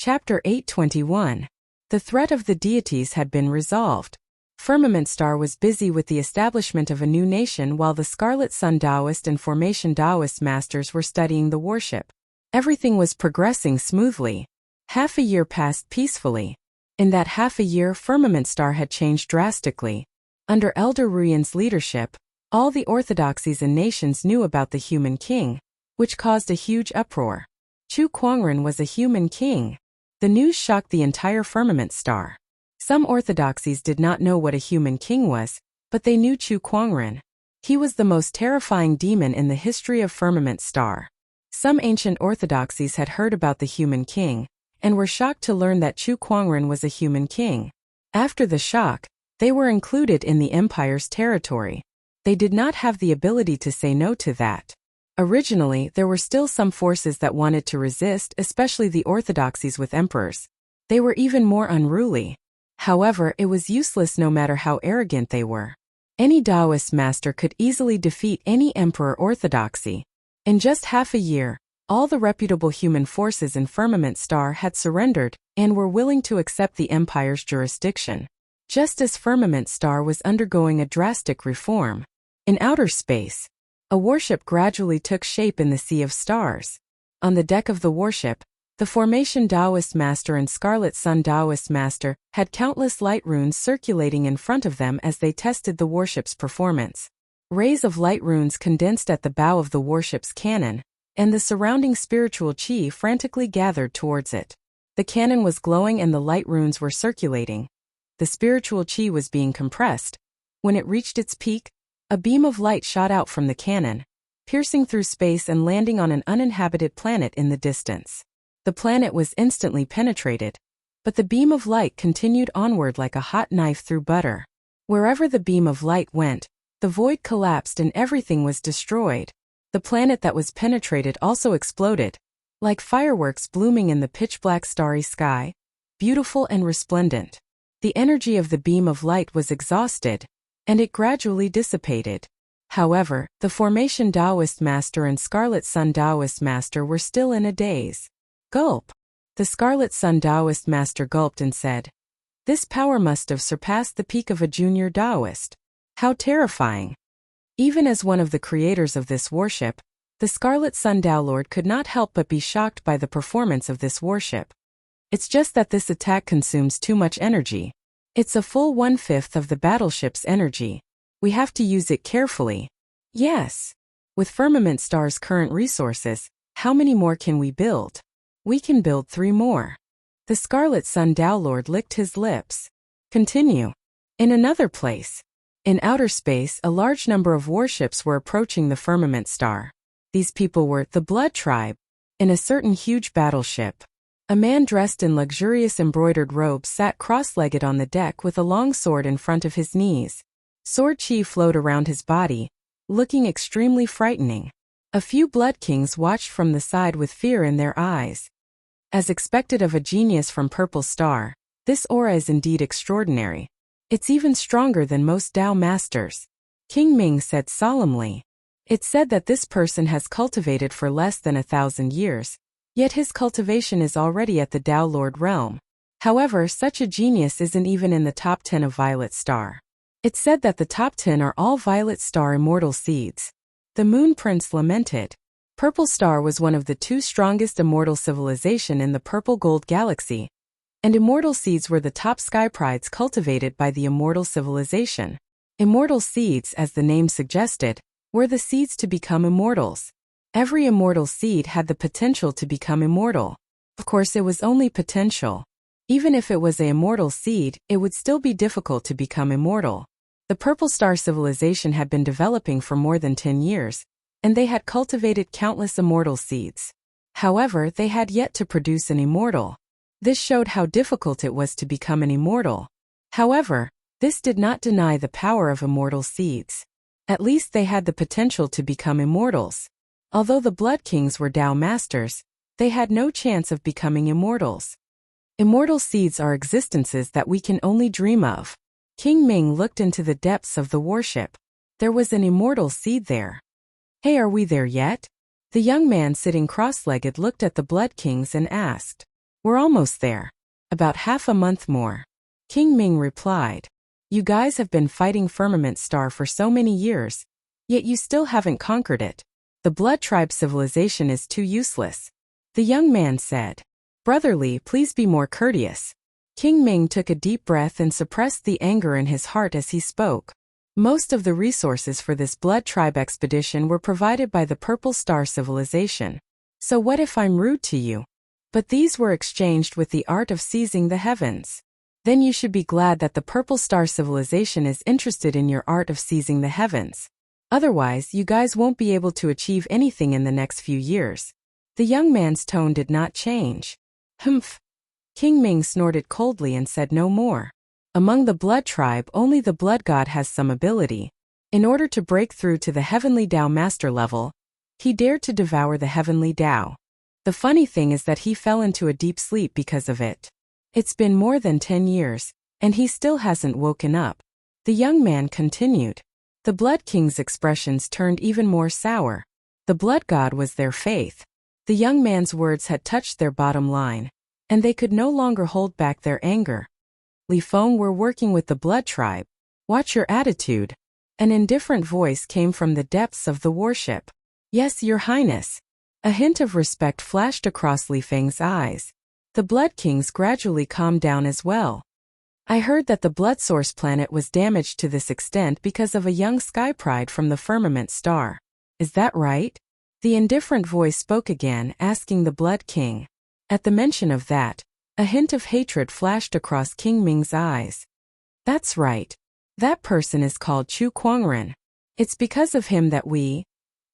Chapter 821. The threat of the deities had been resolved. Firmament Star was busy with the establishment of a new nation while the Scarlet Sun Taoist and Formation Taoist masters were studying the worship. Everything was progressing smoothly. Half a year passed peacefully. In that half a year, Firmament Star had changed drastically. Under Elder Ruyan's leadership, all the orthodoxies and nations knew about the human king, which caused a huge uproar. Chu Kuangren was a human king. The news shocked the entire Firmament Star. Some orthodoxies did not know what a human king was, but they knew Chu Kuangren. He was the most terrifying demon in the history of Firmament Star. Some ancient orthodoxies had heard about the human king, and were shocked to learn that Chu Kuangren was a human king. After the shock, they were included in the empire's territory. They did not have the ability to say no to that. Originally, there were still some forces that wanted to resist, especially the orthodoxies with emperors. They were even more unruly. However, it was useless no matter how arrogant they were. Any Taoist master could easily defeat any emperor orthodoxy. In just half a year, all the reputable human forces in Firmament Star had surrendered and were willing to accept the empire's jurisdiction. Just as Firmament Star was undergoing a drastic reform. In outer space, a warship gradually took shape in the sea of stars. On the deck of the warship, the Formation Taoist Master and Scarlet Sun Taoist Master had countless light runes circulating in front of them as they tested the warship's performance. Rays of light runes condensed at the bow of the warship's cannon, and the surrounding spiritual chi frantically gathered towards it. The cannon was glowing and the light runes were circulating. The spiritual chi was being compressed. When it reached its peak, a beam of light shot out from the cannon, piercing through space and landing on an uninhabited planet in the distance. The planet was instantly penetrated, but the beam of light continued onward like a hot knife through butter. Wherever the beam of light went, the void collapsed and everything was destroyed. The planet that was penetrated also exploded, like fireworks blooming in the pitch-black starry sky, beautiful and resplendent. The energy of the beam of light was exhausted, and it gradually dissipated. However, the Formation Taoist Master and Scarlet Sun Taoist Master were still in a daze. Gulp! The Scarlet Sun Taoist Master gulped and said, "This power must have surpassed the peak of a junior Taoist. How terrifying!" Even as one of the creators of this warship, the Scarlet Sun Tao Lord could not help but be shocked by the performance of this warship. It's just that this attack consumes too much energy. It's a full 1/5 of the battleship's energy. We have to use it carefully. Yes. With Firmament Star's current resources, how many more can we build? We can build 3 more. The Scarlet Sun Tao Lord licked his lips. Continue. In another place. In outer space, a large number of warships were approaching the Firmament Star. These people were the Blood Tribe. In a certain huge battleship, a man dressed in luxurious embroidered robes sat cross-legged on the deck with a long sword in front of his knees. Sword chi flowed around his body, looking extremely frightening. A few Blood Kings watched from the side with fear in their eyes. As expected of a genius from Purple Star, this aura is indeed extraordinary. It's even stronger than most Tao masters. King Ming said solemnly. It's said that this person has cultivated for less than 1,000 years. Yet his cultivation is already at the Tao Lord realm. However, such a genius isn't even in the top 10 of Violet Star. It's said that the top 10 are all Violet Star immortal seeds. The Moon Prince lamented. Purple Star was one of the 2 strongest immortal civilization in the Purple Gold Galaxy, and immortal seeds were the top sky prides cultivated by the immortal civilization. Immortal seeds, as the name suggested, were the seeds to become immortals. Every immortal seed had the potential to become immortal. Of course, it was only potential. Even if it was an immortal seed, it would still be difficult to become immortal. The Purple Star civilization had been developing for more than 10 years, and they had cultivated countless immortal seeds. However, they had yet to produce an immortal. This showed how difficult it was to become an immortal. However, this did not deny the power of immortal seeds. At least they had the potential to become immortals. Although the Blood Kings were Tao masters, they had no chance of becoming immortals. Immortal seeds are existences that we can only dream of. King Ming looked into the depths of the warship. There was an immortal seed there. Hey, are we there yet? The young man sitting cross-legged looked at the Blood Kings and asked. We're almost there. About half a month more. King Ming replied. You guys have been fighting Firmament Star for so many years, yet you still haven't conquered it. The Blood Tribe civilization is too useless. The young man said. Brotherly, please be more courteous. King Ming took a deep breath and suppressed the anger in his heart as he spoke. Most of the resources for this Blood Tribe expedition were provided by the Purple Star civilization. So what if I'm rude to you? But these were exchanged with the art of seizing the heavens. Then you should be glad that the Purple Star civilization is interested in your art of seizing the heavens. Otherwise, you guys won't be able to achieve anything in the next few years. The young man's tone did not change. Humph. King Ming snorted coldly and said no more. Among the Blood Tribe, only the Blood God has some ability. In order to break through to the Heavenly Tao Master level, he dared to devour the Heavenly Tao. The funny thing is that he fell into a deep sleep because of it. It's been more than 10 years, and he still hasn't woken up. The young man continued. The Blood King's expressions turned even more sour. The Blood God was their faith. The young man's words had touched their bottom line, and they could no longer hold back their anger. Li Feng, we're working with the Blood Tribe. Watch your attitude. An indifferent voice came from the depths of the warship. Yes, Your Highness. A hint of respect flashed across Li Feng's eyes. The Blood Kings gradually calmed down as well. I heard that the Blood Source planet was damaged to this extent because of a young sky pride from the Firmament Star. Is that right? The indifferent voice spoke again, asking the Blood King. At the mention of that, a hint of hatred flashed across King Ming's eyes. That's right. That person is called Chu Kuangren. It's because of him that we...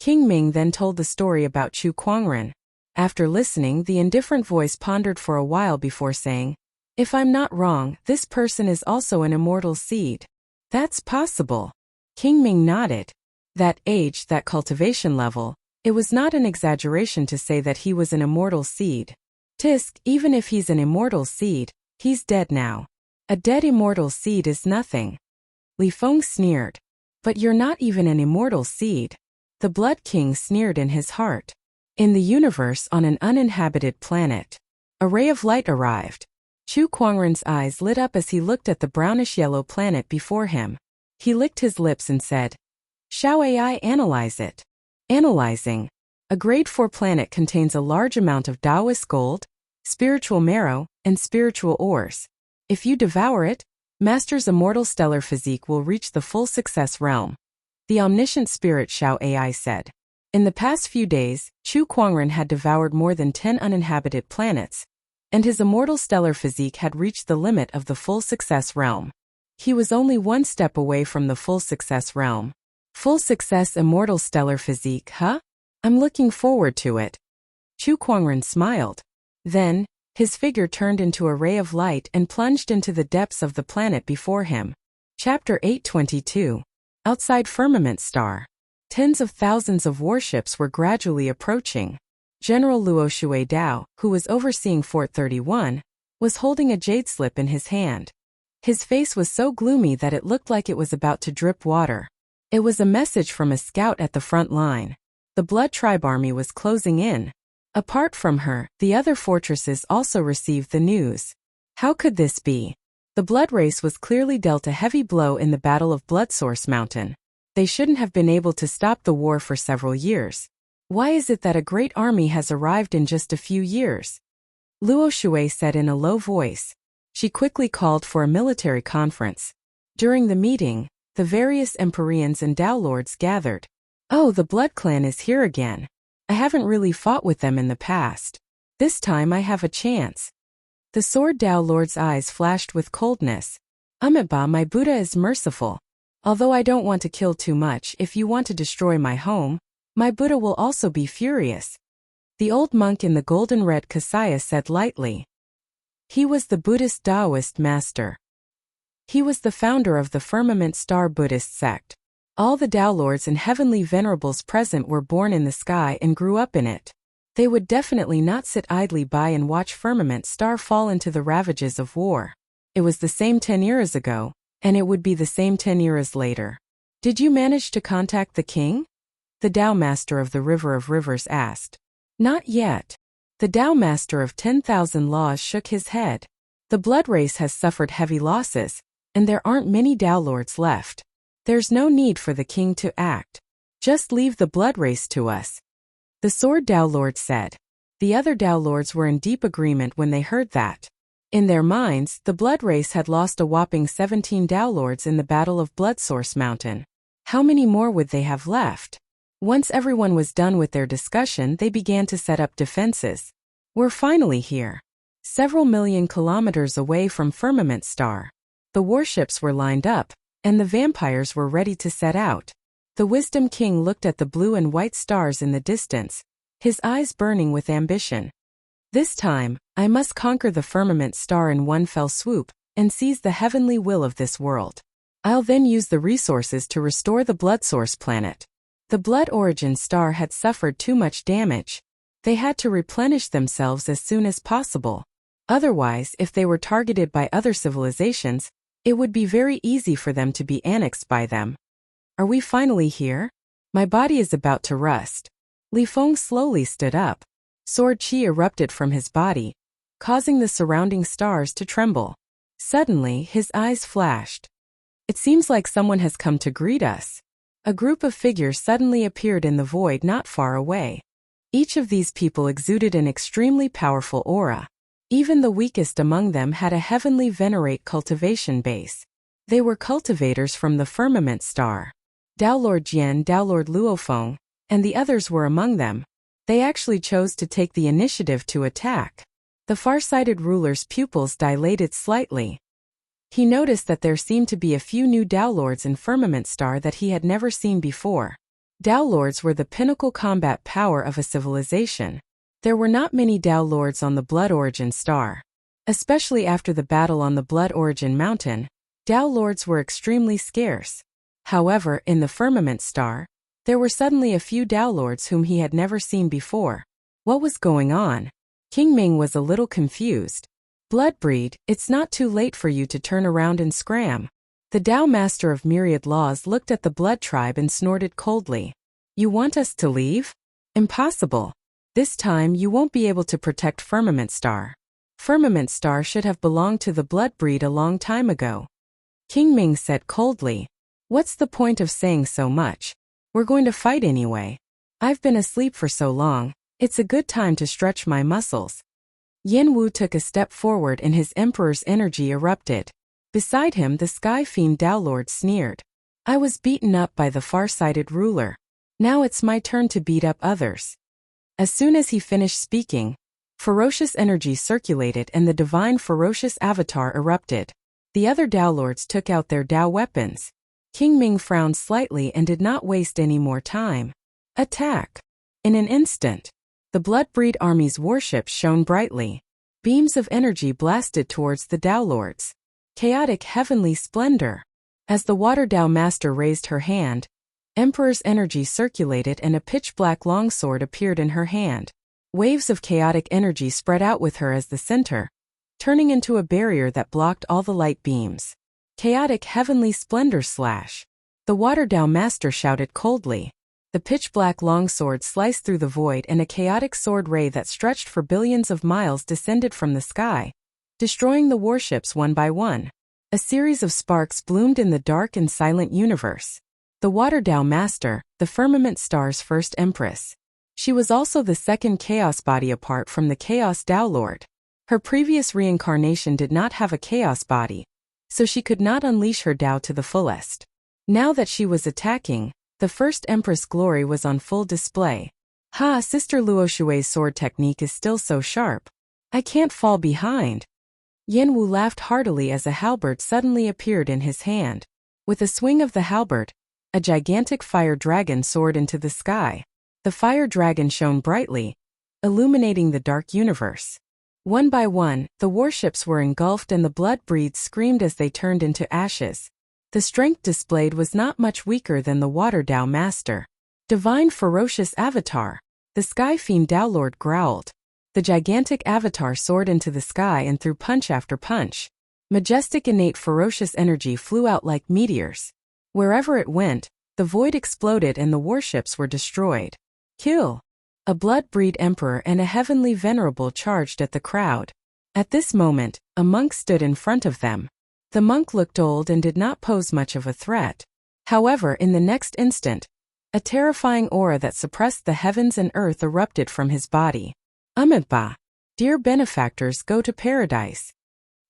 King Ming then told the story about Chu Kuangren. After listening, the indifferent voice pondered for a while before saying, if I'm not wrong, this person is also an immortal seed. That's possible. King Ming nodded. That age, that cultivation level, it was not an exaggeration to say that he was an immortal seed. Tisk, even if he's an immortal seed, he's dead now. A dead immortal seed is nothing. Li Feng sneered. But you're not even an immortal seed. The Blood King sneered in his heart. In the universe, on an uninhabited planet, a ray of light arrived. Chu Kuangren's eyes lit up as he looked at the brownish-yellow planet before him. He licked his lips and said, Shall AI analyze it? Analyzing. A grade 4 planet contains a large amount of Taoist gold, spiritual marrow, and spiritual ores. If you devour it, Master's immortal stellar physique will reach the full success realm. The omniscient spirit Shao AI said. In the past few days, Chu Kuangren had devoured more than 10 uninhabited planets, and his immortal stellar physique had reached the limit of the full success realm. He was only one step away from the full success realm. Full success immortal stellar physique, huh? I'm looking forward to it. Chu Kuangren smiled. Then, his figure turned into a ray of light and plunged into the depths of the planet before him. Chapter 822. Outside Firmament Star. Tens of thousands of warships were gradually approaching. General Luo Shui Dao, who was overseeing Fort 31, was holding a jade slip in his hand. His face was so gloomy that it looked like it was about to drip water. It was a message from a scout at the front line. The Blood Tribe army was closing in. Apart from her, the other fortresses also received the news. How could this be? The Blood race was clearly dealt a heavy blow in the Battle of Blood Source Mountain. They shouldn't have been able to stop the war for several years. Why is it that a great army has arrived in just a few years? Luo Shui said in a low voice. She quickly called for a military conference. During the meeting, the various Empyreans and Dao Lords gathered. Oh, the Blood Clan is here again. I haven't really fought with them in the past. This time I have a chance. The Sword Dao Lord's eyes flashed with coldness. Amiba, my Buddha is merciful. Although I don't want to kill too much, if you want to destroy my home, my Buddha will also be furious. The old monk in the golden red kasaya said lightly. He was the Buddhist Taoist master. He was the founder of the Firmament Star Buddhist sect. All the Dao Lords and heavenly venerables present were born in the sky and grew up in it. They would definitely not sit idly by and watch Firmament Star fall into the ravages of war. It was the same 10 years ago, and it would be the same 10 years later. Did you manage to contact the king? The Dao Master of the River of Rivers asked. Not yet. The Tao Master of 10,000 Laws shook his head. The blood race has suffered heavy losses, and there aren't many Tao Lords left. There's no need for the king to act. Just leave the blood race to us. The Sword Tao Lord said. The other Tao Lords were in deep agreement when they heard that. In their minds, the blood race had lost a whopping 17 Tao Lords in the Battle of Blood Source Mountain. How many more would they have left? Once everyone was done with their discussion, they began to set up defenses. We're finally here. Several million kilometers away from Firmament Star. The warships were lined up, and the vampires were ready to set out. The Wisdom King looked at the blue and white stars in the distance, his eyes burning with ambition. This time, I must conquer the Firmament Star in one fell swoop, and seize the heavenly will of this world. I'll then use the resources to restore the Blood Source planet. The Blood Origin Star had suffered too much damage. They had to replenish themselves as soon as possible. Otherwise, if they were targeted by other civilizations, it would be very easy for them to be annexed by them. Are we finally here? My body is about to rust. Li Feng slowly stood up. Sword Qi erupted from his body, causing the surrounding stars to tremble. Suddenly, his eyes flashed. It seems like someone has come to greet us. A group of figures suddenly appeared in the void not far away. Each of these people exuded an extremely powerful aura. Even the weakest among them had a heavenly venerate cultivation base. They were cultivators from the Firmament Star. Tao Lord Jian, Tao Lord Luofeng, and the others were among them. They actually chose to take the initiative to attack. The far-sighted ruler's pupils dilated slightly. He noticed that there seemed to be a few new Tao Lords in Firmament Star that he had never seen before. Tao Lords were the pinnacle combat power of a civilization. There were not many Tao Lords on the Blood Origin Star. Especially after the battle on the Blood Origin Mountain, Tao Lords were extremely scarce. However, in the Firmament Star, there were suddenly a few Tao Lords whom he had never seen before. What was going on? King Ming was a little confused. Bloodbreed, it's not too late for you to turn around and scram. The Tao Master of Myriad Laws looked at the Blood Tribe and snorted coldly. You want us to leave? Impossible. This time you won't be able to protect Firmament Star. Firmament Star should have belonged to the Bloodbreed a long time ago. King Ming said coldly. What's the point of saying so much? We're going to fight anyway. I've been asleep for so long, it's a good time to stretch my muscles. Yin Wu took a step forward and his emperor's energy erupted. Beside him the Sky Fiend Tao Lord sneered. I was beaten up by the far-sighted ruler. Now it's my turn to beat up others. As soon as he finished speaking, ferocious energy circulated and the divine ferocious avatar erupted. The other Tao Lords took out their Tao weapons. King Ming frowned slightly and did not waste any more time. Attack! In an instant, the Bloodbreed army's warships shone brightly. Beams of energy blasted towards the Tao Lords. Chaotic heavenly splendor. As the Water Tao Master raised her hand, Emperor's energy circulated and a pitch-black longsword appeared in her hand. Waves of chaotic energy spread out with her as the center, turning into a barrier that blocked all the light beams. Chaotic heavenly splendor slash. The Water Tao Master shouted coldly. The pitch-black longsword sliced through the void and a chaotic sword ray that stretched for billions of miles descended from the sky, destroying the warships one by one. A series of sparks bloomed in the dark and silent universe. The Water Tao Master, the Firmament Star's first empress. She was also the second chaos body apart from the Chaos Tao Lord. Her previous reincarnation did not have a chaos body, so she could not unleash her Tao to the fullest. Now that she was attacking, the first Empress glory was on full display. Ha! Sister Luo Shui's sword technique is still so sharp. I can't fall behind. Yin Wu laughed heartily as a halberd suddenly appeared in his hand. With a swing of the halberd, a gigantic fire dragon soared into the sky. The fire dragon shone brightly, illuminating the dark universe. One by one, the warships were engulfed and the blood breeds screamed as they turned into ashes. The strength displayed was not much weaker than the Water Tao Master. Divine ferocious avatar. The Sky Fiend Tao Lord growled. The gigantic avatar soared into the sky and threw punch after punch. Majestic innate ferocious energy flew out like meteors. Wherever it went, the void exploded and the warships were destroyed. Kill! A blood-breed emperor and a heavenly venerable charged at the crowd. At this moment, a monk stood in front of them. The monk looked old and did not pose much of a threat. However, in the next instant, a terrifying aura that suppressed the heavens and earth erupted from his body. Amitabha, dear benefactors, go to paradise.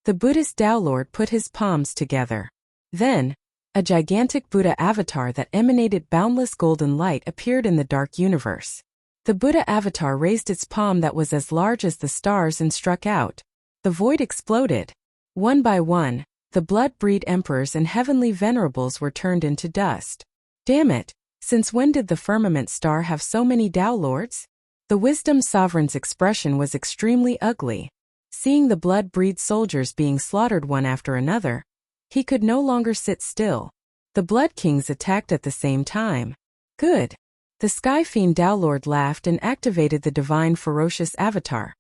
The Buddhist Tao Lord put his palms together. Then, a gigantic Buddha avatar that emanated boundless golden light appeared in the dark universe. The Buddha avatar raised its palm that was as large as the stars and struck out. The void exploded. One by one, the blood-breed emperors and heavenly venerables were turned into dust. Damn it, since when did the firmament star have so many Tao Lords? The wisdom sovereign's expression was extremely ugly. Seeing the blood-breed soldiers being slaughtered one after another, he could no longer sit still. The Blood Kings attacked at the same time. Good. The Sky Fiend Tao Lord laughed and activated the divine ferocious avatar.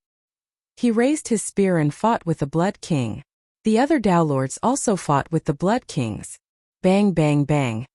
He raised his spear and fought with the Blood King. The other Tao Lords also fought with the Blood Kings. Bang bang bang.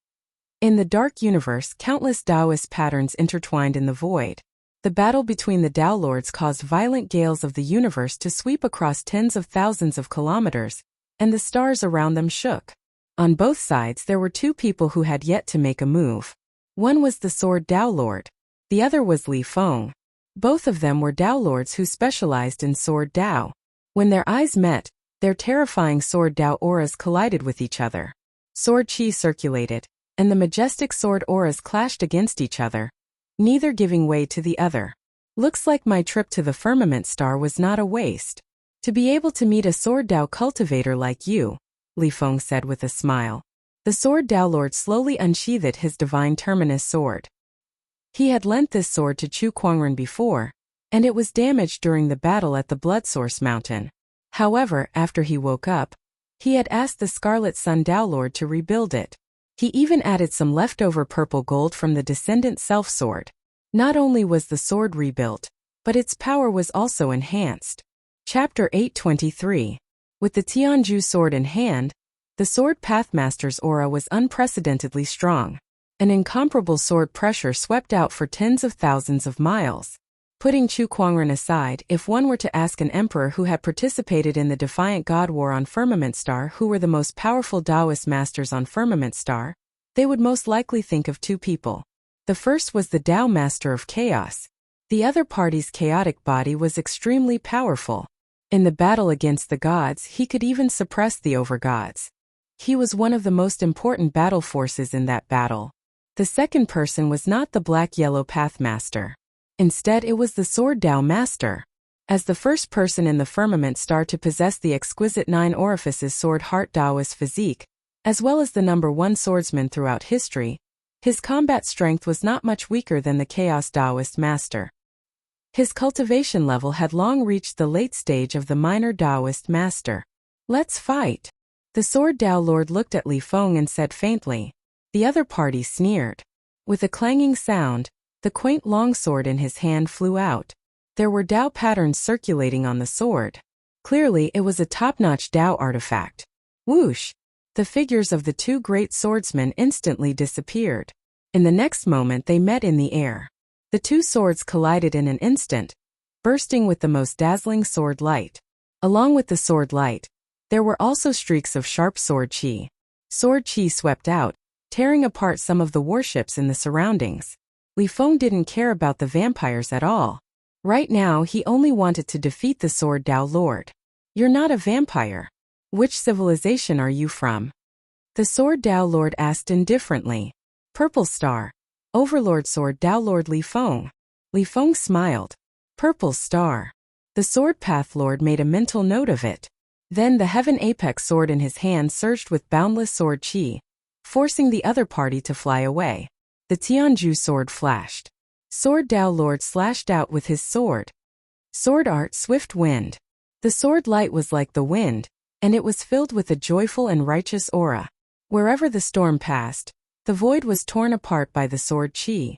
In the dark universe, countless Taoist patterns intertwined in the void. The battle between the Tao Lords caused violent gales of the universe to sweep across tens of thousands of kilometers, and the stars around them shook. On both sides there were two people who had yet to make a move. One was the Sword Tao Lord. The other was Li Feng. Both of them were Tao Lords who specialized in Sword Tao. When their eyes met, their terrifying Sword Tao auras collided with each other. Sword Chi circulated, and the majestic sword auras clashed against each other, neither giving way to the other. Looks like my trip to the firmament star was not a waste. To be able to meet a Sword Tao cultivator like you, Li Feng said with a smile. The Sword Tao Lord slowly unsheathed his divine terminus sword. He had lent this sword to Chu Kuangren before, and it was damaged during the battle at the Blood Source Mountain. However, after he woke up, he had asked the Scarlet Sun Tao Lord to rebuild it. He even added some leftover purple gold from the Descendant Self-Sword. Not only was the sword rebuilt, but its power was also enhanced. Chapter 823. With the Tianju sword in hand, the Sword Pathmaster's aura was unprecedentedly strong. An incomparable sword pressure swept out for tens of thousands of miles. Putting Chu Kuangren aside, if one were to ask an emperor who had participated in the Defiant God War on Firmament Star who were the most powerful Taoist masters on Firmament Star, they would most likely think of two people. The first was the Tao Master of Chaos. The other party's chaotic body was extremely powerful. In the battle against the gods, he could even suppress the overgods. He was one of the most important battle forces in that battle. The second person was not the Black-Yellow Pathmaster. Instead, it was the Sword Tao Master. As the first person in the Firmament Star to possess the exquisite 9 orifices Sword Heart Taoist physique, as well as the number 1 swordsman throughout history, his combat strength was not much weaker than the Chaos Taoist Master. His cultivation level had long reached the late stage of the minor Taoist Master. Let's fight. The Sword Tao Lord looked at Li Feng and said faintly. The other party sneered. With a clanging sound, the quaint longsword in his hand flew out. There were Tao patterns circulating on the sword. Clearly, it was a top-notch Tao artifact. Whoosh! The figures of the two great swordsmen instantly disappeared. In the next moment they met in the air. The two swords collided in an instant, bursting with the most dazzling sword light. Along with the sword light, there were also streaks of sharp sword chi. Sword chi swept out, tearing apart some of the warships in the surroundings. Li Feng didn't care about the vampires at all. Right now he only wanted to defeat the Sword Tao Lord. You're not a vampire. Which civilization are you from? The Sword Tao Lord asked indifferently. Purple Star. Overlord Sword Tao Lord Li Feng. Li Feng smiled. Purple Star. The Sword Path Lord made a mental note of it. Then the Heaven Apex sword in his hand surged with boundless sword chi, forcing the other party to fly away. The Tianju sword flashed. Sword Tao Lord slashed out with his sword. Sword Art Swift Wind. The sword light was like the wind, and it was filled with a joyful and righteous aura. Wherever the storm passed, the void was torn apart by the sword chi.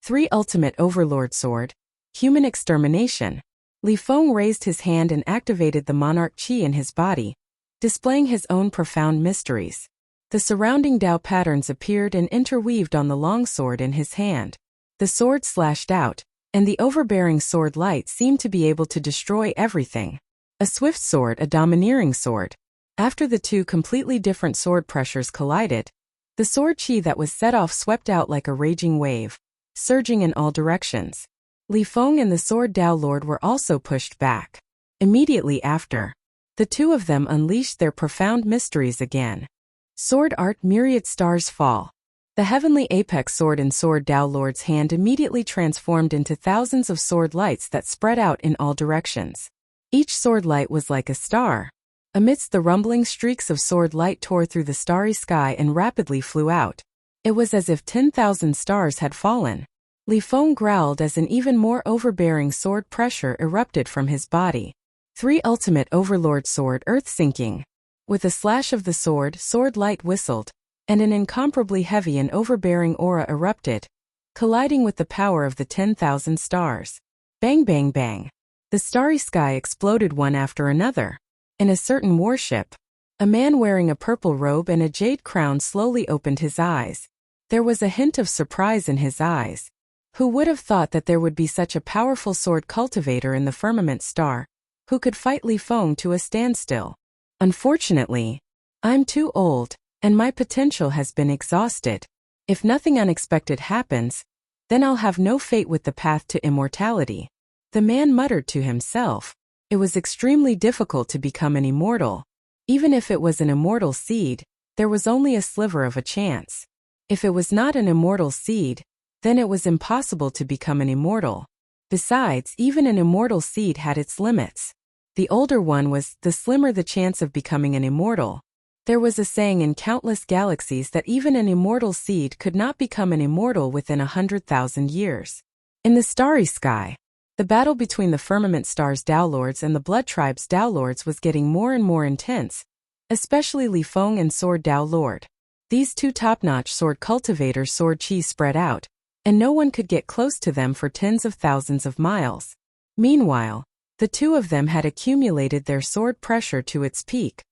3 Ultimate Overlord Sword. Human Extermination. Li Feng raised his hand and activated the monarch chi in his body, displaying his own profound mysteries. The surrounding Tao patterns appeared and interweaved on the longsword in his hand. The sword slashed out, and the overbearing sword light seemed to be able to destroy everything. A swift sword, a domineering sword. After the two completely different sword pressures collided, the sword chi that was set off swept out like a raging wave, surging in all directions. Li Feng and the Sword Dao Lord were also pushed back. Immediately after, the two of them unleashed their profound mysteries again. Sword art, myriad stars fall. The heavenly apex sword in Sword Dao Lord's hand immediately transformed into thousands of sword lights that spread out in all directions. Each sword light was like a star. Amidst the rumbling, streaks of sword light tore through the starry sky and rapidly flew out. It was as if 10,000 stars had fallen. Li Feng growled as an even more overbearing sword pressure erupted from his body. 3 Ultimate Overlord Sword, Earth Sinking. With a slash of the sword, sword light whistled, and an incomparably heavy and overbearing aura erupted, colliding with the power of the 10,000 stars. Bang bang bang. The starry sky exploded one after another. In a certain warship, a man wearing a purple robe and a jade crown slowly opened his eyes. There was a hint of surprise in his eyes. Who would have thought that there would be such a powerful sword cultivator in the firmament star, who could fight Li Feng to a standstill? Unfortunately, I'm too old, and my potential has been exhausted. If nothing unexpected happens, then I'll have no fate with the path to immortality. The man muttered to himself. It was extremely difficult to become an immortal. Even if it was an immortal seed, there was only a sliver of a chance. If it was not an immortal seed, then it was impossible to become an immortal. Besides, even an immortal seed had its limits. The older one was, the slimmer the chance of becoming an immortal. There was a saying in countless galaxies that even an immortal seed could not become an immortal within 100,000 years. In the starry sky, the battle between the Firmament Star's Dao Lords and the Blood Tribe's Dao Lords was getting more and more intense, especially Li Feng and Sword Dao Lord. These two top-notch sword cultivators' sword chi spread out, and no one could get close to them for tens of thousands of miles. Meanwhile, the two of them had accumulated their sword pressure to its peak.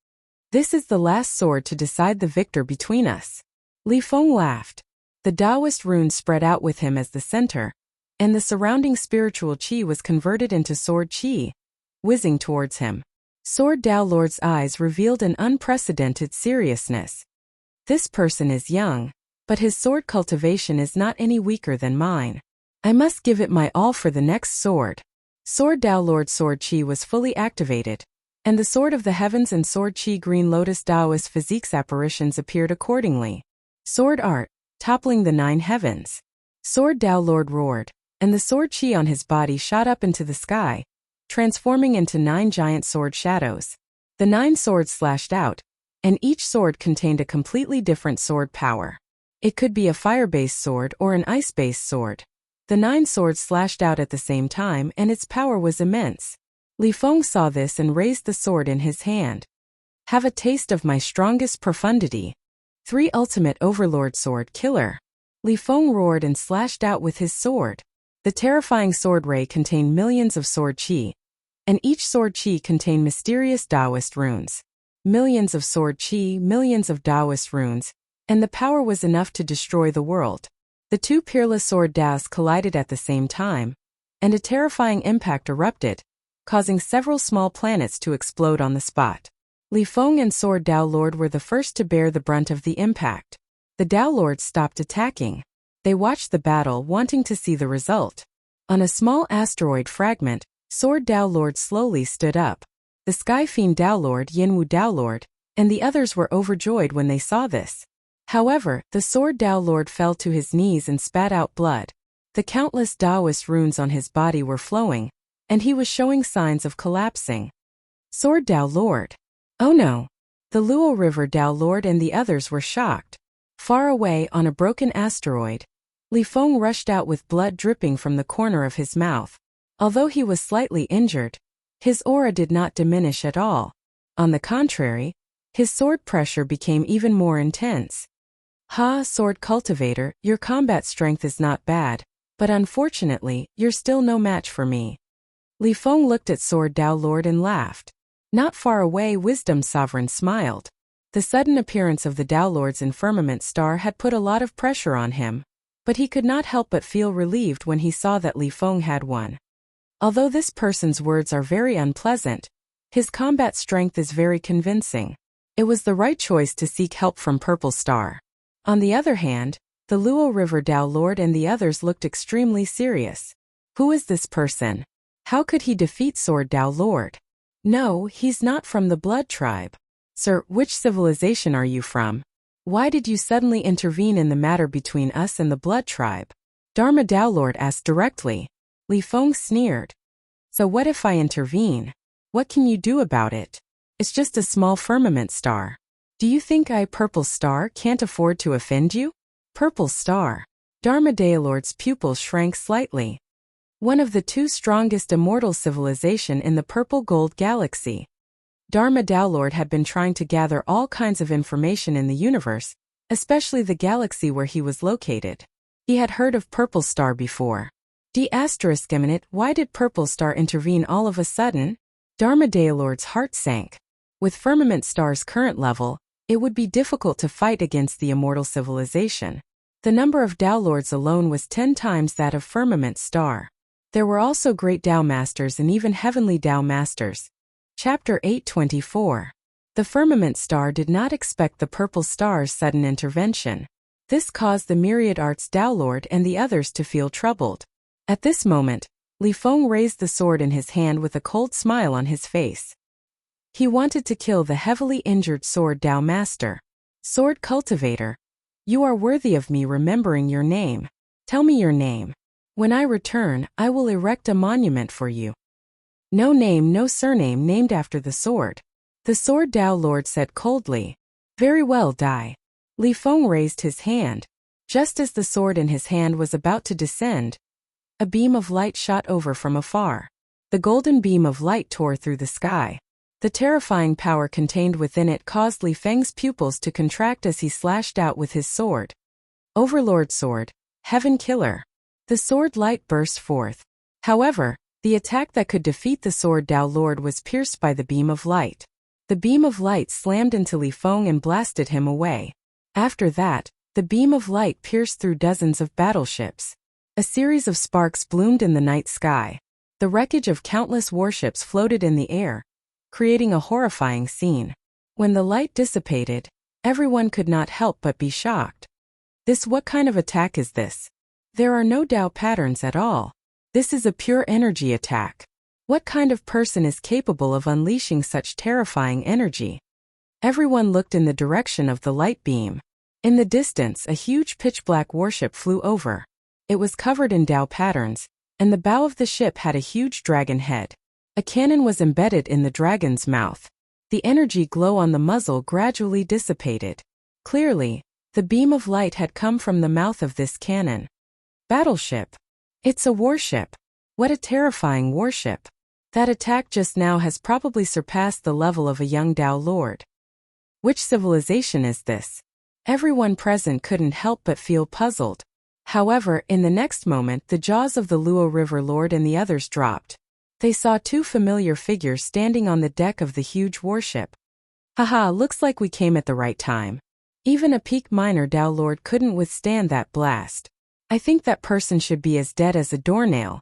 This is the last sword to decide the victor between us. Li Feng laughed. The Taoist runes spread out with him as the center, and the surrounding spiritual chi was converted into sword chi, whizzing towards him. Sword Dao Lord's eyes revealed an unprecedented seriousness. This person is young, but his sword cultivation is not any weaker than mine. I must give it my all for the next sword. Sword Dao Lord's sword chi was fully activated, and the Sword of the Heavens and Sword Chi Green Lotus Taoist Physique's apparitions appeared accordingly. Sword art, toppling the 9 heavens. Sword Dao Lord roared, and the sword chi on his body shot up into the sky, transforming into 9 giant sword shadows. The 9 swords slashed out, and each sword contained a completely different sword power. It could be a fire-based sword or an ice-based sword. The 9 swords slashed out at the same time, and its power was immense. Li Feng saw this and raised the sword in his hand. Have a taste of my strongest profundity. 3 Ultimate Overlord Sword Killer. Li Feng roared and slashed out with his sword. The terrifying sword ray contained millions of sword chi, and each sword chi contained mysterious Taoist runes. Millions of sword chi, millions of Taoist runes, and the power was enough to destroy the world. The two peerless sword Daos collided at the same time, and a terrifying impact erupted, causing several small planets to explode on the spot. Li Feng and Sword Dao Lord were the first to bear the brunt of the impact. The Dao Lords stopped attacking. They watched the battle, wanting to see the result. On a small asteroid fragment, Sword Dao Lord slowly stood up. The Sky Fiend Dao Lord, Yinwu Dao Lord, and the others were overjoyed when they saw this. However, the Sword Dao Lord fell to his knees and spat out blood. The countless Taoist runes on his body were flowing, and he was showing signs of collapsing. Sword Dao Lord. Oh no! The Luo River Dao Lord and the others were shocked. Far away on a broken asteroid, Li Feng rushed out with blood dripping from the corner of his mouth. Although he was slightly injured, his aura did not diminish at all. On the contrary, his sword pressure became even more intense. Ha, sword cultivator, your combat strength is not bad, but unfortunately, you're still no match for me. Li Feng looked at Sword Dao Lord and laughed. Not far away, Wisdom Sovereign smiled. The sudden appearance of the Dao Lord's in Firmament Star had put a lot of pressure on him. But he could not help but feel relieved when he saw that Li Feng had one. Although this person's words are very unpleasant, his combat strength is very convincing. It was the right choice to seek help from Purple Star. On the other hand, the Luo River Dao Lord and the others looked extremely serious. Who is this person? How could he defeat Sword Dao Lord? No, he's not from the Blood Tribe. Sir, which civilization are you from? Why did you suddenly intervene in the matter between us and the Blood Tribe? Dharma Dao Lord asked directly. Li Feng sneered. So what if I intervene? What can you do about it? It's just a small firmament star. Do you think I, Purple Star, can't afford to offend you? Purple Star. Dharma Dao Lord's pupils shrank slightly. One of the two strongest immortal civilization in the Purple Gold Galaxy. Dharma Dao Lord had been trying to gather all kinds of information in the universe, especially the galaxy where he was located. He had heard of Purple Star before. Why did Purple Star intervene all of a sudden? Dharma Dao Lord's heart sank. With Firmament Star's current level, it would be difficult to fight against the immortal civilization. The number of Dao Lords alone was 10 times that of Firmament Star. There were also great Dao Masters and even heavenly Dao Masters. Chapter 824. The Firmament Star did not expect the Purple Star's sudden intervention. This caused the Myriad Arts Dao Lord and the others to feel troubled. At this moment, Li Feng raised the sword in his hand with a cold smile on his face. He wanted to kill the heavily injured Sword Dao Master. Sword Cultivator. You are worthy of me remembering your name. Tell me your name. When I return, I will erect a monument for you. No name, no surname named after the sword. The Sword Dao Lord said coldly. Very well, Dai. Li Feng raised his hand. Just as the sword in his hand was about to descend, a beam of light shot over from afar. The golden beam of light tore through the sky. The terrifying power contained within it caused Li Feng's pupils to contract as he slashed out with his sword. Overlord Sword, Heaven Killer. The sword light burst forth. However, the attack that could defeat the Sword Dao Lord was pierced by the beam of light. The beam of light slammed into Li Feng and blasted him away. After that, the beam of light pierced through dozens of battleships. A series of sparks bloomed in the night sky. The wreckage of countless warships floated in the air, creating a horrifying scene. When the light dissipated, everyone could not help but be shocked. What kind of attack is this? There are no Dao patterns at all. This is a pure energy attack. What kind of person is capable of unleashing such terrifying energy? Everyone looked in the direction of the light beam. In the distance, a huge pitch-black warship flew over. It was covered in Dao patterns, and the bow of the ship had a huge dragon head. A cannon was embedded in the dragon's mouth. The energy glow on the muzzle gradually dissipated. Clearly, the beam of light had come from the mouth of this cannon. Battleship. It's a warship. What a terrifying warship. That attack just now has probably surpassed the level of a young Dao Lord. Which civilization is this? Everyone present couldn't help but feel puzzled. However, in the next moment the jaws of the Luo River Lord and the others dropped. They saw two familiar figures standing on the deck of the huge warship. Haha, looks like we came at the right time. Even a peak minor Dao Lord couldn't withstand that blast. I think that person should be as dead as a doornail.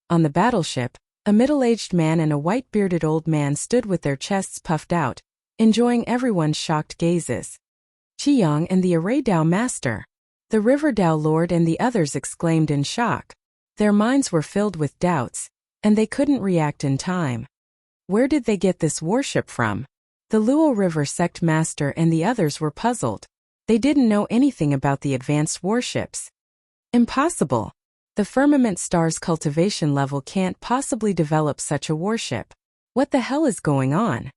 On the battleship, a middle-aged man and a white-bearded old man stood with their chests puffed out, enjoying everyone's shocked gazes. Qiyang and the Array Dao Master. The River Dao Lord and the others exclaimed in shock. Their minds were filled with doubts, and they couldn't react in time. Where did they get this warship from? The Luo River Sect Master and the others were puzzled. They didn't know anything about the advanced warships. Impossible. The Firmament Star's cultivation level can't possibly develop such a warship. What the hell is going on?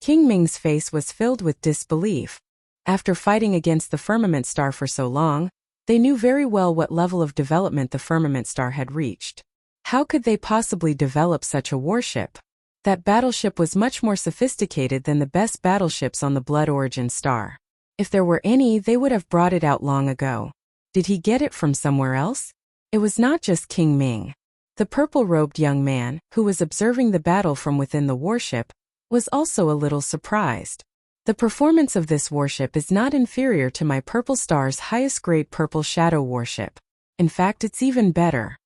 King Ming's face was filled with disbelief. After fighting against the Firmament Star for so long, they knew very well what level of development the Firmament Star had reached. How could they possibly develop such a warship? That battleship was much more sophisticated than the best battleships on the Blood Origin Star. If there were any, they would have brought it out long ago. Did he get it from somewhere else? It was not just King Ming. The purple-robed young man, who was observing the battle from within the warship, was also a little surprised. The performance of this warship is not inferior to my Purple Star's highest grade Purple Shadow warship. In fact, it's even better.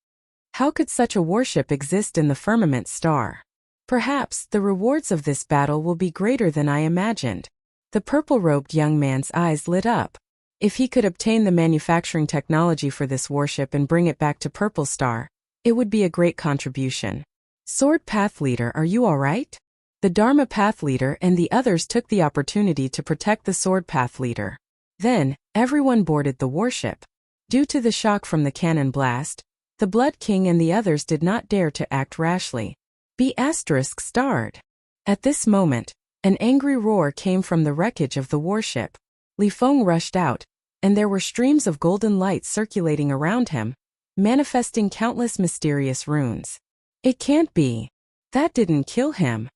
How could such a warship exist in the firmament star? Perhaps the rewards of this battle will be greater than I imagined. The purple-robed young man's eyes lit up. If he could obtain the manufacturing technology for this warship and bring it back to Purple Star, it would be a great contribution. Sword Path Leader, are you all right? The Dharma Path Leader and the others took the opportunity to protect the Sword Path Leader. Then, everyone boarded the warship. Due to the shock from the cannon blast, the Blood King and the others did not dare to act rashly. ****. At this moment, an angry roar came from the wreckage of the warship. Li Feng rushed out, and there were streams of golden light circulating around him, manifesting countless mysterious runes. It can't be. That didn't kill him.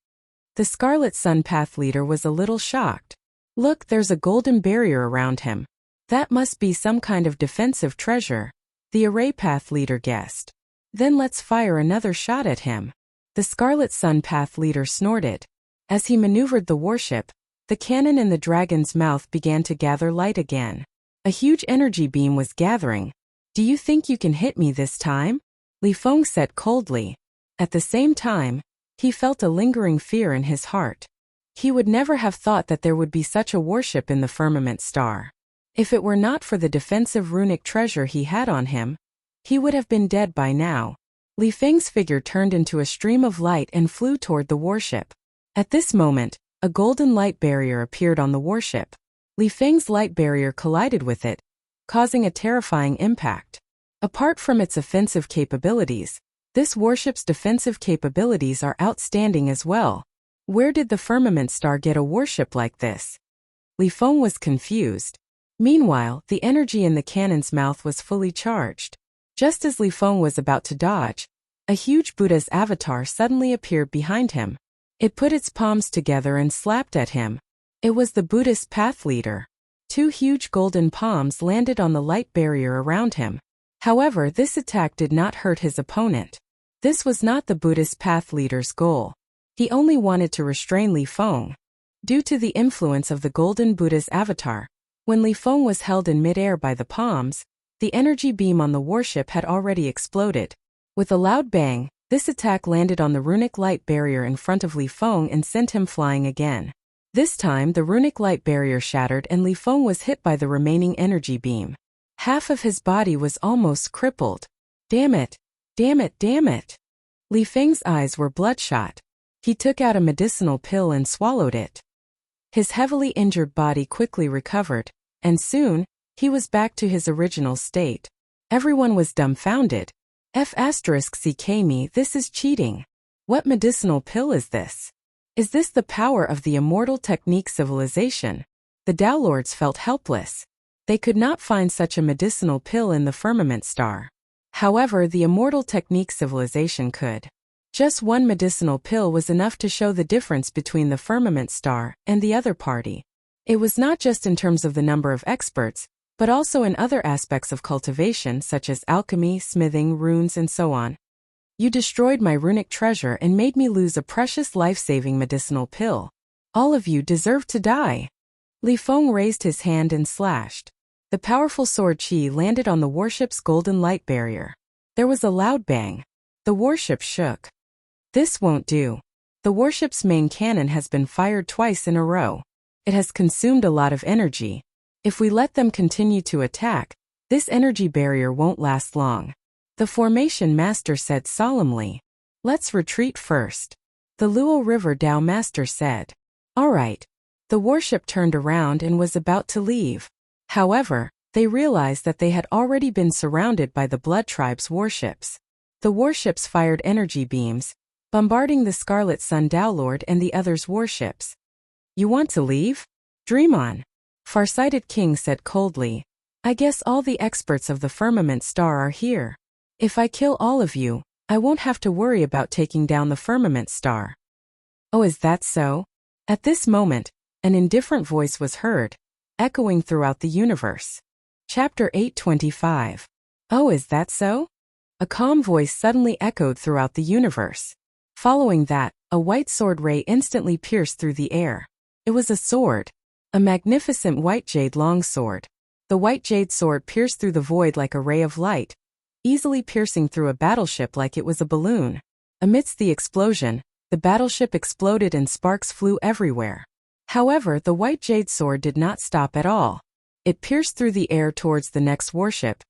The Scarlet Sun Path Leader was a little shocked. Look, there's a golden barrier around him. That must be some kind of defensive treasure, the Array Path Leader guessed. Then let's fire another shot at him. The Scarlet Sun Path Leader snorted. As he maneuvered the warship, the cannon in the dragon's mouth began to gather light again. A huge energy beam was gathering. Do you think you can hit me this time? Li Feng said coldly. At the same time, he felt a lingering fear in his heart. He would never have thought that there would be such a warship in the firmament star. If it were not for the defensive runic treasure he had on him, he would have been dead by now. Li Feng's figure turned into a stream of light and flew toward the warship. At this moment, a golden light barrier appeared on the warship. Li Feng's light barrier collided with it, causing a terrifying impact. Apart from its offensive capabilities, this warship's defensive capabilities are outstanding as well. Where did the firmament star get a warship like this? Li Feng was confused. Meanwhile, the energy in the cannon's mouth was fully charged. Just as Li Feng was about to dodge, a huge Buddha's avatar suddenly appeared behind him. It put its palms together and slapped at him. It was the Buddhist Path Leader. Two huge golden palms landed on the light barrier around him. However, this attack did not hurt his opponent. This was not the Buddhist Path Leader's goal. He only wanted to restrain Li Feng. Due to the influence of the golden Buddha's avatar, when Li Feng was held in midair by the palms, the energy beam on the warship had already exploded. With a loud bang, this attack landed on the runic light barrier in front of Li Feng and sent him flying again. This time, the runic light barrier shattered and Li Feng was hit by the remaining energy beam. Half of his body was almost crippled. Damn it! Damn it! Damn it! Li Feng's eyes were bloodshot. He took out a medicinal pill and swallowed it. His heavily injured body quickly recovered, and soon, he was back to his original state. Everyone was dumbfounded. ****, this is cheating. What medicinal pill is this? Is this the power of the immortal technique civilization? The Tao Lords felt helpless. They could not find such a medicinal pill in the firmament star. However, the immortal technique civilization could. Just one medicinal pill was enough to show the difference between the firmament star and the other party. It was not just in terms of the number of experts, but also in other aspects of cultivation such as alchemy, smithing, runes, and so on. You destroyed my runic treasure and made me lose a precious life-saving medicinal pill. All of you deserve to die. Li Feng raised his hand and slashed. The powerful sword chi landed on the warship's golden light barrier. There was a loud bang. The warship shook. This won't do. The warship's main cannon has been fired twice in a row. It has consumed a lot of energy. If we let them continue to attack, this energy barrier won't last long. The Formation Master said solemnly. Let's retreat first. The Luo River Tao Master said. All right. The warship turned around and was about to leave. However, they realized that they had already been surrounded by the Blood Tribe's warships. The warships fired energy beams, bombarding the Scarlet Sun Tao Lord and the others' warships. You want to leave? Dream on. Farsighted King said coldly. I guess all the experts of the firmament star are here. If I kill all of you, I won't have to worry about taking down the firmament star. Oh, is that so? At this moment, an indifferent voice was heard, echoing throughout the universe. Chapter 825. Oh, is that so? A calm voice suddenly echoed throughout the universe. Following that, a white sword ray instantly pierced through the air. It was a sword. A magnificent white jade longsword. The white jade sword pierced through the void like a ray of light, easily piercing through a battleship like it was a balloon. Amidst the explosion, the battleship exploded and sparks flew everywhere. However, the white jade sword did not stop at all. It pierced through the air towards the next warship,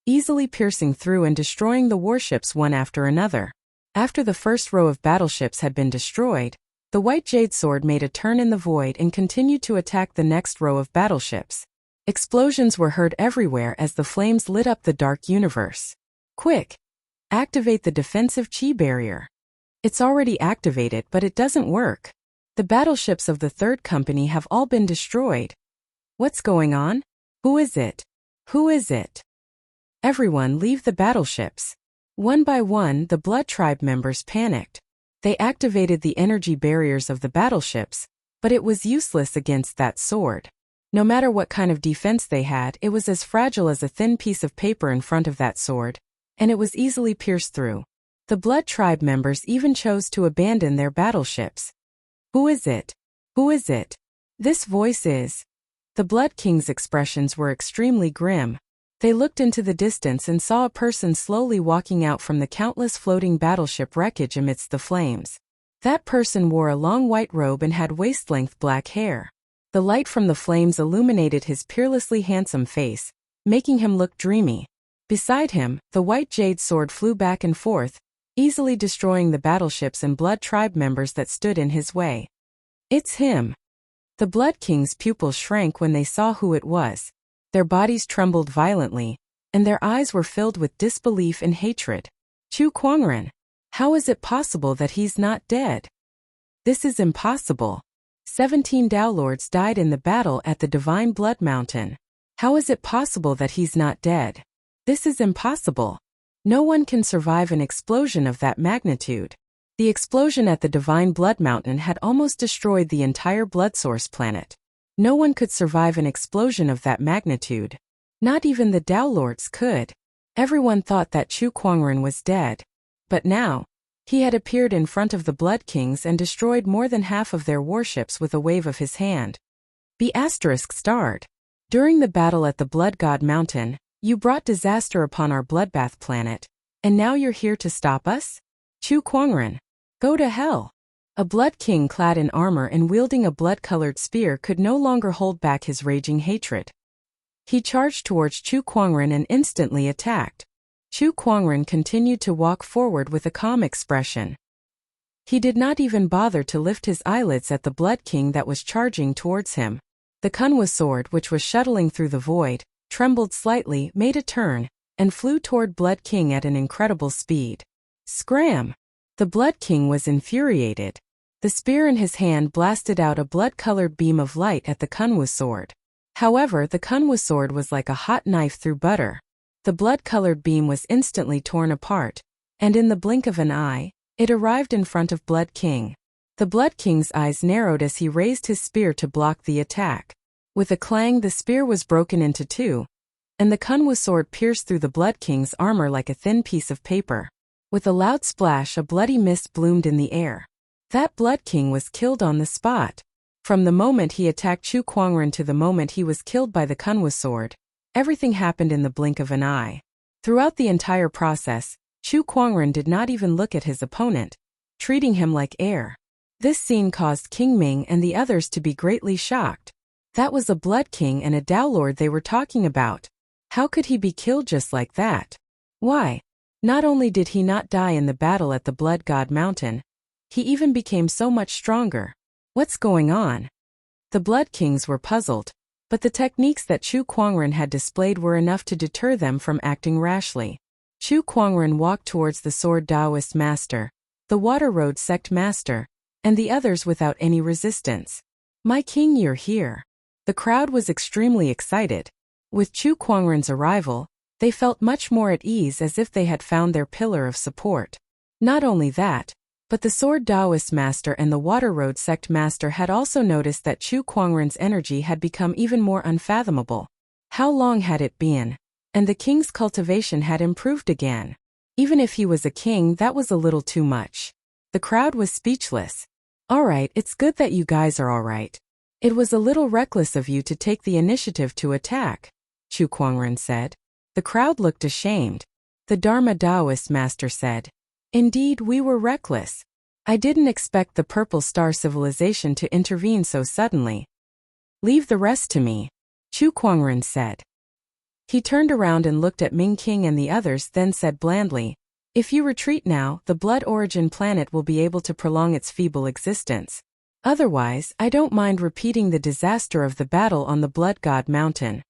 easily piercing through and destroying the warships one after another. After the first row of battleships had been destroyed, the white jade sword made a turn in the void and continued to attack the next row of battleships. Explosions were heard everywhere as the flames lit up the dark universe. Quick! Activate the defensive chi barrier. It's already activated, but it doesn't work. The battleships of the third company have all been destroyed. What's going on? Who is it? Who is it? Everyone leave the battleships. One by one, the Blood Tribe members panicked. They activated the energy barriers of the battleships, but it was useless against that sword. No matter what kind of defense they had, it was as fragile as a thin piece of paper in front of that sword, and it was easily pierced through. The Blood Tribe members even chose to abandon their battleships. Who is it? Who is it? This voice is. The Blood King's expressions were extremely grim. They looked into the distance and saw a person slowly walking out from the countless floating battleship wreckage amidst the flames. That person wore a long white robe and had waist-length black hair. The light from the flames illuminated his peerlessly handsome face, making him look dreamy. Beside him, the white jade sword flew back and forth, easily destroying the battleships and Blood Tribe members that stood in his way. It's him. The Blood King's pupils shrank when they saw who it was. Their bodies trembled violently, and their eyes were filled with disbelief and hatred. Chu Kuangren, how is it possible that he's not dead? This is impossible. 17 Dao Lords died in the battle at the Divine Blood Mountain. How is it possible that he's not dead? This is impossible. No one can survive an explosion of that magnitude. The explosion at the Divine Blood Mountain had almost destroyed the entire Blood Source planet. No one could survive an explosion of that magnitude. Not even the Dao Lords could. Everyone thought that Chu Kuangren was dead. But now, he had appeared in front of the Blood Kings and destroyed more than half of their warships with a wave of his hand. B** starred. During the battle at the Blood God Mountain, you brought disaster upon our bloodbath planet, and now you're here to stop us? Chu Kuangren, go to hell. A Blood King clad in armor and wielding a blood-colored spear could no longer hold back his raging hatred. He charged towards Chu Kuangren and instantly attacked. Chu Kuangren continued to walk forward with a calm expression. He did not even bother to lift his eyelids at the Blood King that was charging towards him. The Kunwa sword, which was shuttling through the void, trembled slightly, made a turn, and flew toward Blood King at an incredible speed. Scram! The Blood King was infuriated. The spear in his hand blasted out a blood-colored beam of light at the Kunwa sword. However, the Kunwa sword was like a hot knife through butter. The blood-colored beam was instantly torn apart, and in the blink of an eye, it arrived in front of Blood King. The Blood King's eyes narrowed as he raised his spear to block the attack. With a clang, the spear was broken into two, and the Kunwa sword pierced through the Blood King's armor like a thin piece of paper. With a loud splash, a bloody mist bloomed in the air. That Blood King was killed on the spot. From the moment he attacked Chu Kuangren to the moment he was killed by the Kunwa sword, everything happened in the blink of an eye. Throughout the entire process, Chu Kuangren did not even look at his opponent, treating him like air. This scene caused King Ming and the others to be greatly shocked. That was a Blood King and a Dao Lord they were talking about. How could he be killed just like that? Why? Not only did he not die in the battle at the Blood God Mountain, he even became so much stronger. What's going on? The Blood Kings were puzzled, but the techniques that Chu Kuangren had displayed were enough to deter them from acting rashly. Chu Kuangren walked towards the Sword Taoist Master, the Water Road Sect Master, and the others without any resistance. My king, you're here. The crowd was extremely excited. With Chu Kuangren's arrival, they felt much more at ease, as if they had found their pillar of support. Not only that, but the Sword Taoist Master and the Water Road Sect Master had also noticed that Chu Kuangren's energy had become even more unfathomable. How long had it been? And the king's cultivation had improved again. Even if he was a king, that was a little too much. The crowd was speechless. Alright, it's good that you guys are alright. It was a little reckless of you to take the initiative to attack, Chu Kuangren said. The crowd looked ashamed. The Dharma Taoist master said. Indeed, we were reckless. I didn't expect the Purple Star civilization to intervene so suddenly. Leave the rest to me, Chu Kuangren said. He turned around and looked at Ming King and the others, then said blandly, if you retreat now, the Blood Origin planet will be able to prolong its feeble existence. Otherwise, I don't mind repeating the disaster of the battle on the Blood God Mountain.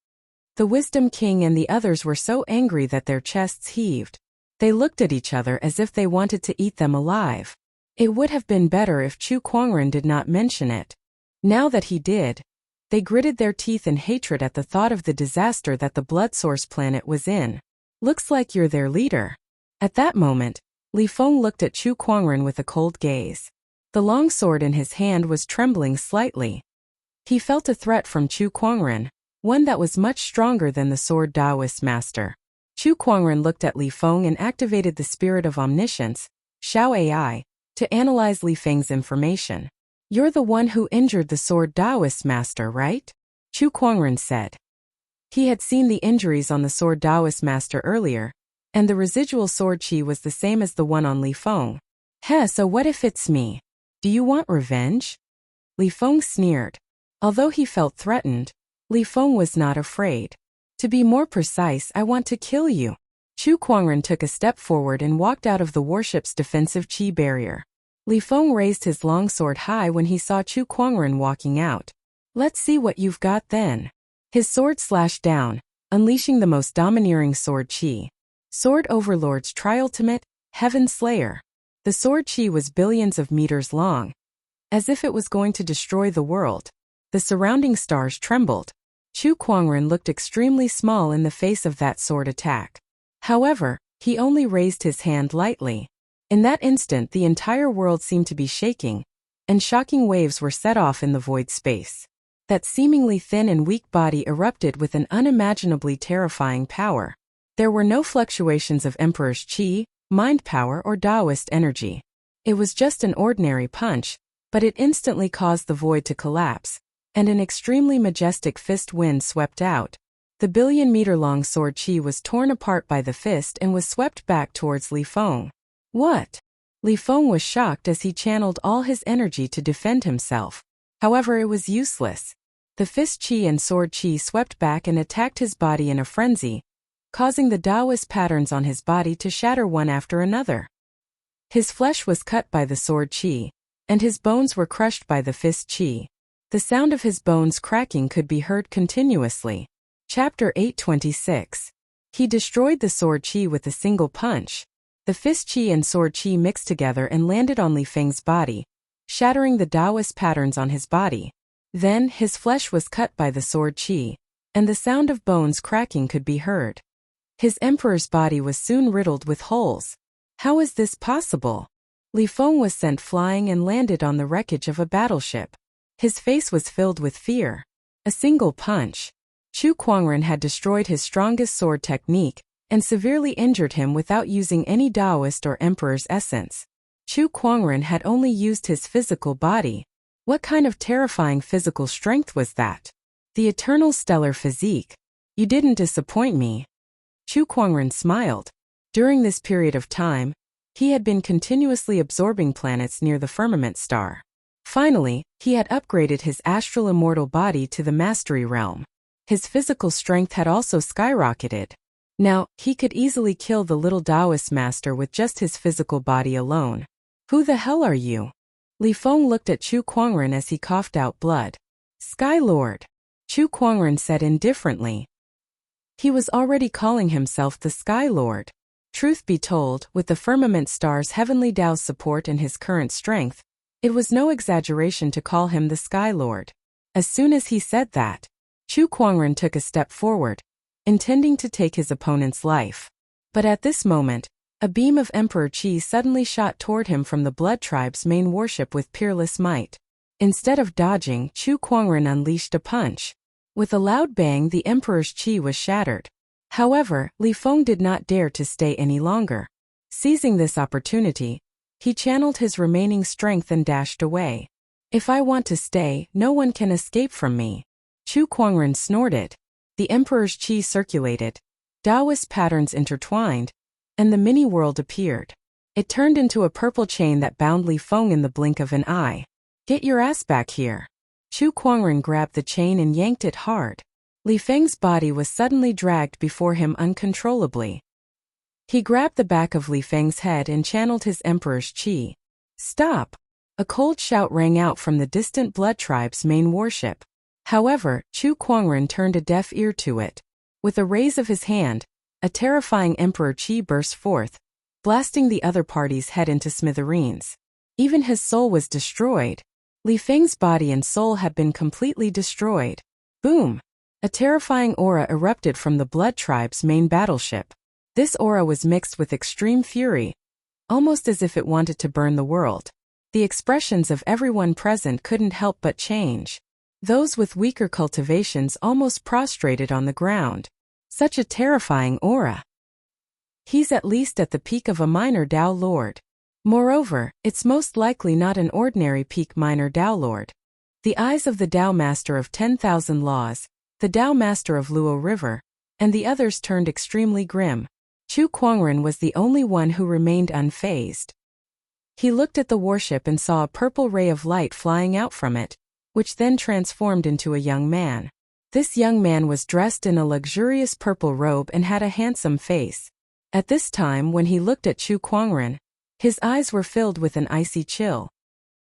The Wisdom King and the others were so angry that their chests heaved. They looked at each other as if they wanted to eat them alive. It would have been better if Chu Kuangren did not mention it. Now that he did, they gritted their teeth in hatred at the thought of the disaster that the Blood Source planet was in. Looks like you're their leader. At that moment, Li Feng looked at Chu Kuangren with a cold gaze. The long sword in his hand was trembling slightly. He felt a threat from Chu Kuangren, one that was much stronger than the Sword Taoist master. Chu Kuangren looked at Li Feng and activated the spirit of omniscience, Xiao AI, to analyze Li Feng's information. You're the one who injured the Sword Taoist master, right? Chu Kuangren said. He had seen the injuries on the Sword Taoist master earlier, and the residual sword chi was the same as the one on Li Feng. Heh, so what if it's me? Do you want revenge? Li Feng sneered. Although he felt threatened, Li Feng was not afraid. To be more precise, I want to kill you. Chu Kuangren took a step forward and walked out of the warship's defensive chi barrier. Li Feng raised his long sword high when he saw Chu Kuangren walking out. Let's see what you've got then. His sword slashed down, unleashing the most domineering sword chi. Sword Overlord's Triultimate, Heaven Slayer. The sword chi was billions of meters long. As if it was going to destroy the world. The surrounding stars trembled. Chu Kuangren looked extremely small in the face of that sword attack. However, he only raised his hand lightly. In that instant, the entire world seemed to be shaking, and shocking waves were set off in the void space. That seemingly thin and weak body erupted with an unimaginably terrifying power. There were no fluctuations of Emperor's chi, mind power, or Taoist energy. It was just an ordinary punch, but it instantly caused the void to collapse, and an extremely majestic fist wind swept out. The billion-meter-long sword chi was torn apart by the fist and was swept back towards Li Feng. What? Li Feng was shocked as he channeled all his energy to defend himself. However, it was useless. The fist chi and sword chi swept back and attacked his body in a frenzy, causing the Taoist patterns on his body to shatter one after another. His flesh was cut by the sword chi, and his bones were crushed by the fist chi. The sound of his bones cracking could be heard continuously. Chapter 826. He destroyed the sword chi with a single punch. The fist chi and sword chi mixed together and landed on Li Feng's body, shattering the Taoist patterns on his body. Then, his flesh was cut by the sword chi, and the sound of bones cracking could be heard. His emperor's body was soon riddled with holes. How is this possible? Li Feng was sent flying and landed on the wreckage of a battleship. His face was filled with fear. A single punch. Chu Kuangren had destroyed his strongest sword technique, and severely injured him without using any Taoist or Emperor's essence. Chu Kuangren had only used his physical body. What kind of terrifying physical strength was that? The eternal stellar physique. You didn't disappoint me. Chu Kuangren smiled. During this period of time, he had been continuously absorbing planets near the firmament star. Finally, he had upgraded his astral immortal body to the mastery realm. His physical strength had also skyrocketed. Now, he could easily kill the little Taoist master with just his physical body alone. Who the hell are you? Li Feng looked at Chu Kuangren as he coughed out blood. Sky Lord. Chu Kuangren said indifferently. He was already calling himself the Sky Lord. Truth be told, with the firmament star's heavenly Tao's support and his current strength, it was no exaggeration to call him the Sky Lord. As soon as he said that, Chu Kuangren took a step forward, intending to take his opponent's life. But at this moment, a beam of Emperor Qi suddenly shot toward him from the Blood Tribe's main warship with peerless might. Instead of dodging, Chu Kuangren unleashed a punch. With a loud bang, the Emperor's Qi was shattered. However, Li Feng did not dare to stay any longer. Seizing this opportunity, he channeled his remaining strength and dashed away. If I want to stay, no one can escape from me. Chu Kuangren snorted. The Emperor's Qi circulated. Taoist patterns intertwined, and the mini-world appeared. It turned into a purple chain that bound Li Feng in the blink of an eye. "Get your ass back here." Chu Kuangren grabbed the chain and yanked it hard. Li Feng's body was suddenly dragged before him uncontrollably. He grabbed the back of Li Feng's head and channeled his emperor's qi. "Stop!" A cold shout rang out from the distant Blood Tribe's main warship. However, Chu Kuangren turned a deaf ear to it. With a raise of his hand, a terrifying emperor qi burst forth, blasting the other party's head into smithereens. Even his soul was destroyed. Li Feng's body and soul had been completely destroyed. Boom! A terrifying aura erupted from the Blood Tribe's main battleship. This aura was mixed with extreme fury, almost as if it wanted to burn the world. The expressions of everyone present couldn't help but change. Those with weaker cultivations almost prostrated on the ground. Such a terrifying aura. He's at least at the peak of a minor Dao Lord. Moreover, it's most likely not an ordinary peak minor Dao Lord. The eyes of the Dao Master of 10,000 Laws, the Dao Master of Luo River, and the others turned extremely grim. Chu Kuangren was the only one who remained unfazed. He looked at the warship and saw a purple ray of light flying out from it, which then transformed into a young man. This young man was dressed in a luxurious purple robe and had a handsome face. At this time, when he looked at Chu Kuangren, his eyes were filled with an icy chill.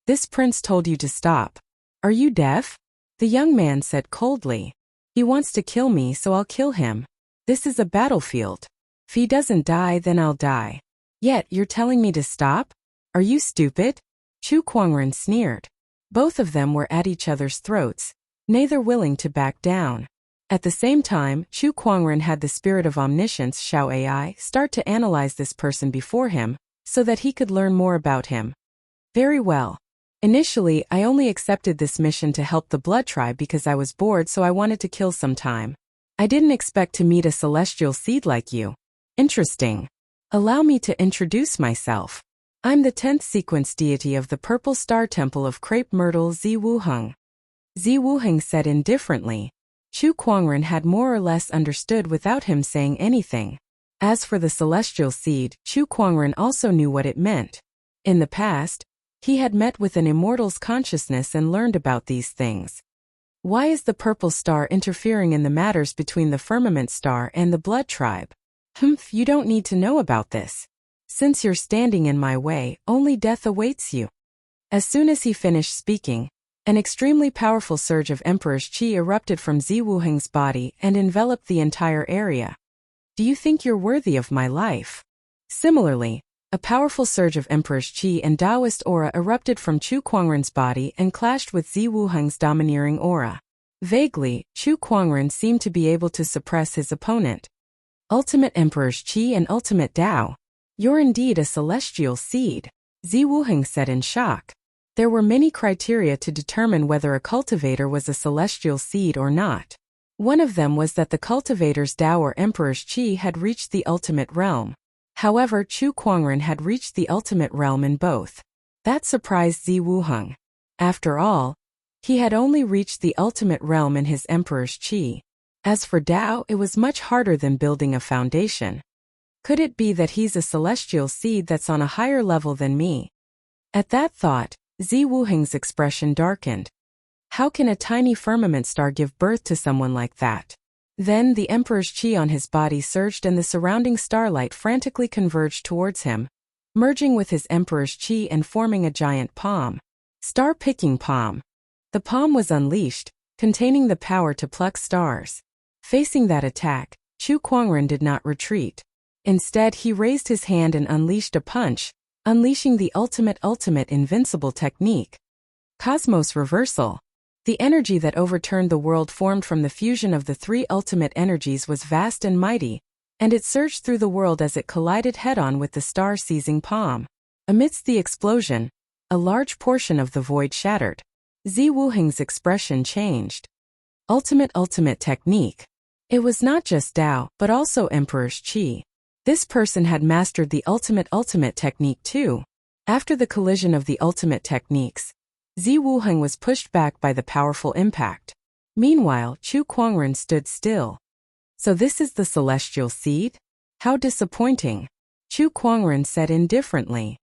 "This prince told you to stop. Are you deaf?" The young man said coldly. "He wants to kill me, so I'll kill him. This is a battlefield. If he doesn't die, then I'll die. Yet you're telling me to stop? Are you stupid?" Chu Kuangren sneered. Both of them were at each other's throats, neither willing to back down. At the same time, Chu Kuangren had the spirit of omniscience Xiao AI start to analyze this person before him, so that he could learn more about him. "Very well. Initially, I only accepted this mission to help the Blood Tribe because I was bored, so I wanted to kill some time. I didn't expect to meet a celestial seed like you. Interesting. Allow me to introduce myself. I'm the 10th sequence deity of the Purple Star Temple of Crepe Myrtle Zi Wuheng." Zi Wuheng said indifferently. Chu Kuangren had more or less understood without him saying anything. As for the celestial seed, Chu Kuangren also knew what it meant. In the past, he had met with an immortal's consciousness and learned about these things. Why is the purple star interfering in the matters between the firmament star and the Blood Tribe? You don't need to know about this. Since you're standing in my way, only death awaits you." As soon as he finished speaking, an extremely powerful surge of Emperor's Qi erupted from Zi Wuheng's body and enveloped the entire area. "Do you think you're worthy of my life?" Similarly, a powerful surge of Emperor's Qi and Taoist aura erupted from Chu Kuangren's body and clashed with Zi Wuheng's domineering aura. Vaguely, Chu Kuangren seemed to be able to suppress his opponent. "Ultimate Emperor's Qi and Ultimate Dao. You're indeed a celestial seed," Zi Wuheng said in shock. There were many criteria to determine whether a cultivator was a celestial seed or not. One of them was that the cultivator's Dao or Emperor's Qi had reached the ultimate realm. However, Chu Kuangren had reached the ultimate realm in both. That surprised Zi Wuheng. After all, he had only reached the ultimate realm in his Emperor's Qi. As for Dao, it was much harder than building a foundation. Could it be that he's a celestial seed that's on a higher level than me? At that thought, Zi Wuheng's expression darkened. How can a tiny firmament star give birth to someone like that? Then the Emperor's Qi on his body surged and the surrounding starlight frantically converged towards him, merging with his Emperor's Qi and forming a giant palm. Star-picking palm. The palm was unleashed, containing the power to pluck stars. Facing that attack, Chu Kuangren did not retreat. Instead, he raised his hand and unleashed a punch, unleashing the ultimate invincible technique. Cosmos Reversal. The energy that overturned the world formed from the fusion of the three ultimate energies was vast and mighty, and it surged through the world as it collided head-on with the star-seizing palm. Amidst the explosion, a large portion of the void shattered. Zi Wuheng's expression changed. Ultimate technique. It was not just Dao, but also Emperor's Qi. This person had mastered the ultimate technique too. After the collision of the ultimate techniques, Zi Wuheng was pushed back by the powerful impact. Meanwhile, Chu Kuangren stood still. So this is the celestial seed? How disappointing. Chu Kuangren said indifferently.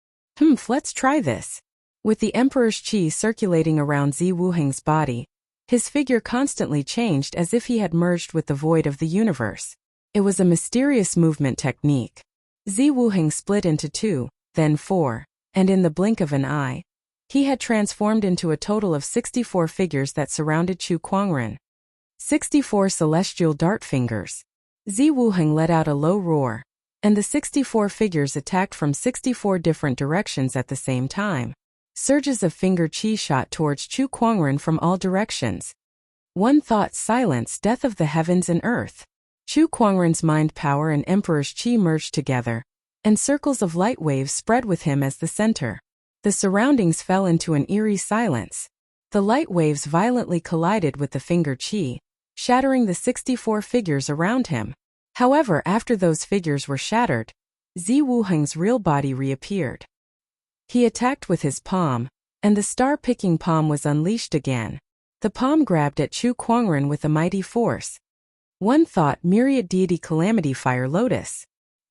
Let's try this. With the Emperor's qi circulating around Zi Wuheng's body, his figure constantly changed as if he had merged with the void of the universe. It was a mysterious movement technique. Zi Wuheng split into 2, then 4, and in the blink of an eye, he had transformed into a total of 64 figures that surrounded Chu Kuangren. 64 celestial dart fingers. Zi Wuheng let out a low roar, and the 64 figures attacked from 64 different directions at the same time. Surges of finger qi shot towards Chu Kuangren from all directions. One thought: silence, death of the heavens and earth. Chu Kuangren's mind power and Emperor's qi merged together, and circles of light waves spread with him as the center. The surroundings fell into an eerie silence. The light waves violently collided with the finger qi, shattering the 64 figures around him. However, after those figures were shattered, Zi Wuheng's real body reappeared. He attacked with his palm, and the star-picking palm was unleashed again. The palm grabbed at Chu Kuangren with a mighty force. One thought: myriad deity calamity fire lotus.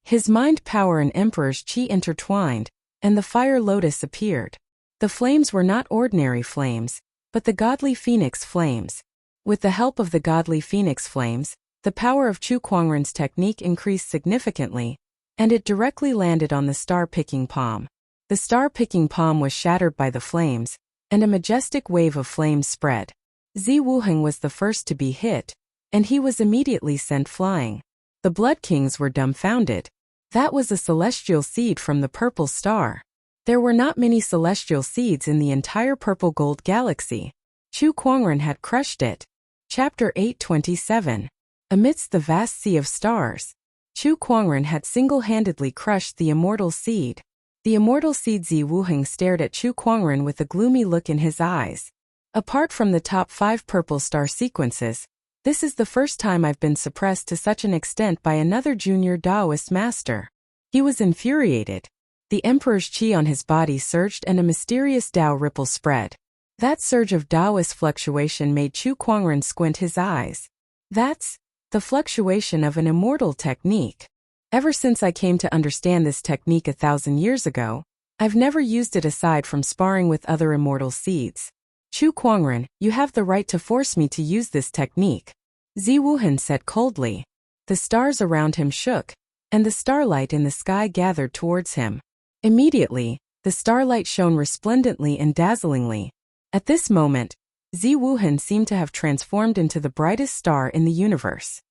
His mind power and Emperor's qi intertwined, and the fire lotus appeared. The flames were not ordinary flames, but the godly phoenix flames. With the help of the godly phoenix flames, the power of Chu Kuangren's technique increased significantly, and it directly landed on the star-picking palm. The star-picking palm was shattered by the flames, and a majestic wave of flames spread. Zi Wuheng was the first to be hit, and he was immediately sent flying. The Blood Kings were dumbfounded. That was a celestial seed from the purple star. There were not many celestial seeds in the entire purple-gold galaxy. Chu Kuangren had crushed it. Chapter 827. Amidst the vast sea of stars, Chu Kuangren had single-handedly crushed the immortal seed. The immortal seed. Zi Wuheng stared at Chu Kuangren with a gloomy look in his eyes. Apart from the top 5 purple star sequences, this is the first time I've been suppressed to such an extent by another junior Taoist master. He was infuriated. The Emperor's qi on his body surged and a mysterious Tao ripple spread. That surge of Taoist fluctuation made Chu Kuangren squint his eyes. That's the fluctuation of an immortal technique. Ever since I came to understand this technique 1,000 years ago, I've never used it aside from sparring with other immortal seeds. Chu Kuangren, you have the right to force me to use this technique, Zi Wuheng said coldly. The stars around him shook, and the starlight in the sky gathered towards him. Immediately, the starlight shone resplendently and dazzlingly. At this moment, Zi Wuheng seemed to have transformed into the brightest star in the universe.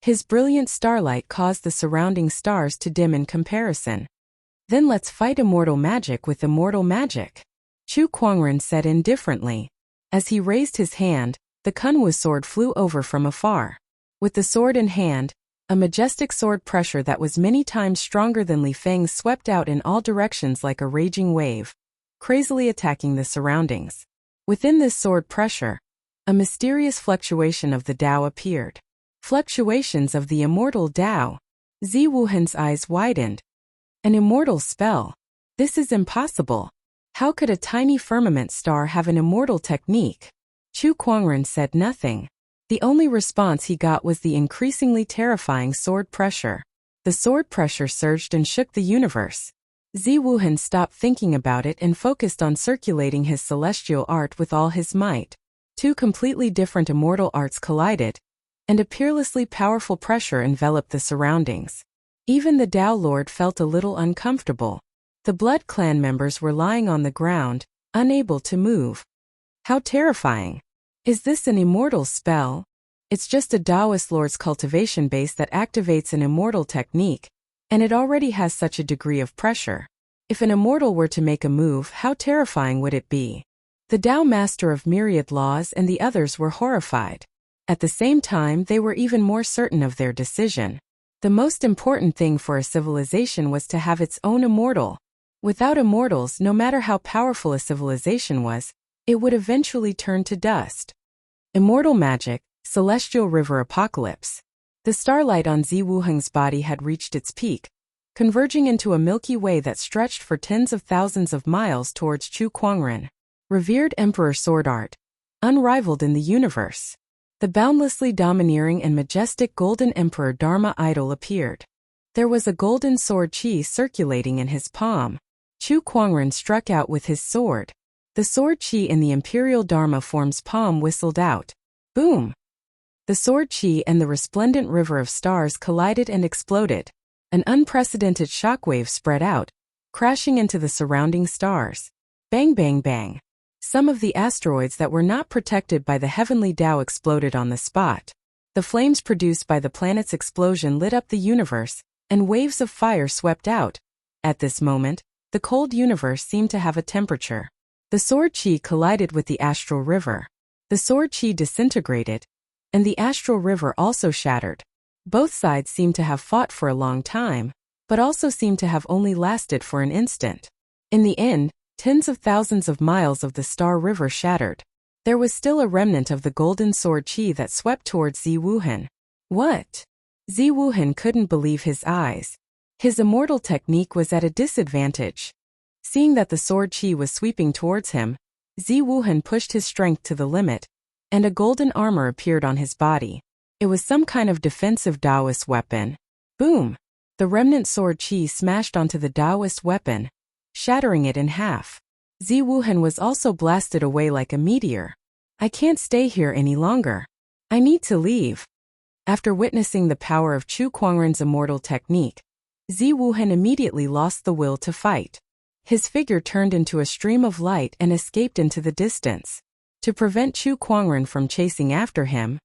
His brilliant starlight caused the surrounding stars to dim in comparison. Then let's fight immortal magic with immortal magic, Chu Kuangren said indifferently. As he raised his hand, the Kunwu sword flew over from afar. With the sword in hand, a majestic sword pressure that was many times stronger than Li Feng's swept out in all directions like a raging wave, crazily attacking the surroundings. Within this sword pressure, a mysterious fluctuation of the Tao appeared. Fluctuations of the immortal Tao. Zi Wuhen's eyes widened. An immortal spell. This is impossible. How could a tiny firmament star have an immortal technique? Chu Kuangren said nothing. The only response he got was the increasingly terrifying sword pressure. The sword pressure surged and shook the universe. Zi Wuhen stopped thinking about it and focused on circulating his celestial art with all his might. 2 completely different immortal arts collided, and a peerlessly powerful pressure enveloped the surroundings. Even the Tao Lord felt a little uncomfortable. The Blood Clan members were lying on the ground, unable to move. How terrifying! Is this an immortal spell? It's just a Taoist Lord's cultivation base that activates an immortal technique, and it already has such a degree of pressure. If an immortal were to make a move, how terrifying would it be? The Tao Master of Myriad Laws and the others were horrified. At the same time, they were even more certain of their decision. The most important thing for a civilization was to have its own immortal. Without immortals, no matter how powerful a civilization was, it would eventually turn to dust. Immortal magic, celestial river apocalypse. The starlight on Zi Wuheng's body had reached its peak, converging into a milky way that stretched for tens of thousands of miles towards Chu Kuangren. Revered Emperor sword art, unrivaled in the universe. The boundlessly domineering and majestic Golden Emperor Dharma idol appeared. There was a golden sword qi circulating in his palm. Chu Kuangren struck out with his sword. The sword qi in the Imperial Dharma form's palm whistled out. Boom! The sword qi and the resplendent river of stars collided and exploded. An unprecedented shockwave spread out, crashing into the surrounding stars. Bang bang bang. Some of the asteroids that were not protected by the heavenly Tao exploded on the spot. The flames produced by the planet's explosion lit up the universe, and waves of fire swept out. At this moment, the cold universe seemed to have a temperature. The sword qi collided with the astral river. The sword qi disintegrated, and the astral river also shattered. Both sides seemed to have fought for a long time, but also seemed to have only lasted for an instant. In the end, tens of thousands of miles of the star river shattered. There was still a remnant of the golden sword qi that swept towards Zi Wuhan. What? Zi Wuhan couldn't believe his eyes. His immortal technique was at a disadvantage. Seeing that the sword qi was sweeping towards him, Zi Wuhan pushed his strength to the limit, and a golden armor appeared on his body. It was some kind of defensive Taoist weapon. Boom! The remnant sword qi smashed onto the Taoist weapon, shattering it in half. Zi Wuhan was also blasted away like a meteor. I can't stay here any longer. I need to leave. After witnessing the power of Chu Kuangren's immortal technique, Zi Wuhan immediately lost the will to fight. His figure turned into a stream of light and escaped into the distance. To prevent Chu Kuangren from chasing after him,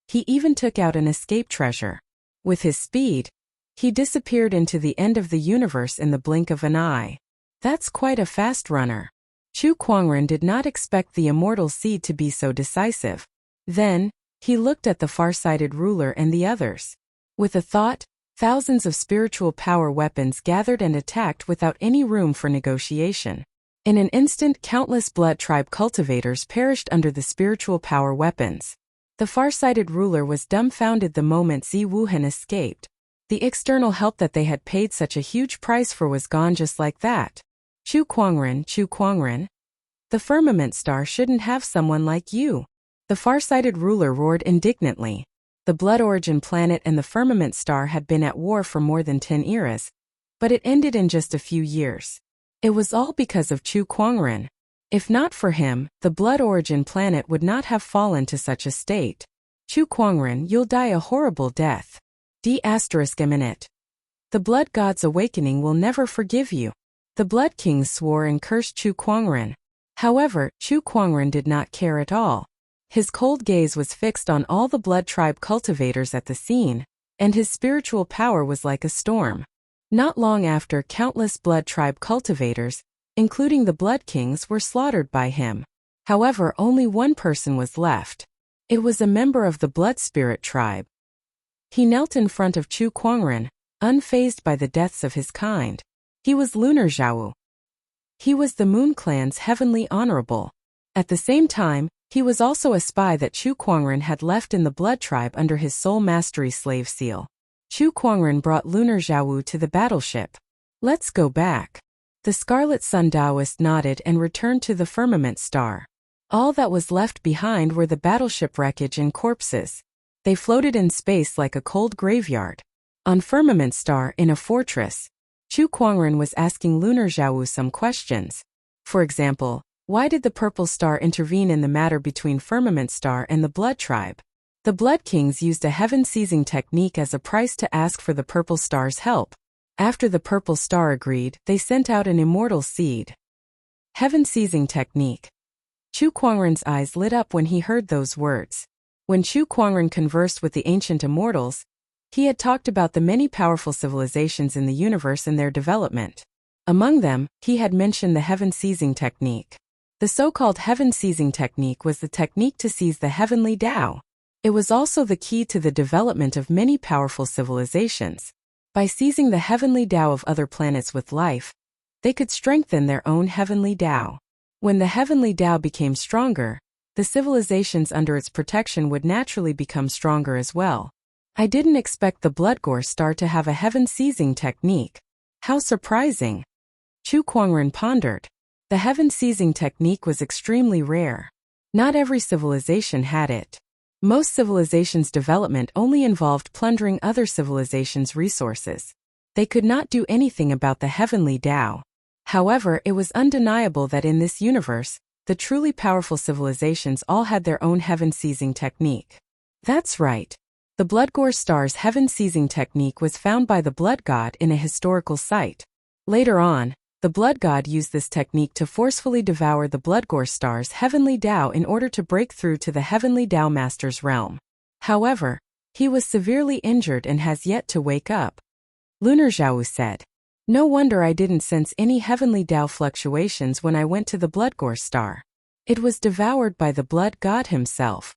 he even took out an escape treasure. With his speed, he disappeared into the end of the universe in the blink of an eye. That's quite a fast runner. Chu Kuangren did not expect the immortal seed to be so decisive. Then, he looked at the far-sighted ruler and the others. With a thought, thousands of spiritual power weapons gathered and attacked without any room for negotiation. In an instant, countless blood tribe cultivators perished under the spiritual power weapons. The far-sighted ruler was dumbfounded the moment Zi Wuhan escaped. The external help that they had paid such a huge price for was gone just like that. Chu Kuangren. The firmament star shouldn't have someone like you. The far-sighted ruler roared indignantly. The Blood Origin planet and the firmament star had been at war for more than 10 eras, but it ended in just a few years. It was all because of Chu Kuangren. If not for him, the Blood Origin planet would not have fallen to such a state. Chu Kuangren, you'll die a horrible death. D***. The Blood God's awakening will never forgive you. The Blood Kings swore and cursed Chu Kuangren. However, Chu Kuangren did not care at all. His cold gaze was fixed on all the blood tribe cultivators at the scene, and his spiritual power was like a storm. Not long after, countless blood tribe cultivators, including the Blood Kings, were slaughtered by him. However, only one person was left. It was a member of the Blood Spirit tribe. He knelt in front of Chu Kuangren, unfazed by the deaths of his kind. He was Lunar Zhao. He was the Moon Clan's heavenly honorable. At the same time, he was also a spy that Chu Kuangren had left in the Blood Tribe under his soul mastery slave seal. Chu Kuangren brought Lunar Zhao to the battleship. Let's go back. The Scarlet Sun Taoist nodded and returned to the firmament star. All that was left behind were the battleship wreckage and corpses. They floated in space like a cold graveyard. On Firmament Star, in a fortress, Chu Kuangren was asking Lunar Zhao some questions. For example, why did the Purple Star intervene in the matter between Firmament Star and the Blood Tribe? The Blood Kings used a heaven-seizing technique as a price to ask for the Purple Star's help. After the Purple Star agreed, they sent out an immortal seed. Heaven-seizing technique. Chu Kuangren's eyes lit up when he heard those words. When Chu Kuangren conversed with the ancient immortals, he had talked about the many powerful civilizations in the universe and their development. Among them, he had mentioned the heaven-seizing technique. The so-called heaven-seizing technique was the technique to seize the heavenly Tao. It was also the key to the development of many powerful civilizations. By seizing the heavenly Tao of other planets with life, they could strengthen their own heavenly Tao. When the heavenly Tao became stronger, the civilizations under its protection would naturally become stronger as well. I didn't expect the Bloodgore Star to have a heaven-seizing technique. How surprising! Chu Kuangren pondered. The heaven-seizing technique was extremely rare. Not every civilization had it. Most civilizations' development only involved plundering other civilizations' resources. They could not do anything about the heavenly Tao. However, it was undeniable that in this universe, the truly powerful civilizations all had their own heaven-seizing technique. That's right. The Bloodgore Star's heaven-seizing technique was found by the Blood God in a historical site. Later on, the Blood God used this technique to forcefully devour the Bloodgore Star's heavenly Tao in order to break through to the heavenly Tao Master's realm. However, he was severely injured and has yet to wake up. Lunar Zhao said, "No wonder I didn't sense any heavenly Tao fluctuations when I went to the Bloodgore Star. It was devoured by the Blood God himself."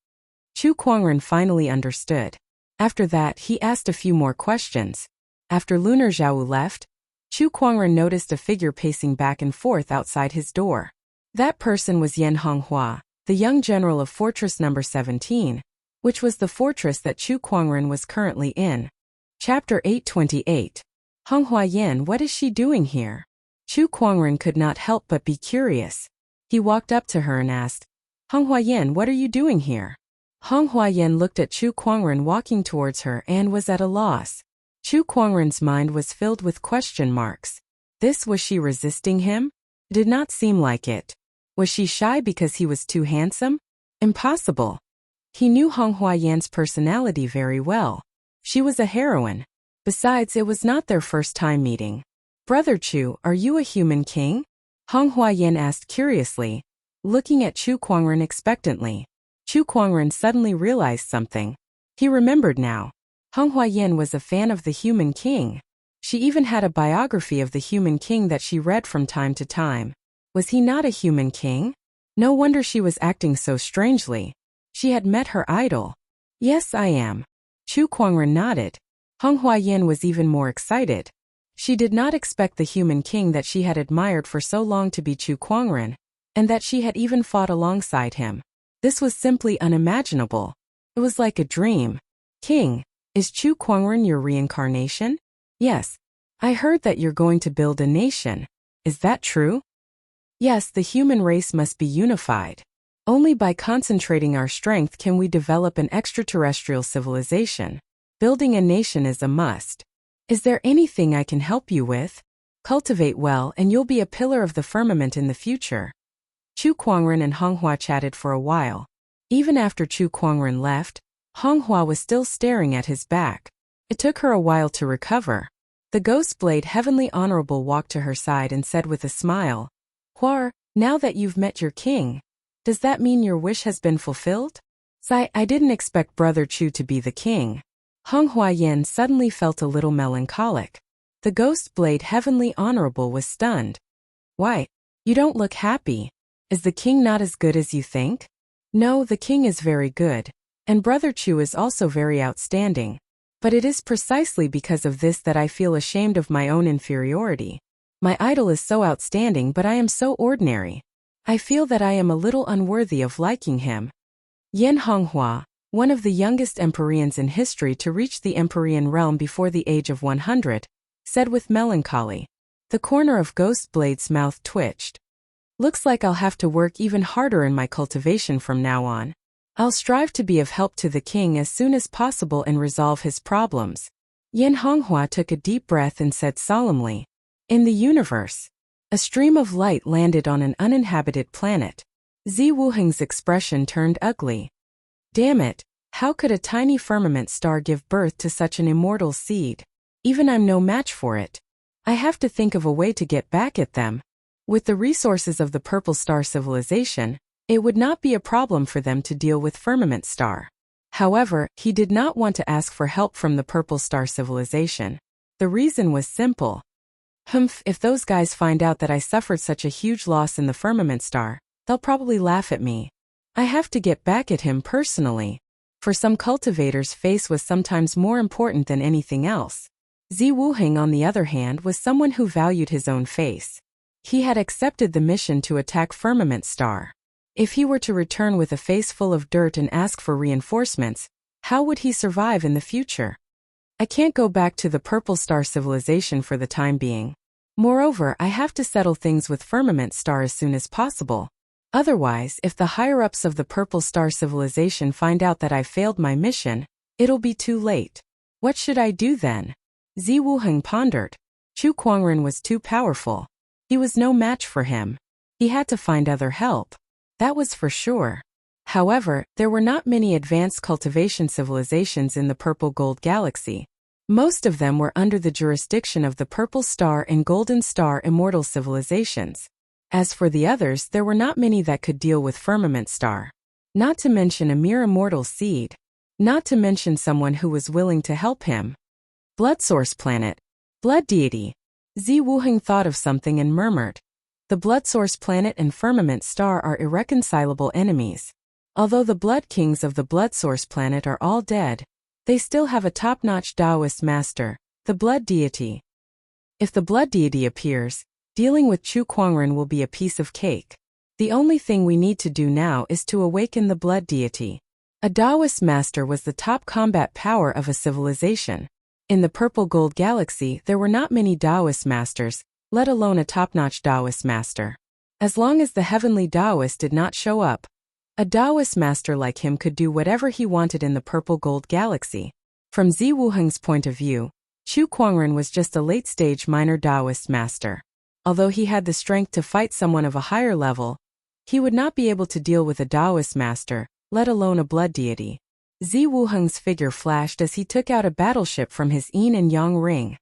Chu Kuangren finally understood. After that, he asked a few more questions. After Lunar Zhao left, Chu Kuangren noticed a figure pacing back and forth outside his door. That person was Yan Honghua, the young general of Fortress Number 17, which was the fortress that Chu Kuangren was currently in. Chapter 828. Honghua Yan, what is she doing here? Chu Kuangren could not help but be curious. He walked up to her and asked, "Honghua Yan, what are you doing here?" Honghua Yan looked at Chu Kuangren walking towards her and was at a loss. Chu Kuangren's mind was filled with question marks. Was she resisting him? Did not seem like it. Was she shy because he was too handsome? Impossible. He knew Honghua Yan's personality very well. She was a heroine. Besides, it was not their first time meeting. "Brother Chu, are you a human king?" Honghua Yan asked curiously, looking at Chu Kuangren expectantly. Chu Kuangren suddenly realized something. He remembered now. Honghua Yan was a fan of the human king. She even had a biography of the human king that she read from time to time. Was he not a human king? No wonder she was acting so strangely. She had met her idol. "Yes, I am." Chu Kuangren nodded. Honghua Yan was even more excited. She did not expect the human king that she had admired for so long to be Chu Kuangren, and that she had even fought alongside him. This was simply unimaginable. It was like a dream. "King, is Chu Kuangren your reincarnation?" "Yes. I heard that you're going to build a nation. Is that true?" "Yes, the human race must be unified. Only by concentrating our strength can we develop an extraterrestrial civilization. Building a nation is a must. Is there anything I can help you with? Cultivate well and you'll be a pillar of the firmament in the future." Chu Kuangren and Honghua chatted for a while. Even after Chu Kuangren left, Honghua was still staring at his back. It took her a while to recover. The Ghost Blade Heavenly Honorable walked to her side and said with a smile, "Huar, now that you've met your king, does that mean your wish has been fulfilled?" I didn't expect Brother Chu to be the king." Honghua Yan suddenly felt a little melancholic. The Ghost Blade Heavenly Honorable was stunned. "Why? You don't look happy. Is the king not as good as you think?" "No, the king is very good. And Brother Chu is also very outstanding. But it is precisely because of this that I feel ashamed of my own inferiority. My idol is so outstanding but I am so ordinary. I feel that I am a little unworthy of liking him." Yan Honghua, one of the youngest Empyreans in history to reach the Empyrean realm before the age of 100, said with melancholy. The corner of Ghost Blade's mouth twitched. "Looks like I'll have to work even harder in my cultivation from now on. I'll strive to be of help to the king as soon as possible and resolve his problems." Yan Honghua took a deep breath and said solemnly, "In the universe." A stream of light landed on an uninhabited planet. Zi Wuheng's expression turned ugly. "Damn it, how could a tiny firmament star give birth to such an immortal seed? Even I'm no match for it. I have to think of a way to get back at them. With the resources of the Purple Star civilization, it would not be a problem for them to deal with Firmament Star." However, he did not want to ask for help from the Purple Star civilization. The reason was simple. If those guys find out that I suffered such a huge loss in the Firmament Star, they'll probably laugh at me. I have to get back at him personally. For some cultivators, face was sometimes more important than anything else. Zi Wuheng, on the other hand, was someone who valued his own face. He had accepted the mission to attack Firmament Star. If he were to return with a face full of dirt and ask for reinforcements, how would he survive in the future? I can't go back to the Purple Star civilization for the time being. Moreover, I have to settle things with Firmament Star as soon as possible. Otherwise, if the higher-ups of the Purple Star civilization find out that I failed my mission, it'll be too late. What should I do then? Zi Wuheng pondered. Chu Kuangren was too powerful. He was no match for him. He had to find other help. That was for sure. However, there were not many advanced cultivation civilizations in the Purple Gold Galaxy. Most of them were under the jurisdiction of the Purple Star and Golden Star immortal civilizations. As for the others, there were not many that could deal with Firmament Star. Not to mention a mere immortal seed. Not to mention someone who was willing to help him. Blood Source Planet. Blood Deity. Zi Wuheng thought of something and murmured. The Blood Source Planet and Firmament Star are irreconcilable enemies. Although the Blood Kings of the Blood Source Planet are all dead, they still have a top-notch Taoist master, the Blood Deity. If the Blood Deity appears, dealing with Chu Kuangren will be a piece of cake. The only thing we need to do now is to awaken the Blood Deity. A Taoist master was the top combat power of a civilization. In the Purple Gold Galaxy, there were not many Taoist masters, let alone a top-notch Taoist master. As long as the Heavenly Taoist did not show up, a Taoist master like him could do whatever he wanted in the Purple Gold Galaxy. From Zi Wuheng's point of view, Chu Kuangren was just a late-stage minor Taoist master. Although he had the strength to fight someone of a higher level, he would not be able to deal with a Taoist master, let alone a blood deity. Zi Wuheng's figure flashed as he took out a battleship from his yin and yang ring.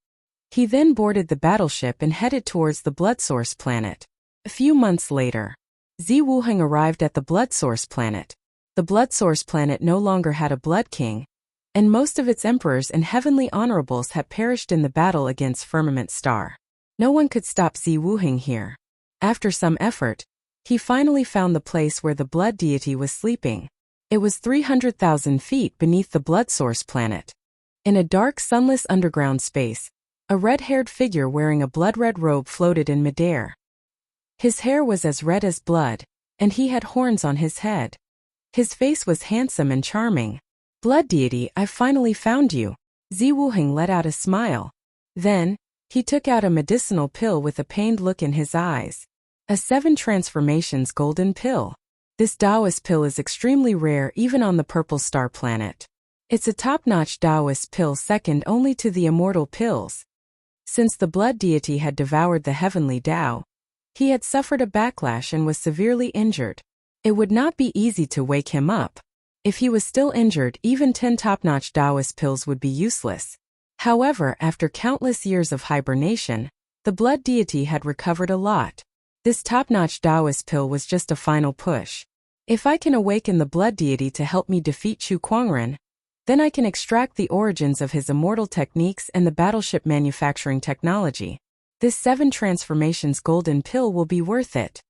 He then boarded the battleship and headed towards the Blood Source Planet. A few months later, Zi Wuheng arrived at the Blood Source Planet. The Blood Source Planet no longer had a Blood King, and most of its emperors and heavenly honorables had perished in the battle against Firmament Star. No one could stop Zi Wuheng here. After some effort, he finally found the place where the Blood Deity was sleeping. It was 300,000 feet beneath the Blood Source Planet. In a dark, sunless underground space, a red-haired figure wearing a blood-red robe floated in midair. His hair was as red as blood, and he had horns on his head. His face was handsome and charming. Blood Deity, I finally found you. Zi Wuheng let out a smile. Then, he took out a medicinal pill with a pained look in his eyes. A 7 transformations golden pill. This Taoist pill is extremely rare even on the Purple Star Planet. It's a top-notch Taoist pill second only to the immortal pills. Since the Blood Deity had devoured the heavenly Tao, he had suffered a backlash and was severely injured. It would not be easy to wake him up. If he was still injured, even 10 top-notch Taoist pills would be useless. However, after countless years of hibernation, the Blood Deity had recovered a lot. This top-notch Taoist pill was just a final push. If I can awaken the Blood Deity to help me defeat Chu Kuangren, then I can extract the origins of his immortal techniques and the battleship manufacturing technology. This 7 transformations golden pill will be worth it.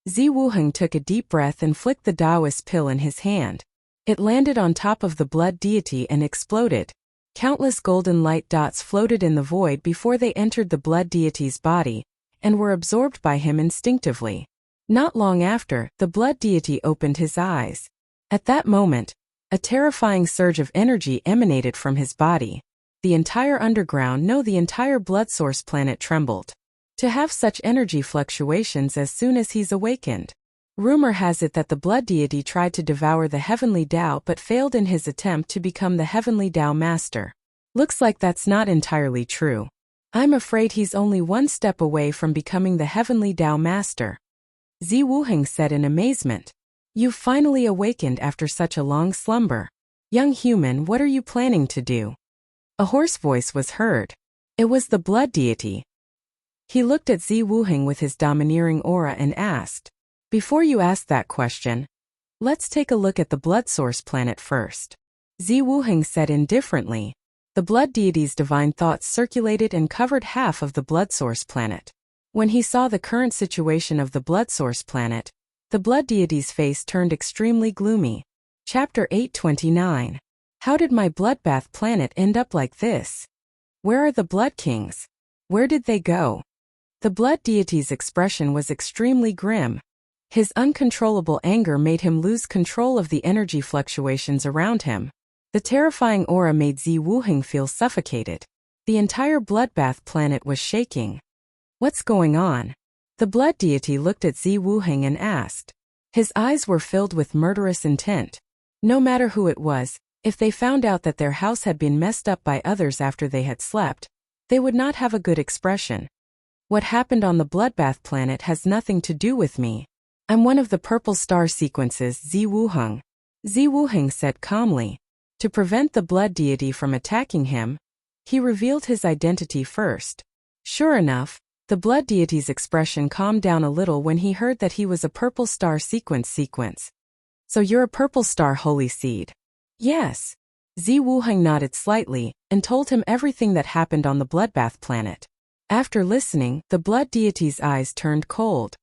Zi Wuheng took a deep breath and flicked the Taoist pill in his hand. It landed on top of the Blood Deity and exploded. Countless golden light dots floated in the void before they entered the Blood Deity's body, and were absorbed by him instinctively. Not long after, the Blood Deity opened his eyes. At that moment, a terrifying surge of energy emanated from his body. The entire underground, no, the entire Blood Source Planet trembled. To have such energy fluctuations as soon as he's awakened. Rumor has it that the Blood Deity tried to devour the Heavenly Tao but failed in his attempt to become the Heavenly Tao Master. Looks like that's not entirely true. I'm afraid he's only one step away from becoming the Heavenly Tao Master. Zi Wuheng said in amazement. You've finally awakened after such a long slumber. Young human, what are you planning to do? A hoarse voice was heard. It was the Blood Deity. He looked at Zi Wuheng with his domineering aura and asked, Before you ask that question, let's take a look at the Blood Source Planet first. Zi Wuheng said indifferently. The Blood Deity's divine thoughts circulated and covered half of the Blood Source Planet. When he saw the current situation of the Blood Source Planet, the Blood Deity's face turned extremely gloomy. Chapter 829. How did my bloodbath planet end up like this? Where are the Blood Kings? Where did they go? The Blood Deity's expression was extremely grim. His uncontrollable anger made him lose control of the energy fluctuations around him. The terrifying aura made Zi Wuheng feel suffocated. The entire bloodbath planet was shaking. What's going on? The Blood Deity looked at Zi Wuheng and asked. His eyes were filled with murderous intent. No matter who it was, if they found out that their house had been messed up by others after they had slept, they would not have a good expression. What happened on the bloodbath planet has nothing to do with me. I'm one of the purple star sequences, Zi Wuheng. Zi Wuheng said calmly. To prevent the blood deity from attacking him, he revealed his identity first. Sure enough, the blood deity's expression calmed down a little when he heard that he was a purple star sequence. So you're a purple star holy seed? Yes. Zi Wuheng nodded slightly and told him everything that happened on the bloodbath planet. After listening, the blood deity's eyes turned cold.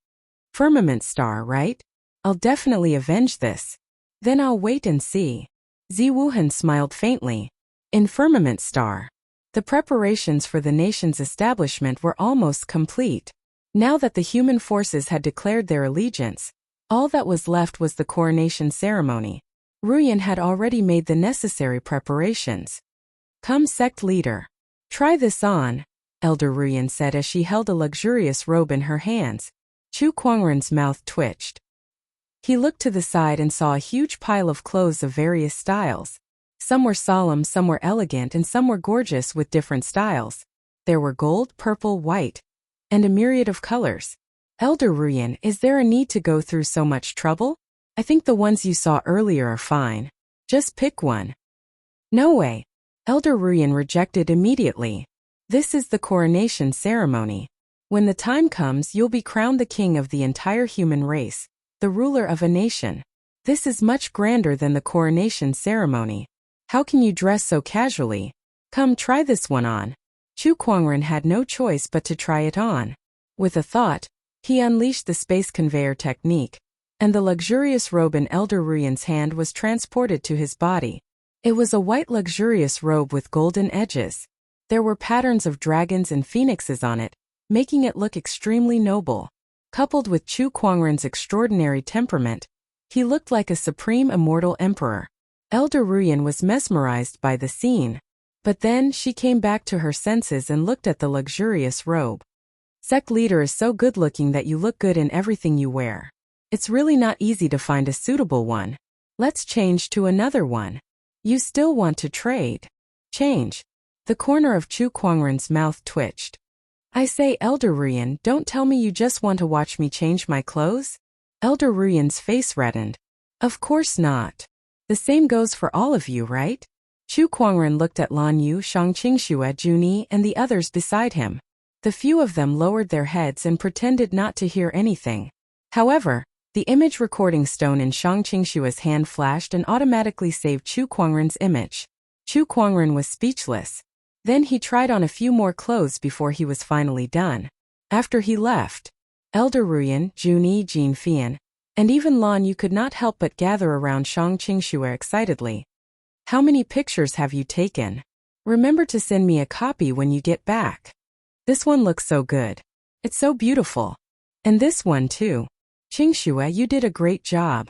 Firmament star, right? I'll definitely avenge this. Then I'll wait and see. Zi Wuheng smiled faintly. In Firmament Star, the preparations for the nation's establishment were almost complete. Now that the human forces had declared their allegiance, all that was left was the coronation ceremony. Ruyan had already made the necessary preparations. Come, sect leader. Try this on, Elder Ruyan said as she held a luxurious robe in her hands. Chu Kuangren's mouth twitched. He looked to the side and saw a huge pile of clothes of various styles. Some were solemn, some were elegant, and some were gorgeous with different styles. There were gold, purple, white, and a myriad of colors. Elder Ruyan, is there a need to go through so much trouble? I think the ones you saw earlier are fine. Just pick one. No way. Elder Ruyan rejected immediately. This is the coronation ceremony. When the time comes, you'll be crowned the king of the entire human race, the ruler of a nation. This is much grander than the coronation ceremony. How can you dress so casually? Come, try this one on. Chu Kuangren had no choice but to try it on. With a thought, he unleashed the space conveyor technique, and the luxurious robe in Elder Ruyan's hand was transported to his body. It was a white luxurious robe with golden edges. There were patterns of dragons and phoenixes on it, making it look extremely noble. Coupled with Chu Kuangren's extraordinary temperament, he looked like a supreme immortal emperor. Elder Ruyan was mesmerized by the scene. But then she came back to her senses and looked at the luxurious robe. Sect leader is so good-looking that you look good in everything you wear. It's really not easy to find a suitable one. Let's change to another one. You still want to trade? Change. The corner of Chu Kuangren's mouth twitched. I say, Elder Ruyan, don't tell me you just want to watch me change my clothes? Elder Ruyan's face reddened. Of course not. The same goes for all of you, right? Chu Kuangren looked at Lan Yu, Shang Qingxue, Junyi, and the others beside him. The few of them lowered their heads and pretended not to hear anything. However, the image recording stone in Shang Qingxue's hand flashed and automatically saved Chu Kuangren's image. Chu Kuangren was speechless. Then he tried on a few more clothes before he was finally done. After he left, Elder Ruyan, Junyi, Jin Fian, and even Lan Yu could not help but gather around Shang Qingxue excitedly. How many pictures have you taken? Remember to send me a copy when you get back. This one looks so good. It's so beautiful. And this one too. Qingxue, you did a great job.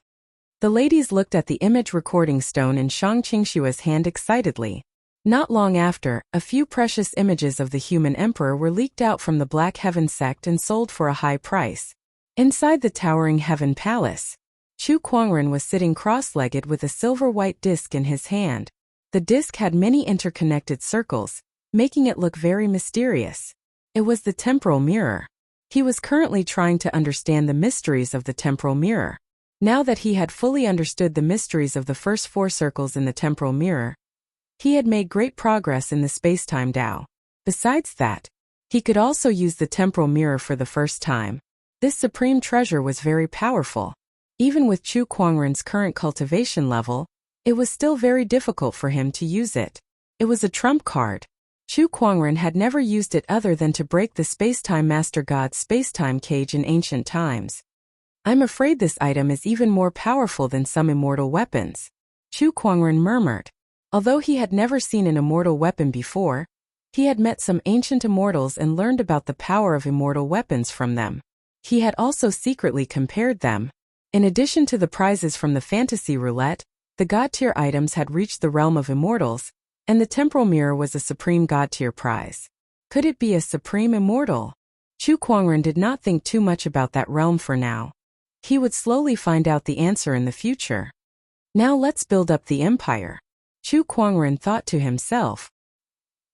The ladies looked at the image recording stone in Shang Qingxue's hand excitedly. Not long after, a few precious images of the human emperor were leaked out from the Black Heaven sect and sold for a high price. Inside the towering Heaven Palace, Chu Kuangren was sitting cross-legged with a silver-white disc in his hand. The disc had many interconnected circles, making it look very mysterious. It was the temporal mirror. He was currently trying to understand the mysteries of the temporal mirror. Now that he had fully understood the mysteries of the first 4 circles in the temporal mirror, he had made great progress in the space-time Tao. Besides that, he could also use the temporal mirror for the first time. This supreme treasure was very powerful. Even with Chu Kuangren's current cultivation level, it was still very difficult for him to use it. It was a trump card. Chu Kuangren had never used it other than to break the space-time Master God's space-time cage in ancient times. I'm afraid this item is even more powerful than some immortal weapons, Chu Kuangren murmured. Although he had never seen an immortal weapon before, he had met some ancient immortals and learned about the power of immortal weapons from them. He had also secretly compared them. In addition to the prizes from the fantasy roulette, the god-tier items had reached the realm of immortals, and the temporal mirror was a supreme god-tier prize. Could it be a supreme immortal? Chu Kuangren did not think too much about that realm for now. He would slowly find out the answer in the future. Now let's build up the empire, Chu Kuangren thought to himself.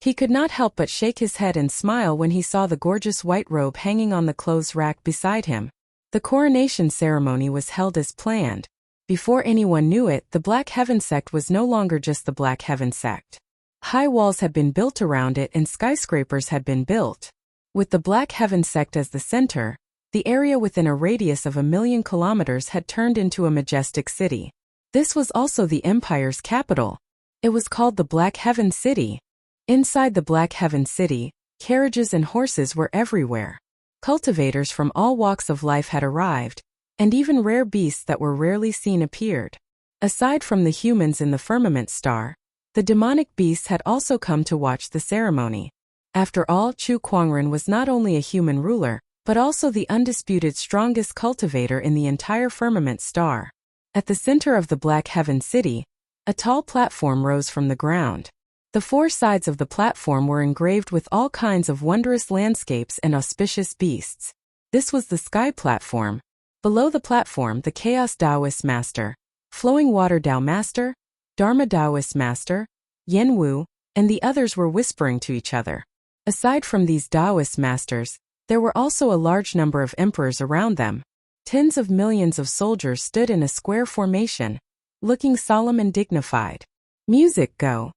He could not help but shake his head and smile when he saw the gorgeous white robe hanging on the clothes rack beside him. The coronation ceremony was held as planned. Before anyone knew it, the Black Heaven sect was no longer just the Black Heaven sect. High walls had been built around it and skyscrapers had been built. With the Black Heaven sect as the center, the area within a radius of 1,000,000 kilometers had turned into a majestic city. This was also the empire's capital. It was called the Black Heaven City. Inside the Black Heaven City, carriages and horses were everywhere. Cultivators from all walks of life had arrived, and even rare beasts that were rarely seen appeared. Aside from the humans in the firmament star, the demonic beasts had also come to watch the ceremony. After all, Chu Kuangren was not only a human ruler, but also the undisputed strongest cultivator in the entire firmament star. At the center of the Black Heaven City, a tall platform rose from the ground. The four sides of the platform were engraved with all kinds of wondrous landscapes and auspicious beasts. This was the Sky Platform. Below the platform, the Chaos Taoist Master, Flowing Water Tao Master, Dharma Taoist Master, Yen Wu, and the others were whispering to each other. Aside from these Taoist masters, there were also a large number of emperors around them. Tens of millions of soldiers stood in a square formation, looking solemn and dignified. "Music, go!"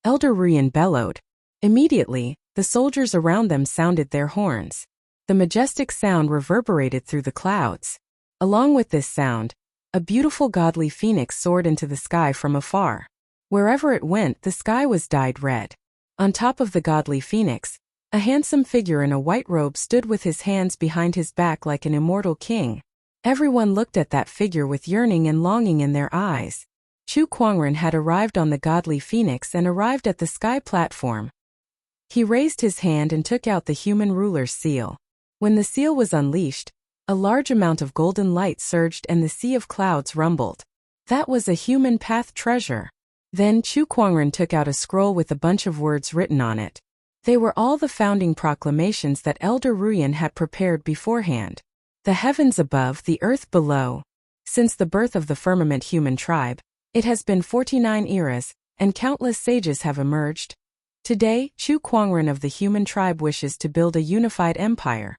Elder Ruyan bellowed. Immediately, the soldiers around them sounded their horns. The majestic sound reverberated through the clouds. Along with this sound, a beautiful godly phoenix soared into the sky from afar. Wherever it went, the sky was dyed red. On top of the godly phoenix, a handsome figure in a white robe stood with his hands behind his back like an immortal king. Everyone looked at that figure with yearning and longing in their eyes. Chu Kuangren had arrived on the godly phoenix and arrived at the sky platform. He raised his hand and took out the human ruler's seal. When the seal was unleashed, a large amount of golden light surged and the sea of clouds rumbled. That was a human path treasure. Then Chu Kuangren took out a scroll with a bunch of words written on it. They were all the founding proclamations that Elder Ruyan had prepared beforehand. The heavens above, the earth below. Since the birth of the firmament human tribe, it has been 49 eras, and countless sages have emerged. Today, Chu Kuangren of the human tribe wishes to build a unified empire.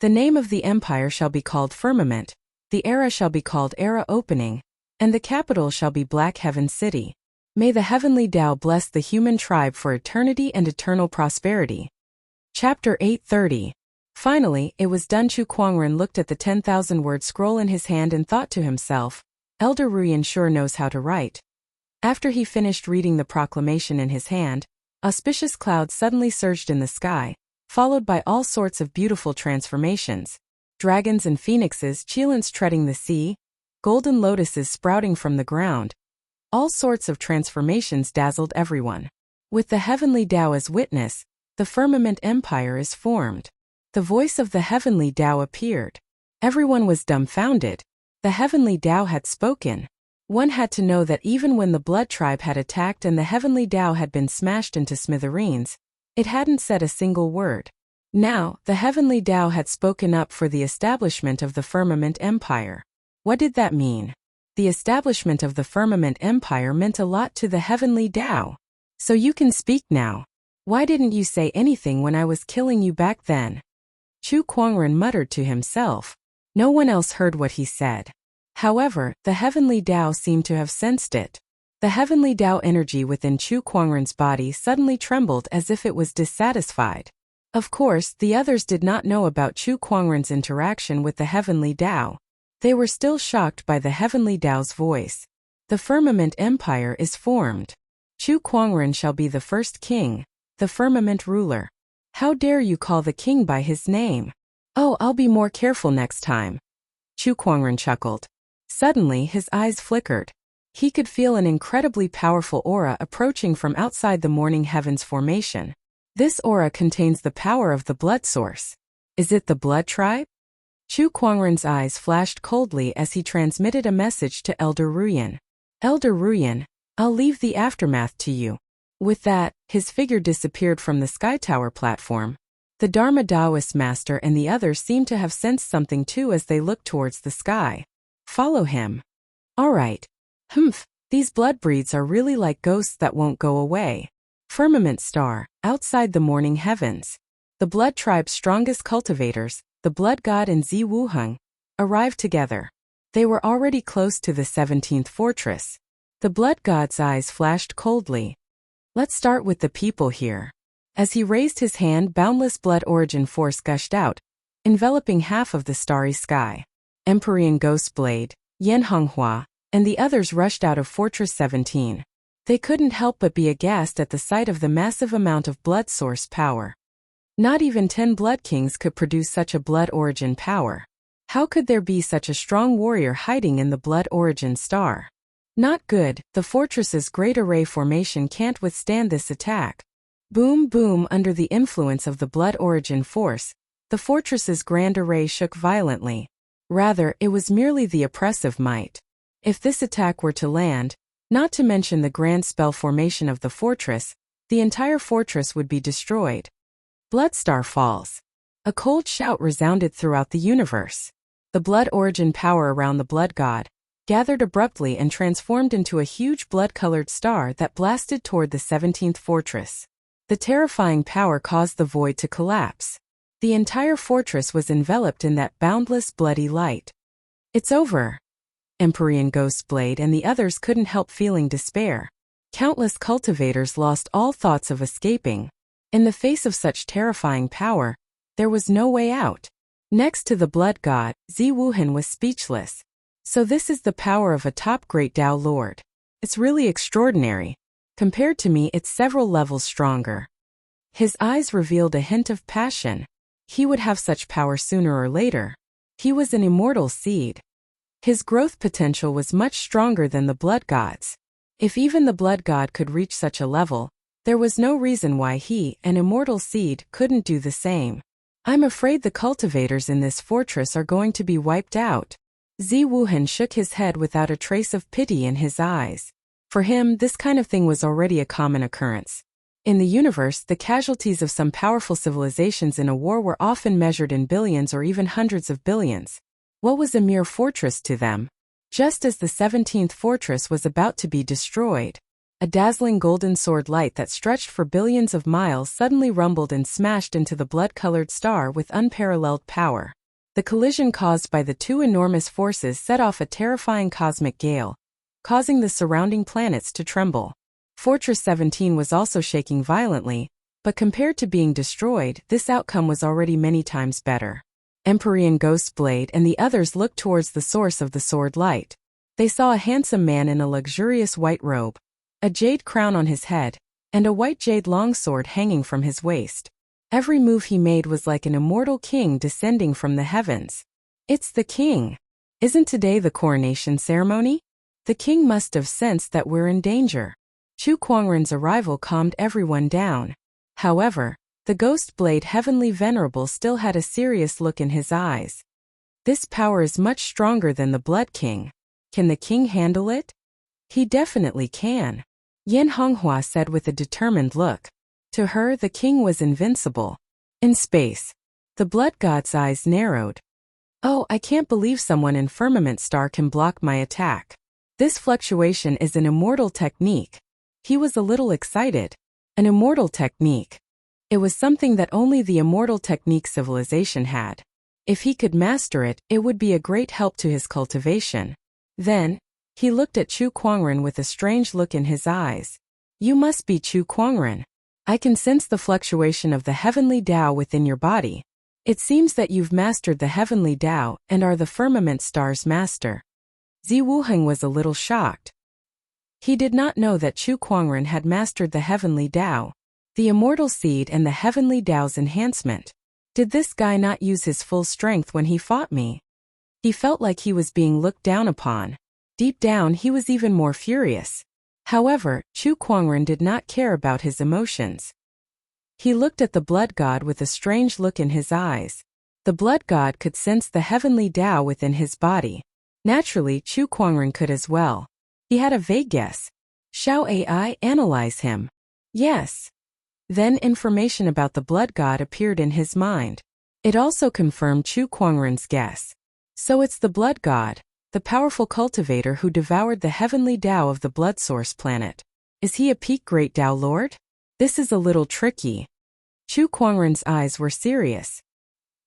The name of the empire shall be called Firmament, the era shall be called Era Opening, and the capital shall be Black Heaven City. May the heavenly Tao bless the human tribe for eternity and eternal prosperity. Chapter 830. Finally, it was done. Chu Kuangren looked at the 10,000-word scroll in his hand and thought to himself, Elder Ruyan sure knows how to write. After he finished reading the proclamation in his hand, auspicious clouds suddenly surged in the sky, followed by all sorts of beautiful transformations. Dragons and phoenixes, cheilants treading the sea, golden lotuses sprouting from the ground. All sorts of transformations dazzled everyone. With the heavenly Tao as witness, the firmament empire is formed. The voice of the heavenly Tao appeared. Everyone was dumbfounded. The heavenly Tao had spoken. One had to know that even when the blood tribe had attacked and the heavenly Tao had been smashed into smithereens, it hadn't said a single word. Now, the heavenly Tao had spoken up for the establishment of the firmament empire. What did that mean? The establishment of the firmament empire meant a lot to the heavenly Tao. So you can speak now. Why didn't you say anything when I was killing you back then? Chu Kuangren muttered to himself. No one else heard what he said. However, the heavenly Tao seemed to have sensed it. The heavenly Tao energy within Chu Kuangren's body suddenly trembled as if it was dissatisfied. Of course, the others did not know about Chu Kuangren's interaction with the heavenly Tao. They were still shocked by the heavenly Tao's voice. The firmament empire is formed. Chu Kuangren shall be the first king, the firmament ruler. How dare you call the king by his name? Oh, I'll be more careful next time. Chu Kuangren chuckled. Suddenly, his eyes flickered. He could feel an incredibly powerful aura approaching from outside the morning heavens formation. This aura contains the power of the blood source. Is it the blood tribe? Chu Kuangren's eyes flashed coldly as he transmitted a message to Elder Ruyan. Elder Ruyan, I'll leave the aftermath to you. With that, his figure disappeared from the Sky Tower platform. The Dharma Taoist Master and the others seemed to have sensed something too as they looked towards the sky. Follow him. All right. These blood breeds are really like ghosts that won't go away. Firmament star, outside the morning heavens. The blood tribe's strongest cultivators, the blood god and Zi Wuheng, arrived together. They were already close to the 17th fortress. The blood god's eyes flashed coldly. Let's start with the people here. As he raised his hand, boundless blood origin force gushed out, enveloping half of the starry sky. Empyrean Ghostblade, Yan Honghua, and the others rushed out of Fortress 17. They couldn't help but be aghast at the sight of the massive amount of blood source power. Not even 10 blood kings could produce such a blood origin power. How could there be such a strong warrior hiding in the blood origin star? Not good, the fortress's great array formation can't withstand this attack. Boom boom. Under the influence of the blood origin force, the fortress's grand array shook violently. Rather, it was merely the oppressive might. If this attack were to land, not to mention the grand spell formation of the fortress, the entire fortress would be destroyed. Bloodstar falls. A cold shout resounded throughout the universe. The blood origin power around the blood god gathered abruptly and transformed into a huge blood-colored star that blasted toward the 17th fortress. The terrifying power caused the void to collapse. The entire fortress was enveloped in that boundless bloody light. It's over. Empyrean Ghostblade and the others couldn't help feeling despair. Countless cultivators lost all thoughts of escaping. In the face of such terrifying power, there was no way out. Next to the blood god, Zi Wuhen was speechless. So this is the power of a top great Tao Lord. It's really extraordinary. Compared to me, it's several levels stronger. His eyes revealed a hint of passion. He would have such power sooner or later. He was an immortal seed. His growth potential was much stronger than the blood gods. If even the blood god could reach such a level, there was no reason why he, an immortal seed, couldn't do the same. I'm afraid the cultivators in this fortress are going to be wiped out. Zi Wuhen shook his head without a trace of pity in his eyes. For him, this kind of thing was already a common occurrence. In the universe, the casualties of some powerful civilizations in a war were often measured in billions or even hundreds of billions. What was a mere fortress to them? Just as the 17th fortress was about to be destroyed, a dazzling golden sword light that stretched for billions of miles suddenly rumbled and smashed into the blood-colored star with unparalleled power. The collision caused by the two enormous forces set off a terrifying cosmic gale, causing the surrounding planets to tremble. Fortress 17 was also shaking violently, but compared to being destroyed, this outcome was already many times better. Empyrean Ghostblade and the others looked towards the source of the sword light. They saw a handsome man in a luxurious white robe, a jade crown on his head, and a white jade longsword hanging from his waist. Every move he made was like an immortal king descending from the heavens. It's the king. Isn't today the coronation ceremony? The king must have sensed that we're in danger. Chu Kuangren's arrival calmed everyone down. However, the Ghostblade Heavenly Venerable still had a serious look in his eyes. This power is much stronger than the Blood King. Can the king handle it? He definitely can. Yan Honghua said with a determined look. To her, the king was invincible. In space, the blood god's eyes narrowed. Oh, I can't believe someone in Firmament Star can block my attack. This fluctuation is an immortal technique. He was a little excited. An immortal technique. It was something that only the immortal technique civilization had. If he could master it, it would be a great help to his cultivation. Then, he looked at Chu Kuangren with a strange look in his eyes. You must be Chu Kuangren. I can sense the fluctuation of the heavenly Tao within your body. It seems that you've mastered the heavenly Tao and are the Firmament Star's master. Zi Wuheng was a little shocked. He did not know that Chu Kuangren had mastered the heavenly Tao, the immortal seed and the heavenly Tao's enhancement. Did this guy not use his full strength when he fought me? He felt like he was being looked down upon. Deep down he was even more furious. However, Chu Kuangren did not care about his emotions. He looked at the blood god with a strange look in his eyes. The blood god could sense the heavenly Tao within his body. Naturally, Chu Kuangren could as well. He had a vague guess. Shall AI analyze him? Yes. Then information about the blood god appeared in his mind. It also confirmed Chu Kuangren's guess. So it's the blood god, the powerful cultivator who devoured the heavenly Tao of the blood source planet. Is he a peak great Tao Lord? This is a little tricky. Chu Kuangren's eyes were serious.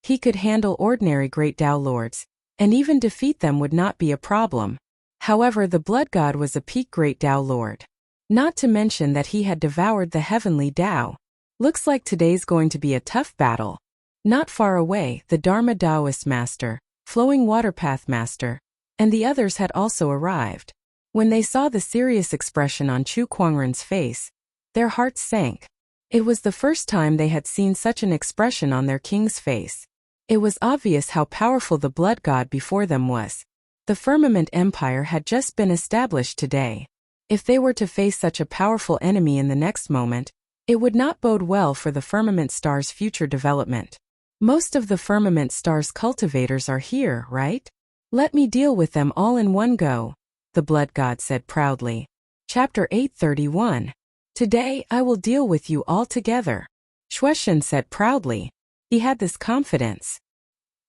He could handle ordinary Great Tao Lords, and even defeat them would not be a problem. However, the Blood God was a peak Great Tao Lord. Not to mention that he had devoured the heavenly Tao. Looks like today's going to be a tough battle. Not far away, the Dharma Taoist Master, Flowing Water Path Master, and the others had also arrived. When they saw the serious expression on Chu Kuangren's face, their hearts sank. It was the first time they had seen such an expression on their king's face. It was obvious how powerful the Blood God before them was. The Firmament Empire had just been established today. If they were to face such a powerful enemy in the next moment, it would not bode well for the Firmament Star's future development. Most of the Firmament Star's cultivators are here, right? Let me deal with them all in one go, the Blood God said proudly. Chapter 831. Today I will deal with you all together, Shueshen said proudly. He had this confidence.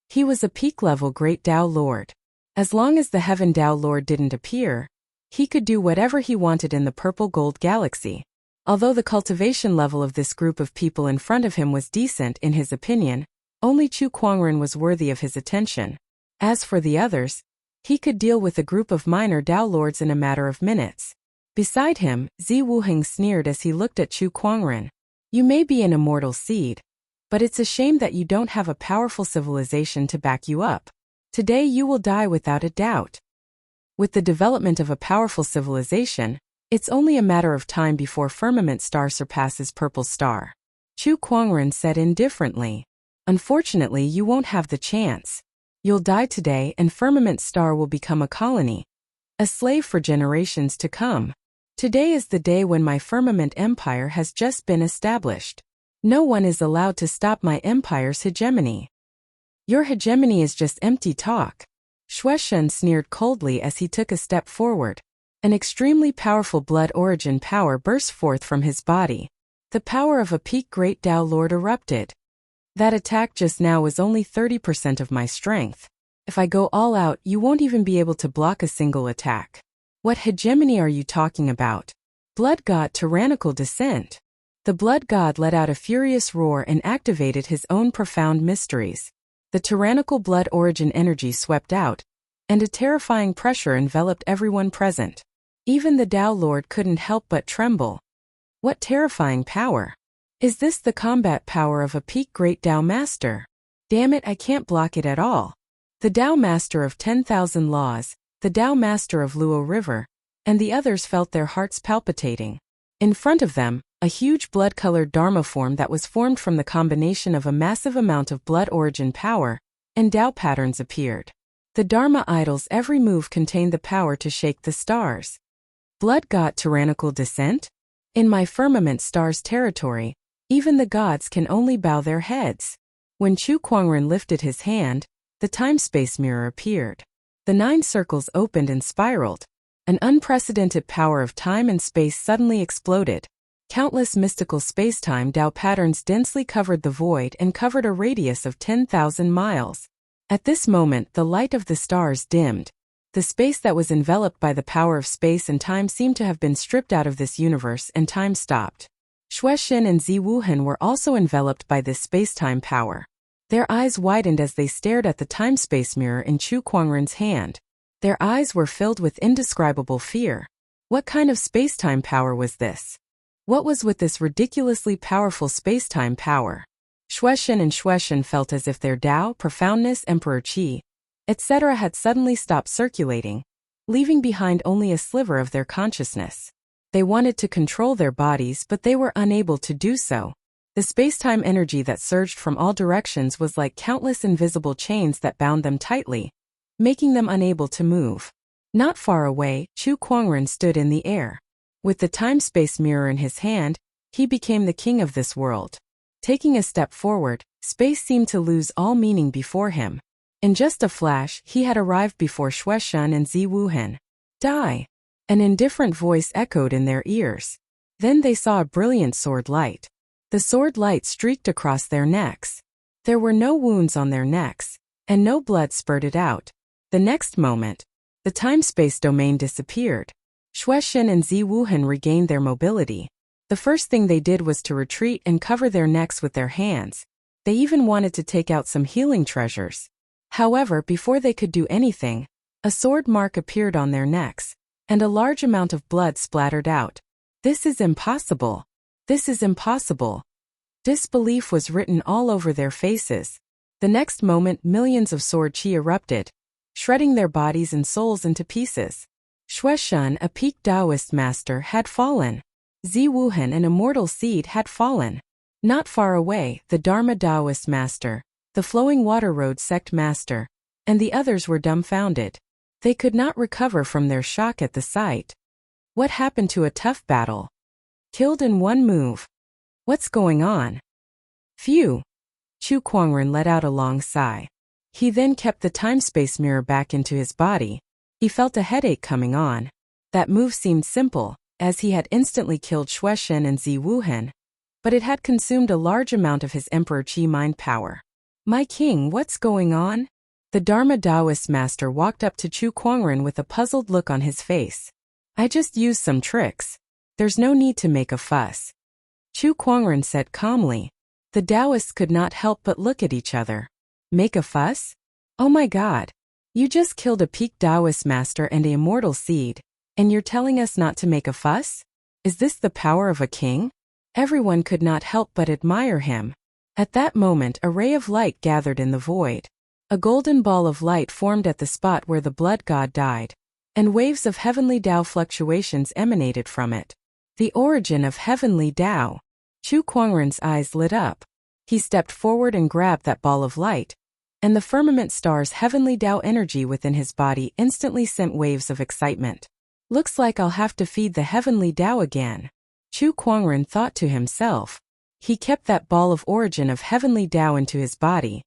He was a peak-level Great Tao Lord. As long as the Heaven Tao Lord didn't appear, he could do whatever he wanted in the Purple Gold Galaxy. Although the cultivation level of this group of people in front of him was decent in his opinion, only Chu Kuangren was worthy of his attention. As for the others, he could deal with a group of minor Tao Lords in a matter of minutes. Beside him, Zi Wuheng sneered as he looked at Chu Kuangren. You may be an immortal seed, but it's a shame that you don't have a powerful civilization to back you up. Today you will die without a doubt. With the development of a powerful civilization, it's only a matter of time before Firmament Star surpasses Purple Star. Chu Kuangren said indifferently. Unfortunately, you won't have the chance. You'll die today and Firmament Star will become a colony. A slave for generations to come. Today is the day when my Firmament Empire has just been established. No one is allowed to stop my empire's hegemony. Your hegemony is just empty talk. Shueshen sneered coldly as he took a step forward. An extremely powerful blood origin power burst forth from his body. The power of a peak Great Tao Lord erupted. That attack just now was only 30% of my strength. If I go all out, you won't even be able to block a single attack. What hegemony are you talking about? Blood God tyrannical descent. The Blood God let out a furious roar and activated his own profound mysteries. The tyrannical blood origin energy swept out, and a terrifying pressure enveloped everyone present. Even the Tao Lord couldn't help but tremble. What terrifying power! Is this the combat power of a peak Great Tao Master? Damn it, I can't block it at all. The Tao Master of 10,000 Laws, the Tao Master of Luo River, and the others felt their hearts palpitating. In front of them, a huge blood-colored Dharma form that was formed from the combination of a massive amount of blood origin power and Tao patterns appeared. The Dharma idol's every move contained the power to shake the stars. Blood God tyrannical descent? In my Firmament Star's territory, even the gods can only bow their heads. When Chu Kuangren lifted his hand, the time-space mirror appeared. The 9 circles opened and spiraled. An unprecedented power of time and space suddenly exploded. Countless mystical space-time Tao patterns densely covered the void and covered a radius of 10,000 miles. At this moment, the light of the stars dimmed. The space that was enveloped by the power of space and time seemed to have been stripped out of this universe and time stopped. Shueshen and Zi Wuhen were also enveloped by this space-time power. Their eyes widened as they stared at the time-space mirror in Chu Kuangren's hand. Their eyes were filled with indescribable fear. What kind of space-time power was this? What was with this ridiculously powerful space-time power? Shueshen and Shueshen felt as if their Tao, profoundness, Emperor Qi, etc. had suddenly stopped circulating, leaving behind only a sliver of their consciousness. They wanted to control their bodies, but they were unable to do so. The space-time energy that surged from all directions was like countless invisible chains that bound them tightly, making them unable to move. Not far away, Chu Kuangren stood in the air. With the time-space mirror in his hand, he became the king of this world. Taking a step forward, space seemed to lose all meaning before him. In just a flash, he had arrived before Shueshen and Zi Wuhen. Die! An indifferent voice echoed in their ears. Then they saw a brilliant sword light. The sword light streaked across their necks. There were no wounds on their necks, and no blood spurted out. The next moment, the time-space domain disappeared. Shueshen and Zi Wuhen regained their mobility. The first thing they did was to retreat and cover their necks with their hands. They even wanted to take out some healing treasures. However, before they could do anything, a sword mark appeared on their necks, and a large amount of blood splattered out. "This is impossible. This is impossible." Disbelief was written all over their faces. The next moment, millions of sword chi erupted, shredding their bodies and souls into pieces. Shueshun, a peak Taoist master, had fallen. Ziwuhan, an immortal seed, had fallen. Not far away, the Dharma Taoist master, the Flowing Water Road sect master, and the others were dumbfounded. They could not recover from their shock at the sight. What happened to a tough battle? Killed in one move. What's going on? Phew. Chu Kuangren let out a long sigh. He then kept the time-space mirror back into his body. He felt a headache coming on. That move seemed simple, as he had instantly killed Shueshun and Ziwuhan, but it had consumed a large amount of his Emperor Qi mind power. "My king, what's going on?" The Dharma Taoist master walked up to Chu Kuangren with a puzzled look on his face. "I just used some tricks. There's no need to make a fuss," Chu Kuangren said calmly. The Taoists could not help but look at each other. "Make a fuss? Oh my god. You just killed a peak Taoist master and an immortal seed, and you're telling us not to make a fuss? Is this the power of a king?" Everyone could not help but admire him. At that moment, a ray of light gathered in the void. A golden ball of light formed at the spot where the blood god died, and waves of heavenly Tao fluctuations emanated from it. The origin of heavenly Tao. Chu Kuangren's eyes lit up. He stepped forward and grabbed that ball of light, and the firmament star's heavenly Tao energy within his body instantly sent waves of excitement. "Looks like I'll have to feed the heavenly Tao again," Chu Kuangren thought to himself. He kept that ball of origin of heavenly Tao into his body.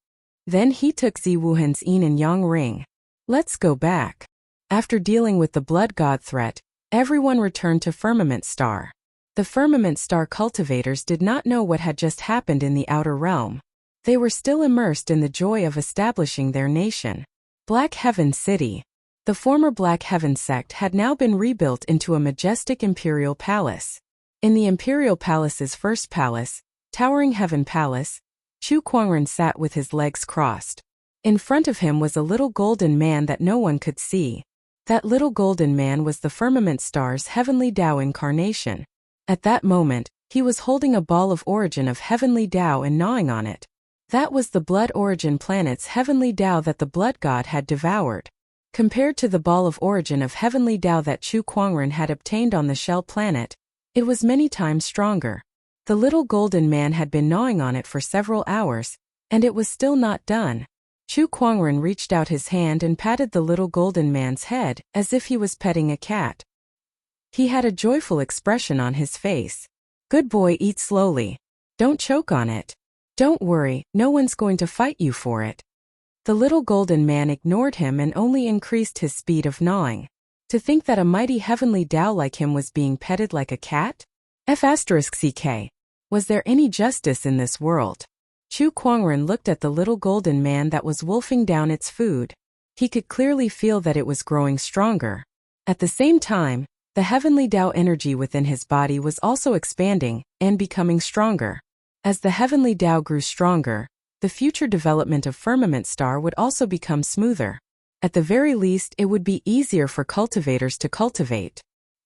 Then he took Ziwuhan's yin and yang ring. "Let's go back." After dealing with the blood god threat, everyone returned to Firmament Star. The Firmament Star cultivators did not know what had just happened in the outer realm. They were still immersed in the joy of establishing their nation. Black Heaven City. The former Black Heaven sect had now been rebuilt into a majestic imperial palace. In the imperial palace's first palace, Towering Heaven Palace, Chu Kuangren sat with his legs crossed. In front of him was a little golden man that no one could see. That little golden man was the Firmament Star's heavenly Tao incarnation. At that moment, he was holding a ball of origin of heavenly Tao and gnawing on it. That was the blood origin planet's heavenly Tao that the blood god had devoured. Compared to the ball of origin of heavenly Tao that Chu Kuangren had obtained on the shell planet, it was many times stronger. The little golden man had been gnawing on it for several hours, and it was still not done. Chu Kuangren reached out his hand and patted the little golden man's head as if he was petting a cat. He had a joyful expression on his face. "Good boy, eat slowly. Don't choke on it. Don't worry, no one's going to fight you for it." The little golden man ignored him and only increased his speed of gnawing. To think that a mighty heavenly Tao like him was being petted like a cat? F***ck. Was there any justice in this world? Chu Kuangren looked at the little golden man that was wolfing down its food. He could clearly feel that it was growing stronger. At the same time, the heavenly Tao energy within his body was also expanding and becoming stronger. As the heavenly Tao grew stronger, the future development of Firmament Star would also become smoother. At the very least, it would be easier for cultivators to cultivate.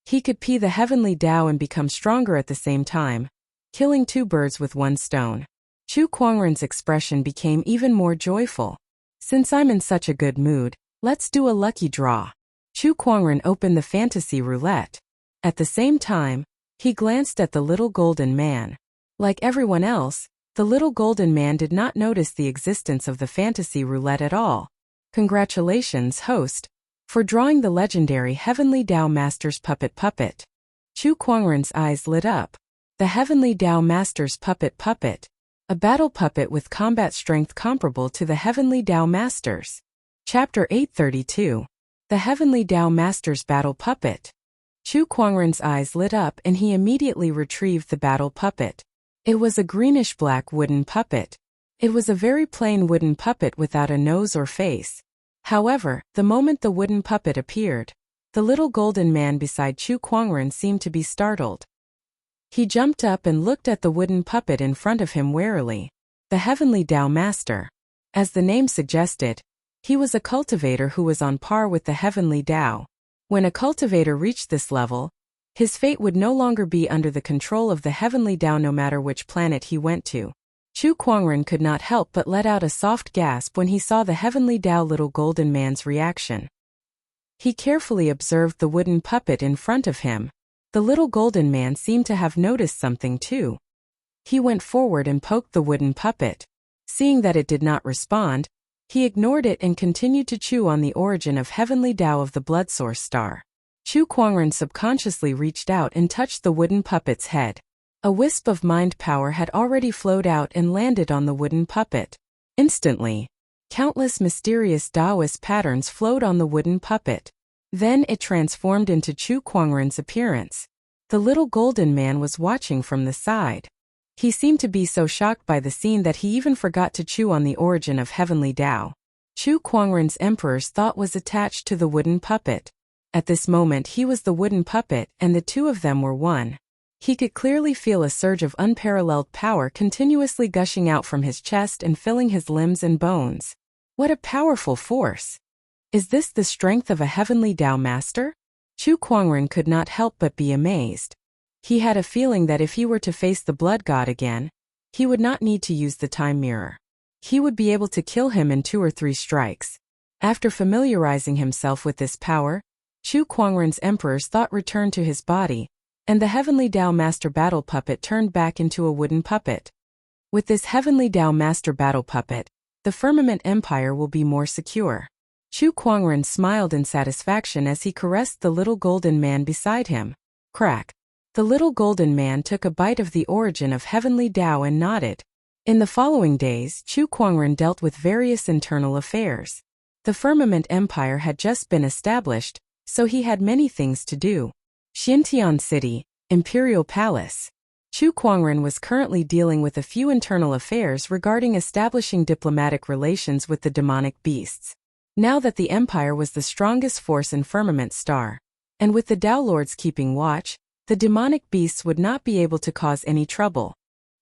He could pee the heavenly Tao and become stronger at the same time, killing two birds with one stone. Chu Kuangren's expression became even more joyful. "Since I'm in such a good mood, let's do a lucky draw." Chu Kuangren opened the fantasy roulette. At the same time, he glanced at the little golden man. Like everyone else, the little golden man did not notice the existence of the fantasy roulette at all. "Congratulations, host, for drawing the legendary Heavenly Tao Master's puppet. Chu Kuangren's eyes lit up. The Heavenly Tao Master's puppet. A battle puppet with combat strength comparable to the Heavenly Tao Master's. Chapter 832. The Heavenly Tao Master's Battle Puppet. Chu Kuangren's eyes lit up and he immediately retrieved the battle puppet. It was a greenish-black wooden puppet. It was a very plain wooden puppet without a nose or face. However, the moment the wooden puppet appeared, the little golden man beside Chu Kuangren seemed to be startled. He jumped up and looked at the wooden puppet in front of him warily. The Heavenly Tao Master. As the name suggested, he was a cultivator who was on par with the Heavenly Tao. When a cultivator reached this level, his fate would no longer be under the control of the Heavenly Tao no matter which planet he went to. Chu Kuangren could not help but let out a soft gasp when he saw the Heavenly Tao Little Golden Man's reaction. He carefully observed the wooden puppet in front of him. The Little Golden Man seemed to have noticed something too. He went forward and poked the wooden puppet. Seeing that it did not respond, he ignored it and continued to chew on the origin of Heavenly Tao of the Blood Source Star. Chu Kuangren subconsciously reached out and touched the wooden puppet's head. A wisp of mind power had already flowed out and landed on the wooden puppet. Instantly, countless mysterious Taoist patterns flowed on the wooden puppet. Then it transformed into Chu Kuangren's appearance. The Little Golden Man was watching from the side. He seemed to be so shocked by the scene that he even forgot to chew on the origin of Heavenly Tao. Chu Kuangren's emperor's thought was attached to the wooden puppet. At this moment he was the wooden puppet and the two of them were one. He could clearly feel a surge of unparalleled power continuously gushing out from his chest and filling his limbs and bones. What a powerful force! Is this the strength of a Heavenly Tao Master? Chu Kuangren could not help but be amazed. He had a feeling that if he were to face the Blood God again, he would not need to use the time mirror. He would be able to kill him in 2 or 3 strikes. After familiarizing himself with this power, Chu Kuangren's emperor's thought returned to his body, and the Heavenly Tao Master Battle Puppet turned back into a wooden puppet. With this Heavenly Tao Master Battle Puppet, the Firmament Empire will be more secure. Chu Kuangren smiled in satisfaction as he caressed the Little Golden Man beside him. Crack. The Little Golden Man took a bite of the origin of Heavenly Tao and nodded. In the following days, Chu Kuangren dealt with various internal affairs. The Firmament Empire had just been established, so he had many things to do. Xintian City, Imperial Palace. Chu Kuangren was currently dealing with a few internal affairs regarding establishing diplomatic relations with the demonic beasts. Now that the Empire was the strongest force in Firmament Star, and with the Tao Lords keeping watch, the demonic beasts would not be able to cause any trouble.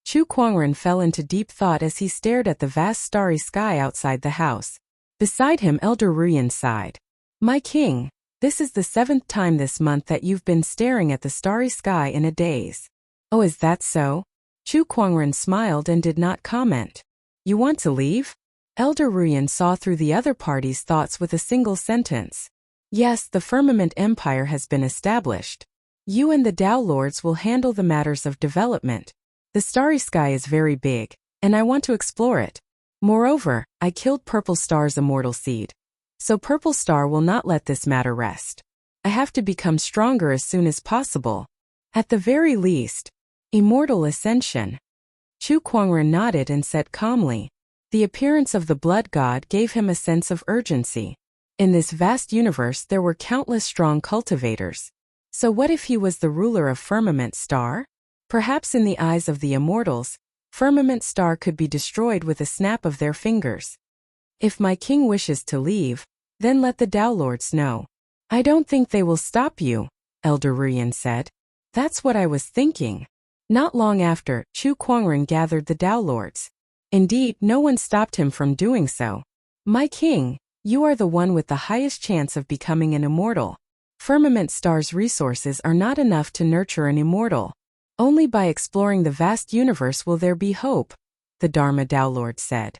Chu Kuangren fell into deep thought as he stared at the vast starry sky outside the house. Beside him Elder Ruyan sighed. "My king, this is the 7th time this month that you've been staring at the starry sky in a daze." "Oh, is that so?" Chu Kuangren smiled and did not comment. "You want to leave?" Elder Ruyan saw through the other party's thoughts with a single sentence. "Yes, the Firmament Empire has been established. You and the Tao Lords will handle the matters of development. The starry sky is very big, and I want to explore it. Moreover, I killed Purple Star's immortal seed. So Purple Star will not let this matter rest. I have to become stronger as soon as possible. At the very least, immortal ascension." Chu Kuangren nodded and said calmly. The appearance of the Blood God gave him a sense of urgency. In this vast universe there were countless strong cultivators. So what if he was the ruler of Firmament Star? Perhaps in the eyes of the immortals, Firmament Star could be destroyed with a snap of their fingers. "If my king wishes to leave, then let the Tao Lords know." "I don't think they will stop you," Elder Ruyan said. "That's what I was thinking." Not long after, Chu Kuangren gathered the Tao Lords. Indeed, no one stopped him from doing so. "My king, you are the one with the highest chance of becoming an immortal. Firmament Star's resources are not enough to nurture an immortal. Only by exploring the vast universe will there be hope," the Dharma Tao Lord said.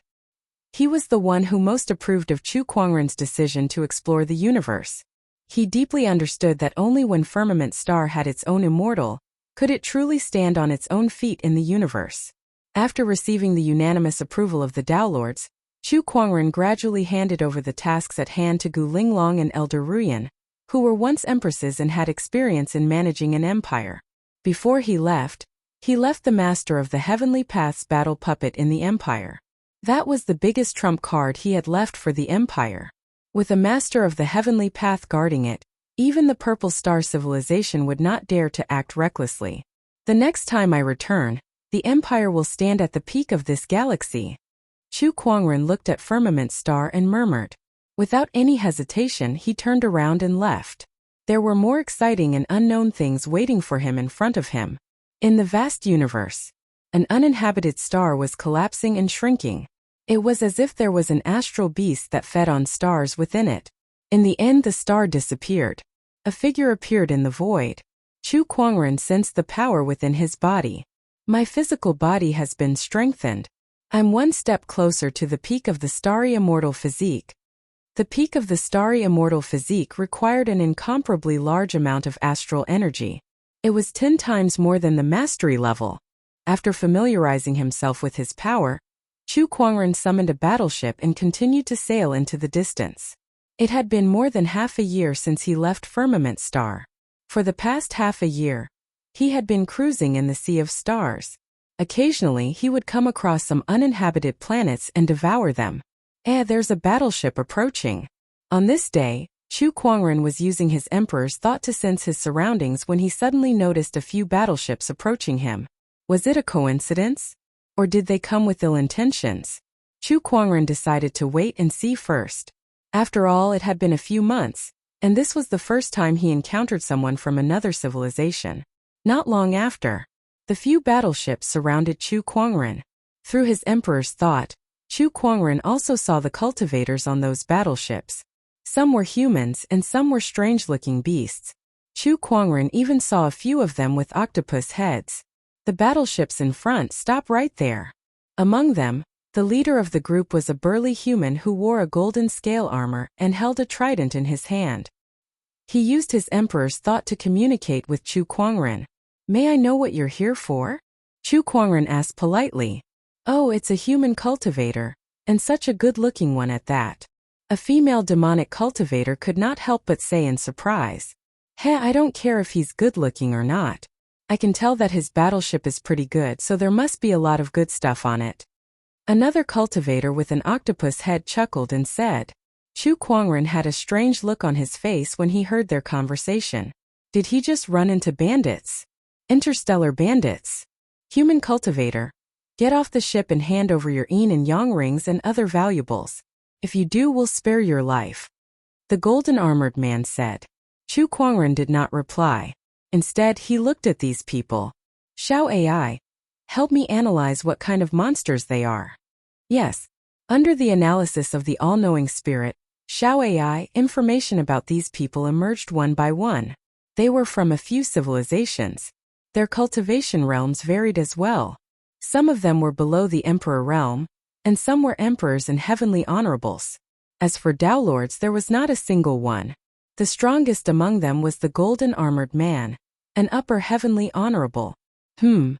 He was the one who most approved of Chu Kuangren's decision to explore the universe. He deeply understood that only when Firmament Star had its own immortal, could it truly stand on its own feet in the universe. After receiving the unanimous approval of the Tao Lords, Chu Kuangren gradually handed over the tasks at hand to Gu Linglong and Elder Ruyan, who were once empresses and had experience in managing an empire. Before he left the master of the Heavenly Path's battle puppet in the empire. That was the biggest trump card he had left for the empire. With a master of the Heavenly Path guarding it, even the Purple Star civilization would not dare to act recklessly. "The next time I return, the empire will stand at the peak of this galaxy." Chu Kuangren looked at Firmament Star and murmured. Without any hesitation he turned around and left. There were more exciting and unknown things waiting for him in front of him. In the vast universe, an uninhabited star was collapsing and shrinking. It was as if there was an astral beast that fed on stars within it. In the end, the star disappeared. A figure appeared in the void. Chu Kuangren sensed the power within his body. My physical body has been strengthened. I'm one step closer to the peak of the starry immortal physique. The peak of the starry immortal physique required an incomparably large amount of astral energy. It was 10 times more than the mastery level. After familiarizing himself with his power, Chu Kuangren summoned a battleship and continued to sail into the distance. It had been more than half a year since he left Firmament Star. For the past half a year, he had been cruising in the sea of stars. Occasionally he would come across some uninhabited planets and devour them. There's a battleship approaching. On this day, Chu Kuangren was using his Emperor's thought to sense his surroundings when he suddenly noticed a few battleships approaching him. Was it a coincidence? Or did they come with ill intentions? Chu Kuangren decided to wait and see first. After all, it had been a few months, and this was the first time he encountered someone from another civilization. Not long after, the few battleships surrounded Chu Kuangren. Through his Emperor's thought, Chu Kuangren also saw the cultivators on those battleships. Some were humans and some were strange-looking beasts. Chu Kuangren even saw a few of them with octopus heads. The battleships in front stopped right there. Among them, the leader of the group was a burly human who wore a golden scale armor and held a trident in his hand. He used his Emperor's thought to communicate with Chu Kuangren. May I know what you're here for? Chu Kuangren asked politely. Oh, it's a human cultivator, and such a good-looking one at that. A female demonic cultivator could not help but say in surprise. I don't care if he's good-looking or not. I can tell that his battleship is pretty good, so there must be a lot of good stuff on it. Another cultivator with an octopus head chuckled and said. Chu Kuangren had a strange look on his face when he heard their conversation. Did he just run into bandits? Interstellar bandits? Human cultivator, get off the ship and hand over your yin and yang rings and other valuables. If you do, we'll spare your life. The golden armored man said. Chu Kuangren did not reply. Instead, he looked at these people. Xiao AI, help me analyze what kind of monsters they are. Yes. Under the analysis of the all-knowing spirit, Xiao AI, information about these people emerged one by one. They were from a few civilizations. Their cultivation realms varied as well. Some of them were below the Emperor realm, and some were emperors and heavenly honorables. As for Tao Lords, there was not a single one. The strongest among them was the golden armored man, an upper heavenly honorable. Who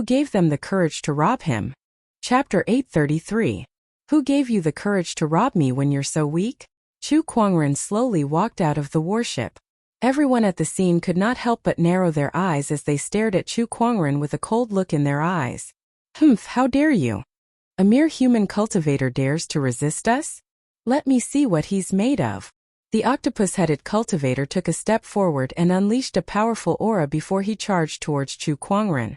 gave them the courage to rob him? Chapter 833. Who gave you the courage to rob me when you're so weak? Chu Kuangren slowly walked out of the warship. Everyone at the scene could not help but narrow their eyes as they stared at Chu Kuangren with a cold look in their eyes. How dare you? A mere human cultivator dares to resist us? Let me see what he's made of. The octopus-headed cultivator took a step forward and unleashed a powerful aura before he charged towards Chu Kuangren.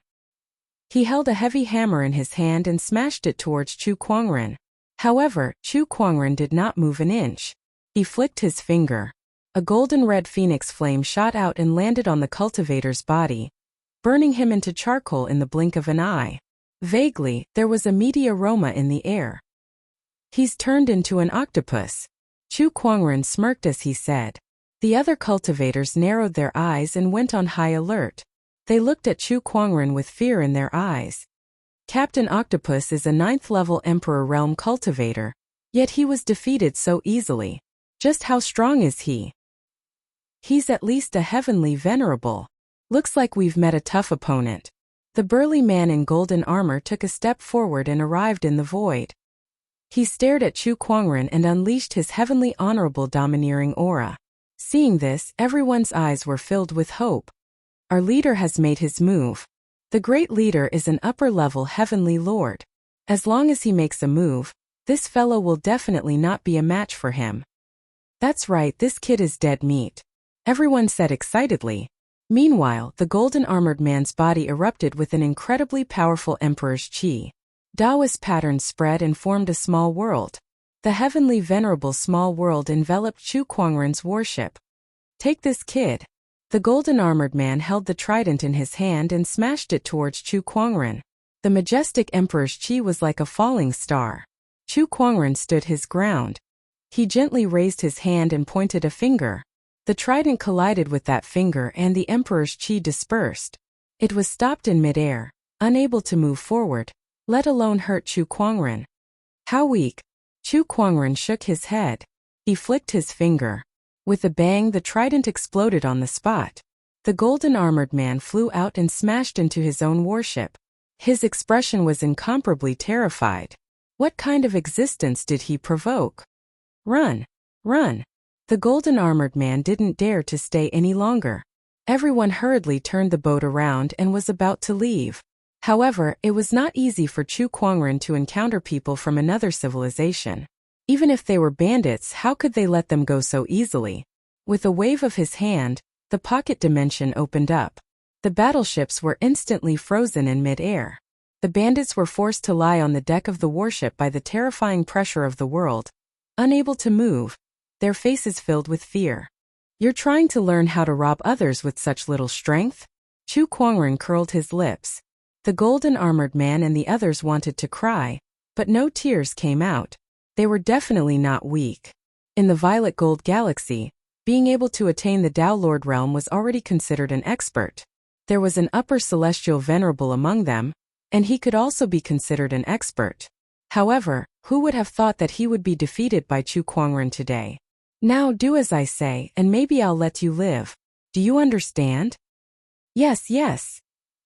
He held a heavy hammer in his hand and smashed it towards Chu Kuangren. However, Chu Kuangren did not move an inch. He flicked his finger. A golden red phoenix flame shot out and landed on the cultivator's body, burning him into charcoal in the blink of an eye. Vaguely, there was a meaty aroma in the air. He's turned into an octopus. Chu Kuangren smirked as he said. The other cultivators narrowed their eyes and went on high alert. They looked at Chu Kuangren with fear in their eyes. Captain Octopus is a 9th-level Emperor Realm cultivator, yet he was defeated so easily. Just how strong is he? He's at least a heavenly venerable. Looks like we've met a tough opponent. The burly man in golden armor took a step forward and arrived in the void. He stared at Chu Kuangren and unleashed his heavenly honorable domineering aura. Seeing this, everyone's eyes were filled with hope. Our leader has made his move. The great leader is an upper-level heavenly lord. As long as he makes a move, this fellow will definitely not be a match for him. That's right, this kid is dead meat. Everyone said excitedly. Meanwhile, the golden armored man's body erupted with an incredibly powerful emperor's chi. Taoist patterns spread and formed a small world. The heavenly venerable small world enveloped Chu Kuangren's warship. Take this kid. The golden-armored man held the trident in his hand and smashed it towards Chu Kuangren. The majestic emperor's chi was like a falling star. Chu Kuangren stood his ground. He gently raised his hand and pointed a finger. The trident collided with that finger and the emperor's chi dispersed. It was stopped in midair, unable to move forward, let alone hurt Chu Kuangren. How weak! Chu Kuangren shook his head. He flicked his finger. With a bang, the trident exploded on the spot. The golden-armored man flew out and smashed into his own warship. His expression was incomparably terrified. What kind of existence did he provoke? Run! Run! The golden-armored man didn't dare to stay any longer. Everyone hurriedly turned the boat around and was about to leave. However, it was not easy for Chu Kuangren to encounter people from another civilization. Even if they were bandits, how could they let them go so easily? With a wave of his hand, the pocket dimension opened up. The battleships were instantly frozen in mid-air. The bandits were forced to lie on the deck of the warship by the terrifying pressure of the world. Unable to move, their faces filled with fear. You're trying to learn how to rob others with such little strength? Chu Kuangren curled his lips. The golden-armored man and the others wanted to cry, but no tears came out. They were definitely not weak. In the Violet Gold Galaxy, being able to attain the Tao Lord realm was already considered an expert. There was an upper celestial venerable among them, and he could also be considered an expert. However, who would have thought that he would be defeated by Chu Kuangren today? Now do as I say, and maybe I'll let you live. Do you understand? Yes, yes.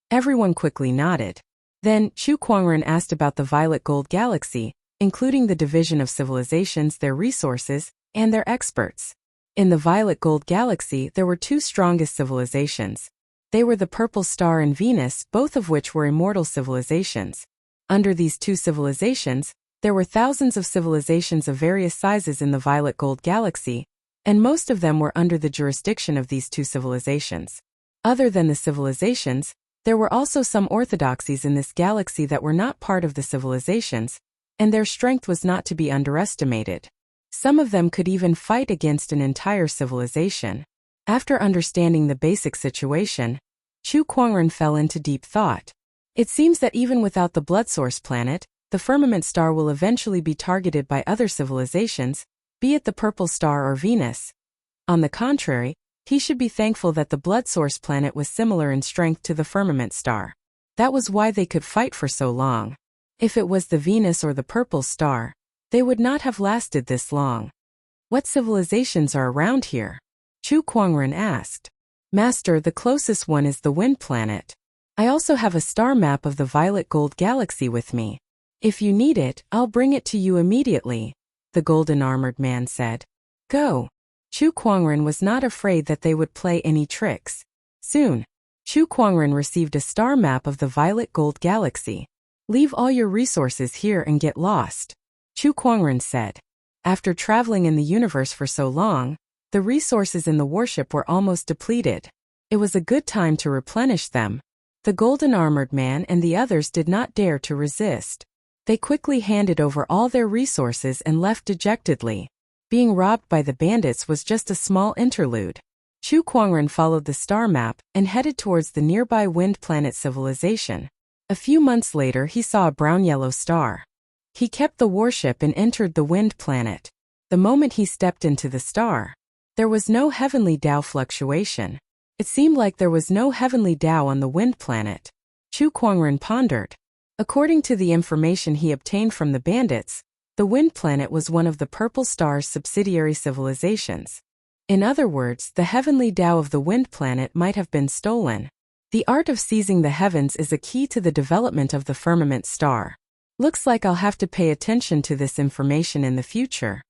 Everyone quickly nodded. Then, Chu Kuangren asked about the Violet Gold Galaxy, including the division of civilizations, their resources, and their experts. In the Violet Gold Galaxy, there were two strongest civilizations. They were the Purple Star and Venus, both of which were immortal civilizations. Under these two civilizations, there were thousands of civilizations of various sizes in the Violet Gold Galaxy, and most of them were under the jurisdiction of these two civilizations. Other than the civilizations, there were also some orthodoxies in this galaxy that were not part of the civilizations, and their strength was not to be underestimated. Some of them could even fight against an entire civilization. After understanding the basic situation, Chu Kuangren fell into deep thought. It seems that even without the Blood Source planet, the firmament star will eventually be targeted by other civilizations, be it the Purple Star or Venus. On the contrary, he should be thankful that the Blood Source planet was similar in strength to the firmament star. That was why they could fight for so long. If it was the Venus or the Purple Star, they would not have lasted this long. What civilizations are around here? Chu Kuangren asked. Master, the closest one is the Wind Planet. I also have a star map of the Violet Gold Galaxy with me. If you need it, I'll bring it to you immediately, the golden-armored man said. Go. Chu Kuangren was not afraid that they would play any tricks. Soon, Chu Kuangren received a star map of the Violet Gold Galaxy. Leave all your resources here and get lost, Chu Kuangren said. After traveling in the universe for so long, the resources in the warship were almost depleted. It was a good time to replenish them. The golden-armored man and the others did not dare to resist. They quickly handed over all their resources and left dejectedly. Being robbed by the bandits was just a small interlude. Chu Kuangren followed the star map and headed towards the nearby Wind Planet civilization. A few months later, he saw a brown-yellow star. He kept the warship and entered the Wind Planet. The moment he stepped into the star, there was no heavenly Tao fluctuation. It seemed like there was no heavenly Tao on the Wind Planet. Chu Kuangren pondered. According to the information he obtained from the bandits, the Wind Planet was one of the Purple Star's subsidiary civilizations. In other words, the heavenly Tao of the Wind Planet might have been stolen. The art of seizing the heavens is a key to the development of the firmament star. Looks like I'll have to pay attention to this information in the future.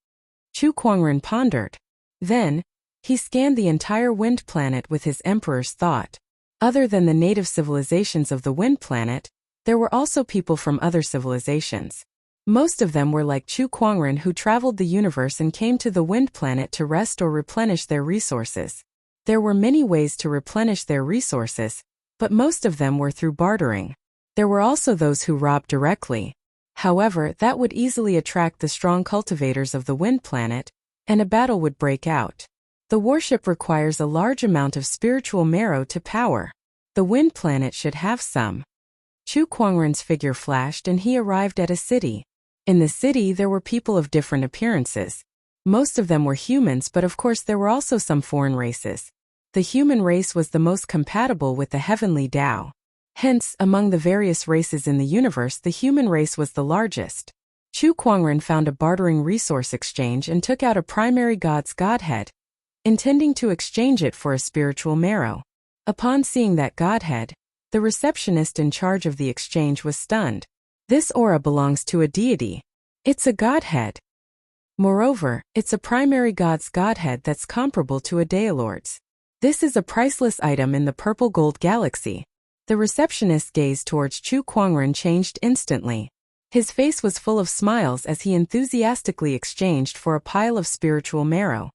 Chu Kuangren pondered. Then, he scanned the entire Wind Planet with his emperor's thought. Other than the native civilizations of the Wind Planet, there were also people from other civilizations. Most of them were like Chu Kuangren, who traveled the universe and came to the Wind Planet to rest or replenish their resources. There were many ways to replenish their resources, but most of them were through bartering. There were also those who robbed directly. However, that would easily attract the strong cultivators of the Wind Planet, and a battle would break out. The worship requires a large amount of spiritual marrow to power. The wind planet should have some. Chu Kuangren's figure flashed and he arrived at a city. In the city there were people of different appearances. Most of them were humans, but of course there were also some foreign races. The human race was the most compatible with the heavenly Tao. Hence, among the various races in the universe, the human race was the largest. Chu Kuangren found a bartering resource exchange and took out a primary god's godhead, intending to exchange it for a spiritual marrow. Upon seeing that godhead, the receptionist in charge of the exchange was stunned. This aura belongs to a deity. It's a godhead. Moreover, it's a primary god's godhead that's comparable to a Dailord's. This is a priceless item in the purple gold galaxy. The receptionist's gaze towards Chu Kuangren changed instantly. His face was full of smiles as he enthusiastically exchanged for a pile of spiritual marrow.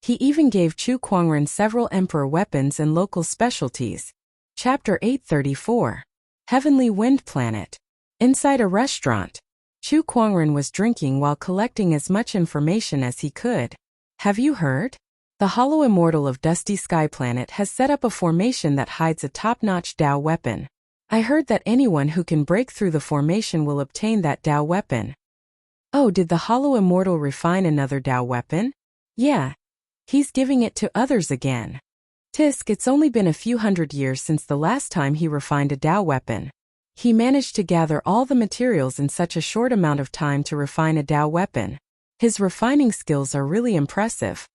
He even gave Chu Kuangren several emperor weapons and local specialties. Chapter 834. Heavenly Wind Planet. Inside a restaurant, Chu Kuangren was drinking while collecting as much information as he could. Have you heard? The Hollow Immortal of Dusty Sky Planet has set up a formation that hides a top-notch Tao weapon. I heard that anyone who can break through the formation will obtain that Tao weapon. Oh, did the Hollow Immortal refine another Tao weapon? Yeah. He's giving it to others again. Tisk, it's only been a few hundred years since the last time he refined a Tao weapon. He managed to gather all the materials in such a short amount of time to refine a Tao weapon. His refining skills are really impressive.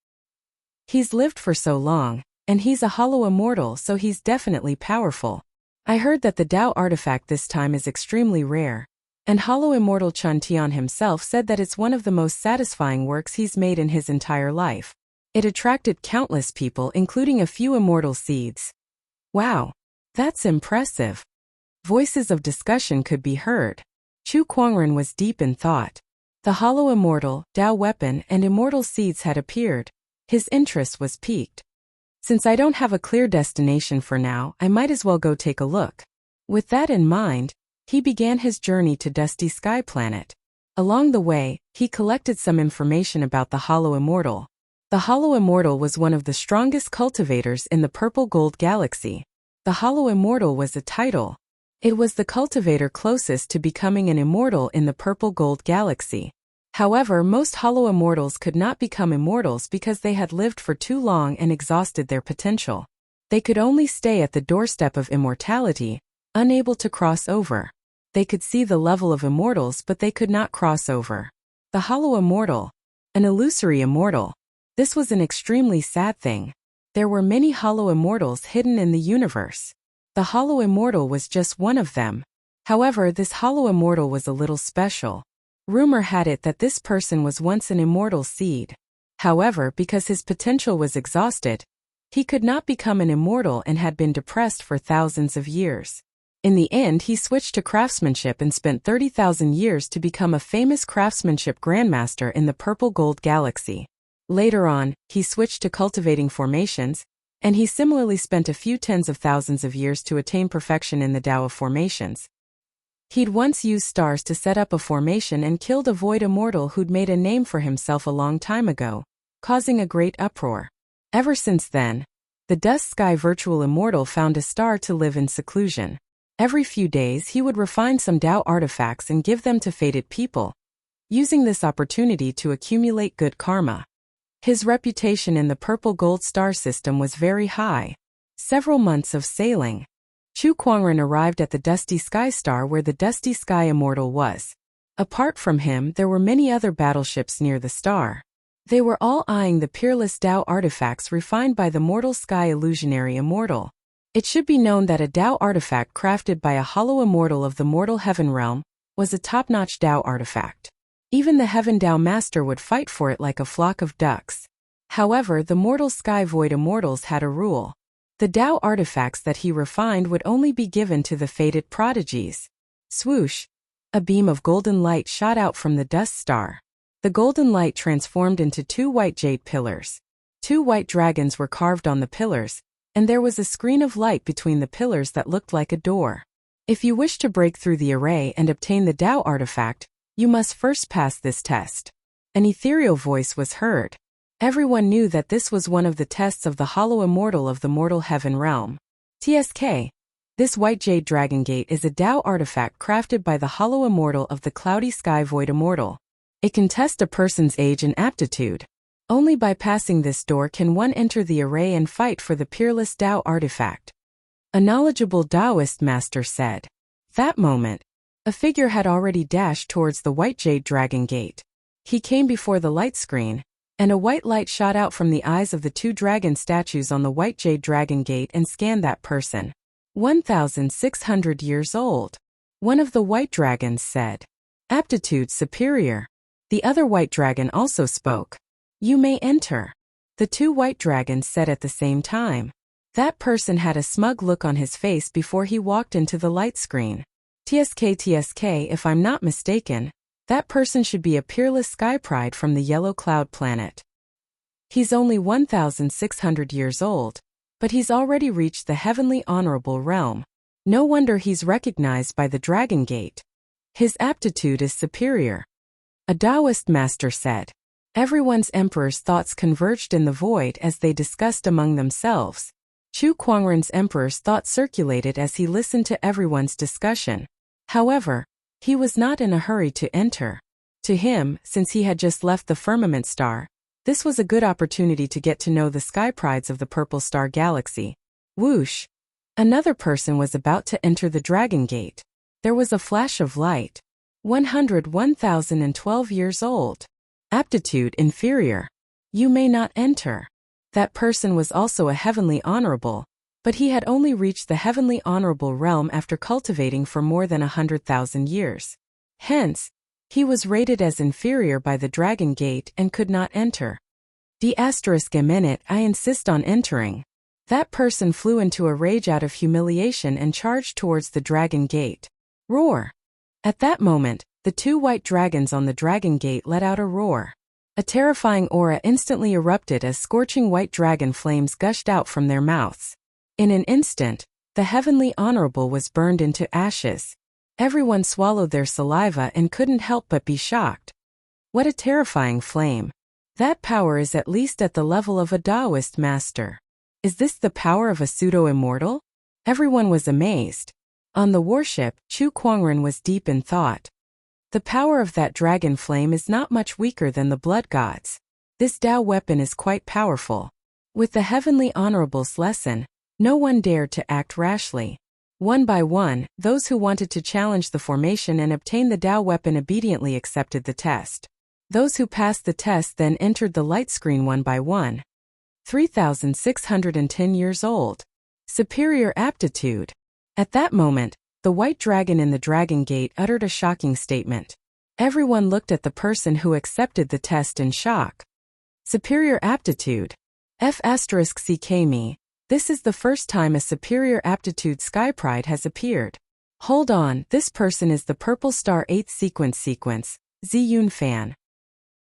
He's lived for so long, and he's a Hollow Immortal, so he's definitely powerful. I heard that the Tao artifact this time is extremely rare, and Hollow Immortal Chun Tian himself said that it's one of the most satisfying works he's made in his entire life. It attracted countless people, including a few immortal seeds. Wow, that's impressive. Voices of discussion could be heard. Chu Kuangren was deep in thought. The Hollow Immortal, Tao weapon, and immortal seeds had appeared. His interest was piqued. Since I don't have a clear destination for now, I might as well go take a look. With that in mind, he began his journey to Dusty Sky Planet. Along the way, he collected some information about the Hollow Immortal. The Hollow Immortal was one of the strongest cultivators in the Purple Gold Galaxy. The Hollow Immortal was a title. It was the cultivator closest to becoming an immortal in the Purple Gold Galaxy. However, most Hollow Immortals could not become immortals because they had lived for too long and exhausted their potential. They could only stay at the doorstep of immortality, unable to cross over. They could see the level of immortals, but they could not cross over. The Hollow Immortal, an illusory immortal. This was an extremely sad thing. There were many Hollow Immortals hidden in the universe. The Hollow Immortal was just one of them. However, this Hollow Immortal was a little special. Rumor had it that this person was once an immortal seed. However, because his potential was exhausted, he could not become an immortal and had been depressed for thousands of years. In the end, he switched to craftsmanship and spent 30,000 years to become a famous craftsmanship grandmaster in the Purple Gold Galaxy. Later on, he switched to cultivating formations, and he similarly spent a few tens of thousands of years to attain perfection in the Tao of formations. He'd once used stars to set up a formation and killed a void immortal who'd made a name for himself a long time ago, causing a great uproar. Ever since then, the Dust Sky Virtual Immortal found a star to live in seclusion. Every few days he would refine some Tao artifacts and give them to fated people, using this opportunity to accumulate good karma. His reputation in the Purple Gold Star system was very high. Several months of sailing. Chu Kuangren arrived at the Dusty Sky Star where the Dusty Sky Immortal was. Apart from him, there were many other battleships near the star. They were all eyeing the peerless Tao artifacts refined by the Mortal Sky Illusionary Immortal. It should be known that a Tao artifact crafted by a Hollow Immortal of the Mortal Heaven Realm was a top-notch Tao artifact. Even the Heaven Tao Master would fight for it like a flock of ducks. However, the Mortal Sky Void Immortals had a rule. The Tao artifacts that he refined would only be given to the fated prodigies. Swoosh! A beam of golden light shot out from the dust star. The golden light transformed into 2 white jade pillars. 2 white dragons were carved on the pillars, and there was a screen of light between the pillars that looked like a door. If you wish to break through the array and obtain the Tao artifact, you must first pass this test. An ethereal voice was heard. Everyone knew that this was one of the tests of the hollow immortal of the mortal heaven realm. TSK. This white jade dragon gate is a Tao artifact crafted by the hollow immortal of the cloudy sky void immortal. It can test a person's age and aptitude. Only by passing this door can one enter the array and fight for the peerless Tao artifact. A knowledgeable Taoist master said. That moment, a figure had already dashed towards the white jade dragon gate. He came before the light screen, and a white light shot out from the eyes of the two dragon statues on the white jade dragon gate and scanned that person. 1,600 years old. One of the white dragons said. Aptitude superior. The other white dragon also spoke. You may enter. The two white dragons said at the same time. That person had a smug look on his face before he walked into the light screen. TSK, if I'm not mistaken, that person should be a peerless sky pride from the yellow cloud planet. He's only 1,600 years old, but he's already reached the heavenly honorable realm. No wonder he's recognized by the Dragon Gate. His aptitude is superior. A Taoist master said. Everyone's emperor's thoughts converged in the void as they discussed among themselves. Chu Kuangren's emperor's thoughts circulated as he listened to everyone's discussion. However, he was not in a hurry to enter. To him, since he had just left the firmament star, this was a good opportunity to get to know the sky prides of the Purple Star Galaxy. Whoosh! Another person was about to enter the Dragon Gate. There was a flash of light. 101,012 years old. Aptitude inferior. You may not enter. That person was also a heavenly honorable, but he had only reached the heavenly honorable realm after cultivating for more than 100,000 years. Hence, he was rated as inferior by the Dragon Gate and could not enter. A minute, I insist on entering. That person flew into a rage out of humiliation and charged towards the Dragon Gate. Roar! At that moment, the two white dragons on the Dragon Gate let out a roar. A terrifying aura instantly erupted as scorching white dragon flames gushed out from their mouths. In an instant, the heavenly honorable was burned into ashes. Everyone swallowed their saliva and couldn't help but be shocked. What a terrifying flame. That power is at least at the level of a Taoist master. Is this the power of a pseudo-immortal? Everyone was amazed. On the warship, Chu Kuangren was deep in thought. The power of that dragon flame is not much weaker than the blood gods. This Tao weapon is quite powerful. With the heavenly honorable's lesson, no one dared to act rashly. One by one, those who wanted to challenge the formation and obtain the Tao weapon obediently accepted the test. Those who passed the test then entered the light screen one by one. 3,610 years old. Superior aptitude. At that moment, the white dragon in the Dragon Gate uttered a shocking statement. Everyone looked at the person who accepted the test in shock. Superior aptitude. F***ck me. This is the first time a superior aptitude sky pride has appeared. Hold on, this person is the Purple Star 8th sequence, Ziyun Fan.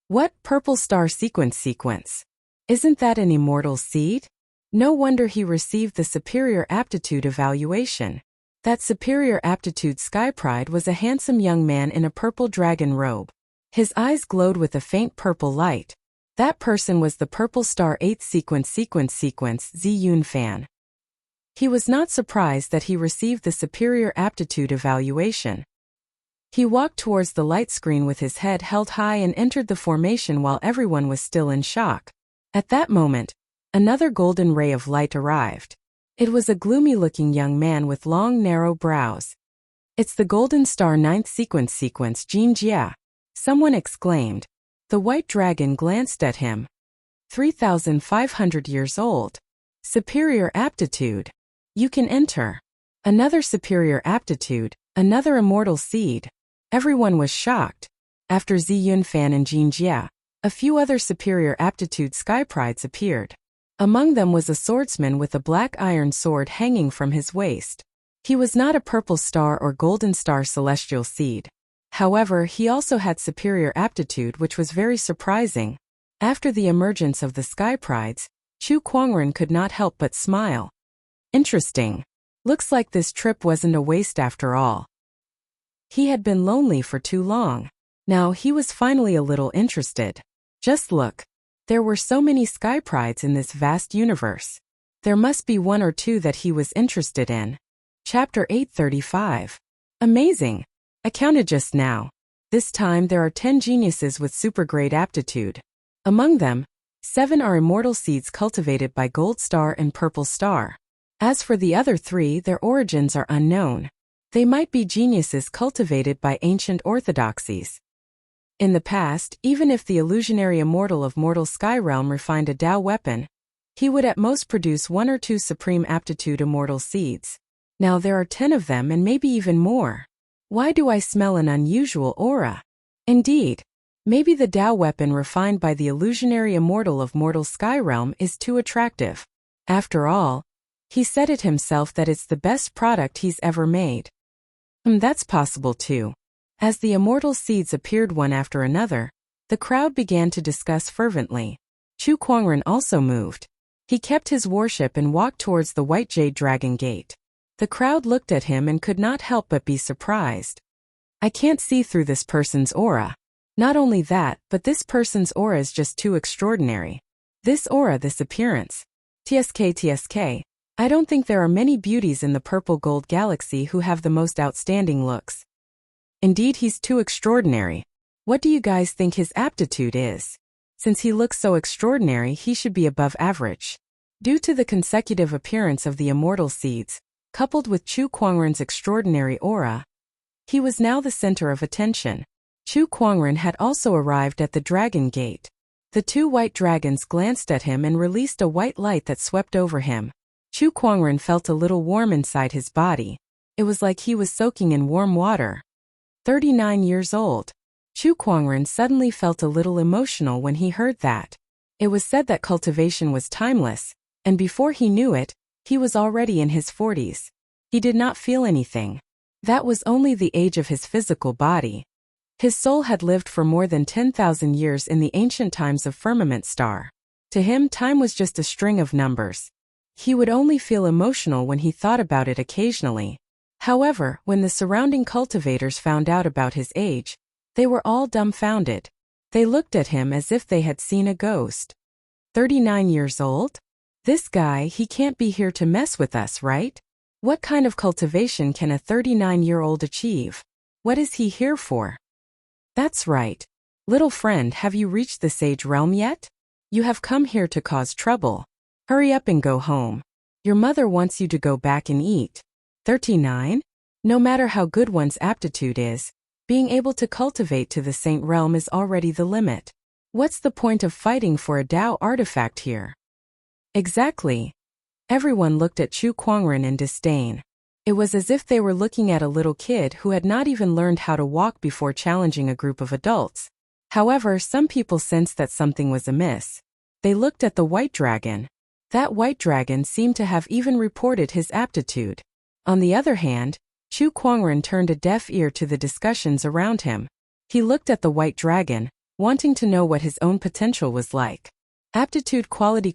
What Purple Star sequence? Isn't that an immortal seed? No wonder he received the superior aptitude evaluation. That superior aptitude sky pride was a handsome young man in a purple dragon robe. His eyes glowed with a faint purple light. That person was the Purple Star 8th sequence Ziyun Fan. He was not surprised that he received the superior aptitude evaluation. He walked towards the light screen with his head held high and entered the formation while everyone was still in shock. At that moment, another golden ray of light arrived. It was a gloomy-looking young man with long, narrow brows. It's the Golden Star 9th sequence Jinjia. Someone exclaimed. The white dragon glanced at him. 3,500 years old. Superior aptitude. You can enter. Another superior aptitude, another immortal seed. Everyone was shocked. After Ziyun Fan and Jinjia, a few other superior aptitude sky prides appeared. Among them was a swordsman with a black iron sword hanging from his waist. He was not a Purple Star or Golden Star celestial seed. However, he also had superior aptitude, which was very surprising. After the emergence of the sky prides, Chu Kuangren could not help but smile. Interesting. Looks like this trip wasn't a waste after all. He had been lonely for too long. Now he was finally a little interested. Just look. There were so many sky prides in this vast universe. There must be one or two that he was interested in. Chapter 835. Amazing! I counted just now. This time there are 10 geniuses with super great aptitude. Among them, 7 are immortal seeds cultivated by Gold Star and Purple Star. As for the other 3, their origins are unknown. They might be geniuses cultivated by ancient orthodoxies. In the past, even if the illusionary immortal of mortal sky realm refined a Tao weapon, he would at most produce 1 or 2 supreme aptitude immortal seeds. Now there are 10 of them and maybe even more. Why do I smell an unusual aura? Indeed, maybe the Tao weapon refined by the illusionary immortal of mortal sky realm is too attractive. After all, he said it himself that it's the best product he's ever made. That's possible too. As the immortal seeds appeared one after another, the crowd began to discuss fervently. Chu Kuangren also moved. He kept his warship and walked towards the White Jade Dragon Gate. The crowd looked at him and could not help but be surprised. I can't see through this person's aura. Not only that, but this person's aura is just too extraordinary. This aura, this appearance. TSK. I don't think there are many beauties in the purple gold galaxy who have the most outstanding looks. Indeed, he's too extraordinary. What do you guys think his aptitude is? Since he looks so extraordinary, he should be above average. Due to the consecutive appearance of the immortal seeds, coupled with Chu Kuangren's extraordinary aura, he was now the center of attention. Chu Kuangren had also arrived at the Dragon Gate. The 2 white dragons glanced at him and released a white light that swept over him. Chu Kuangren felt a little warm inside his body. It was like he was soaking in warm water. 39 years old. Chu Kuangren suddenly felt a little emotional when he heard that. It was said that cultivation was timeless, and before he knew it, he was already in his 40s. He did not feel anything. That was only the age of his physical body. His soul had lived for more than 10,000 years in the ancient times of Firmament Star. To him, time was just a string of numbers. He would only feel emotional when he thought about it occasionally. However, when the surrounding cultivators found out about his age, they were all dumbfounded. They looked at him as if they had seen a ghost. 39 years old? This guy, he can't be here to mess with us, right? What kind of cultivation can a 39-year-old achieve? What is he here for? That's right. Little friend, have you reached the Sage Realm yet? You have come here to cause trouble. Hurry up and go home. Your mother wants you to go back and eat. 39? No matter how good one's aptitude is, being able to cultivate to the Saint Realm is already the limit. What's the point of fighting for a Tao artifact here? Exactly. Everyone looked at Chu Kuangren in disdain. It was as if they were looking at a little kid who had not even learned how to walk before challenging a group of adults. However, some people sensed that something was amiss. They looked at the white dragon. That white dragon seemed to have even reported his aptitude. On the other hand, Chu Kuangren turned a deaf ear to the discussions around him. He looked at the white dragon, wanting to know what his own potential was like. Aptitude quality.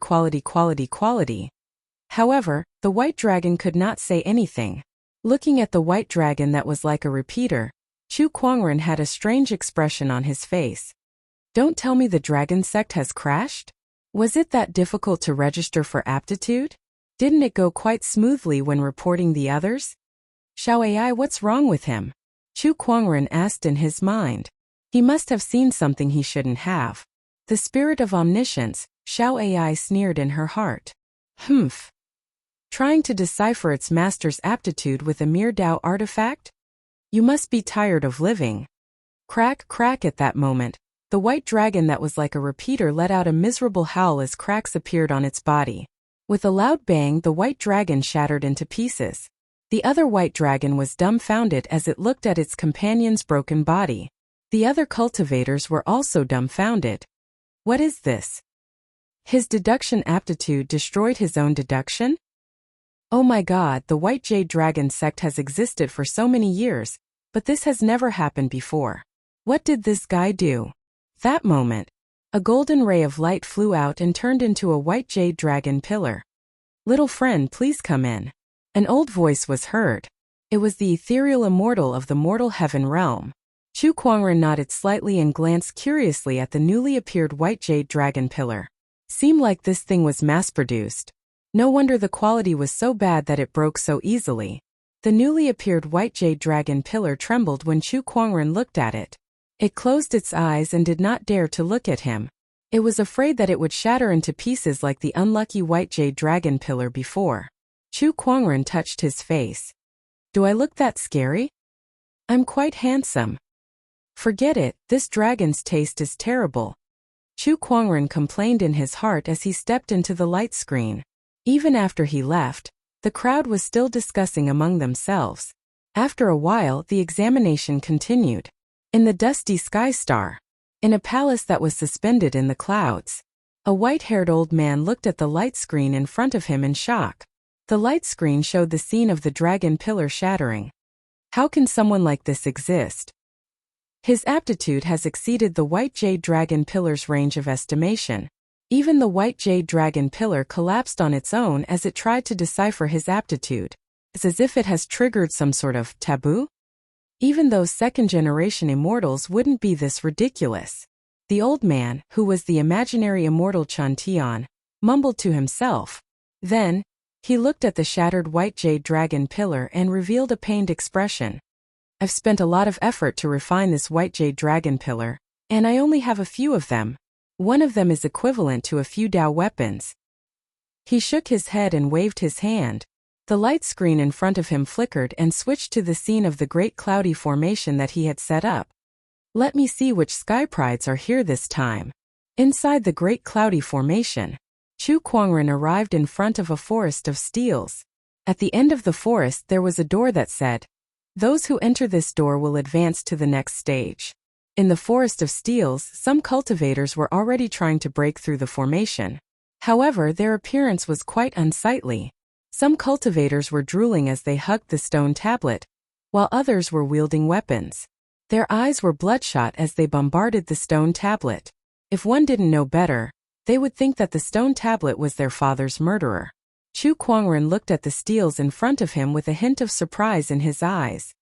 However, the white dragon could not say anything. Looking at the white dragon that was like a repeater, Chu Kuangren had a strange expression on his face. Don't tell me the dragon sect has crashed? Was it that difficult to register for aptitude? Didn't it go quite smoothly when reporting the others? Xiao Ai, what's wrong with him? Chu Kuangren asked in his mind. He must have seen something he shouldn't have. The spirit of omniscience, Xiao Ai sneered in her heart. Humph. Trying to decipher its master's aptitude with a mere Tao artifact? You must be tired of living. Crack, crack. At that moment, the white dragon that was like a repeater let out a miserable howl as cracks appeared on its body. With a loud bang, the white dragon shattered into pieces. The other white dragon was dumbfounded as it looked at its companion's broken body. The other cultivators were also dumbfounded. What is this? His deduction aptitude destroyed his own deduction? Oh my god, the White Jade Dragon sect has existed for so many years, but this has never happened before. What did this guy do? That moment, a golden ray of light flew out and turned into a white jade dragon pillar. Little friend, please come in. An old voice was heard. It was the ethereal immortal of the mortal heaven realm. Chu Kuangren nodded slightly and glanced curiously at the newly appeared white jade dragon pillar. Seemed like this thing was mass-produced. No wonder the quality was so bad that it broke so easily. The newly appeared white jade dragon pillar trembled when Chu Kuangren looked at it. It closed its eyes and did not dare to look at him. It was afraid that it would shatter into pieces like the unlucky white jade dragon pillar before. Chu Kuangren touched his face. Do I look that scary? I'm quite handsome. Forget it, this dragon's taste is terrible. Chu Kuangren complained in his heart as he stepped into the light screen. Even after he left, the crowd was still discussing among themselves. After a while, the examination continued. In the dusty sky star, in a palace that was suspended in the clouds, a white-haired old man looked at the light screen in front of him in shock. The light screen showed the scene of the dragon pillar shattering. How can someone like this exist? His aptitude has exceeded the white jade dragon pillar's range of estimation. Even the white jade dragon pillar collapsed on its own as it tried to decipher his aptitude. It's as if it has triggered some sort of taboo? Even those second-generation immortals wouldn't be this ridiculous. The old man, who was the imaginary immortal Chun Tian, mumbled to himself. Then, he looked at the shattered white jade dragon pillar and revealed a pained expression. I've spent a lot of effort to refine this white jade dragon pillar, and I only have a few of them. One of them is equivalent to a few Dao weapons. He shook his head and waved his hand. The light screen in front of him flickered and switched to the scene of the great cloudy formation that he had set up. Let me see which sky prides are here this time. Inside the great cloudy formation, Chu Kuangren arrived in front of a forest of steels. At the end of the forest there was a door that said, "Those who enter this door will advance to the next stage." In the forest of steels, some cultivators were already trying to break through the formation. However, their appearance was quite unsightly. Some cultivators were drooling as they hugged the stone tablet, while others were wielding weapons. Their eyes were bloodshot as they bombarded the stone tablet. If one didn't know better, they would think that the stone tablet was their father's murderer. Chu Kuangren looked at the steels in front of him with a hint of surprise in his eyes.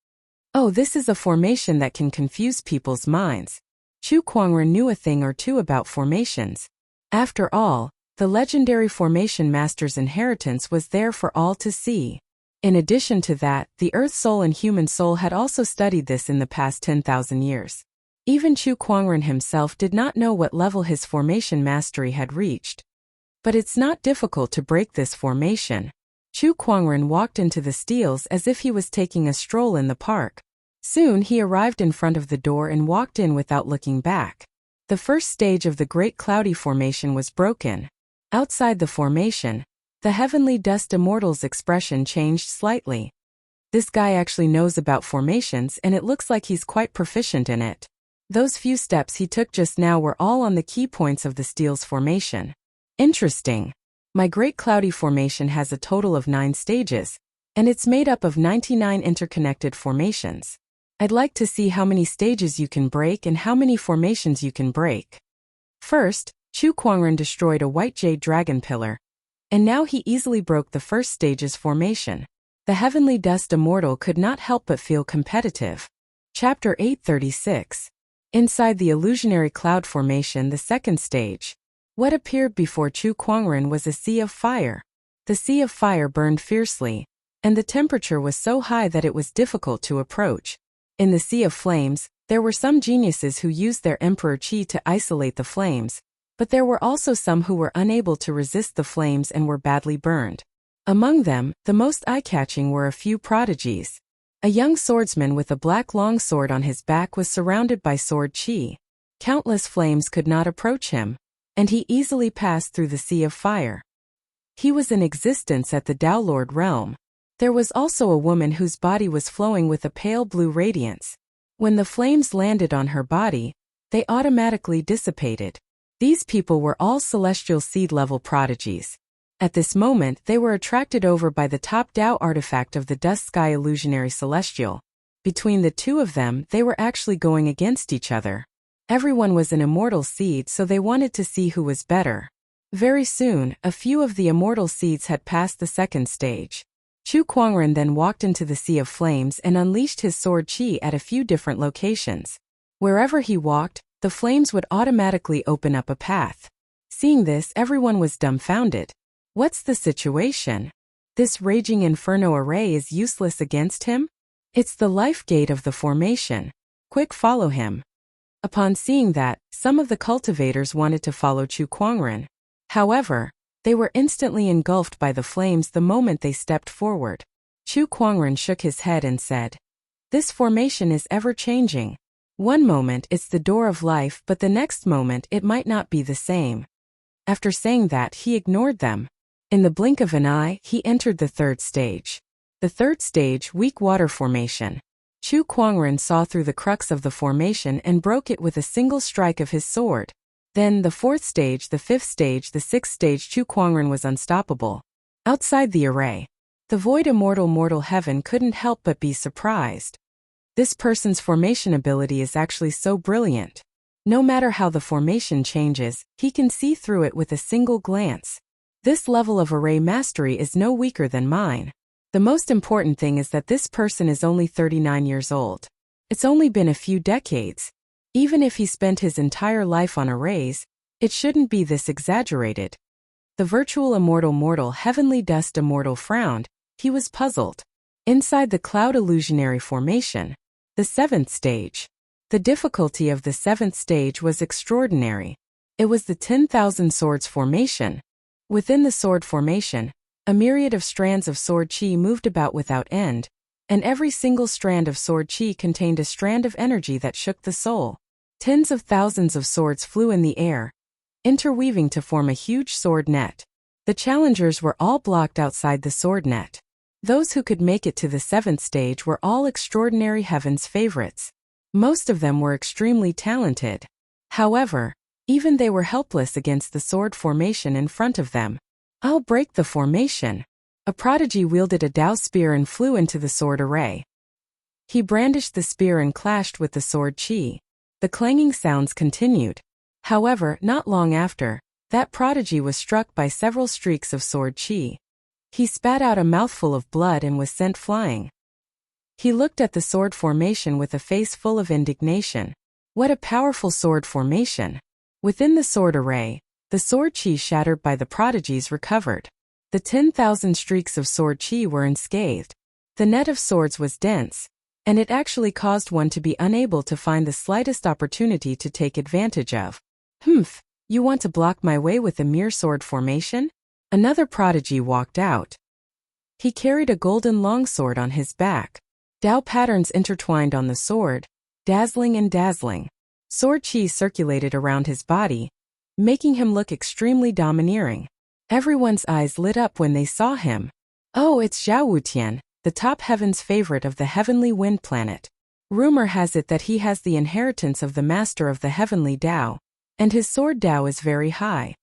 Oh, this is a formation that can confuse people's minds. Chu Kuangren knew a thing or two about formations. After all, the legendary formation master's inheritance was there for all to see. In addition to that, the Earth Soul and Human Soul had also studied this in the past 10,000 years. Even Chu Kuangren himself did not know what level his formation mastery had reached. But it's not difficult to break this formation. Chu Kuangren walked into the steels as if he was taking a stroll in the park. Soon he arrived in front of the door and walked in without looking back. The first stage of the Great Cloudy Formation was broken. Outside the formation, the Heavenly Dust Immortal's expression changed slightly. This guy actually knows about formations and it looks like he's quite proficient in it. Those few steps he took just now were all on the key points of the steel's formation. Interesting. My Great Cloudy Formation has a total of 9 stages, and it's made up of 99 interconnected formations. I'd like to see how many stages you can break and how many formations you can break. First, Chu Kuangren destroyed a white jade dragon pillar, and now he easily broke the first stage's formation. The Heavenly Dust Immortal could not help but feel competitive. Chapter 836. Inside the illusionary cloud formation, the second stage. What appeared before Chu Kuangren was a sea of fire. The sea of fire burned fiercely, and the temperature was so high that it was difficult to approach. In the sea of flames, there were some geniuses who used their emperor qi to isolate the flames, but there were also some who were unable to resist the flames and were badly burned. Among them, the most eye-catching were a few prodigies. A young swordsman with a black longsword on his back was surrounded by sword qi. Countless flames could not approach him, and he easily passed through the sea of fire. He was in existence at the Dao Lord realm. There was also a woman whose body was flowing with a pale blue radiance. When the flames landed on her body, they automatically dissipated. These people were all celestial seed-level prodigies. At this moment, they were attracted over by the top Dao artifact of the Dust Sky Illusionary Celestial. Between the two of them, they were actually going against each other. Everyone was an immortal seed, so they wanted to see who was better. Very soon, a few of the immortal seeds had passed the second stage. Chu Kuangren then walked into the sea of flames and unleashed his sword qi at a few different locations. Wherever he walked, the flames would automatically open up a path. Seeing this, everyone was dumbfounded. What's the situation? This raging inferno array is useless against him? It's the life gate of the formation. Quick, follow him. Upon seeing that, some of the cultivators wanted to follow Chu Kuangren. However, they were instantly engulfed by the flames the moment they stepped forward. Chu Kuangren shook his head and said, "This formation is ever-changing. One moment it's the door of life, but the next moment it might not be the same." After saying that, he ignored them. In the blink of an eye, he entered the third stage. The third stage, weak water formation. Chu Kuangren saw through the crux of the formation and broke it with a single strike of his sword. Then the fourth stage, the fifth stage, the sixth stage, Chu Kuangren was unstoppable. Outside the array, the void immortal mortal heaven couldn't help but be surprised. This person's formation ability is actually so brilliant. No matter how the formation changes, he can see through it with a single glance. This level of array mastery is no weaker than mine. The most important thing is that this person is only 39 years old. It's only been a few decades. Even if he spent his entire life on arrays, it shouldn't be this exaggerated. The virtual immortal mortal heavenly dust immortal frowned. He was puzzled. Inside the cloud illusionary formation, the seventh stage. The difficulty of the seventh stage was extraordinary. It was the 10,000 swords formation. Within the sword formation, a myriad of strands of sword chi moved about without end, and every single strand of sword chi contained a strand of energy that shook the soul. Tens of thousands of swords flew in the air, interweaving to form a huge sword net. The challengers were all blocked outside the sword net. Those who could make it to the seventh stage were all extraordinary heaven's favorites. Most of them were extremely talented. However, even they were helpless against the sword formation in front of them. "I'll break the formation." A prodigy wielded a Dao spear and flew into the sword array. He brandished the spear and clashed with the sword chi. The clanging sounds continued. However, not long after, that prodigy was struck by several streaks of sword chi. He spat out a mouthful of blood and was sent flying. He looked at the sword formation with a face full of indignation. What a powerful sword formation! Within the sword array, the sword chi shattered by the prodigies recovered. The 10,000 streaks of sword chi were unscathed. The net of swords was dense, and it actually caused one to be unable to find the slightest opportunity to take advantage of. "Humph, you want to block my way with a mere sword formation?" Another prodigy walked out. He carried a golden longsword on his back. Dao patterns intertwined on the sword, dazzling and dazzling. Sword chi circulated around his body, making him look extremely domineering. Everyone's eyes lit up when they saw him. "Oh, it's Zhao Wutian, the top heaven's favorite of the heavenly wind planet. Rumor has it that he has the inheritance of the master of the heavenly Dao, and his sword Dao is very high.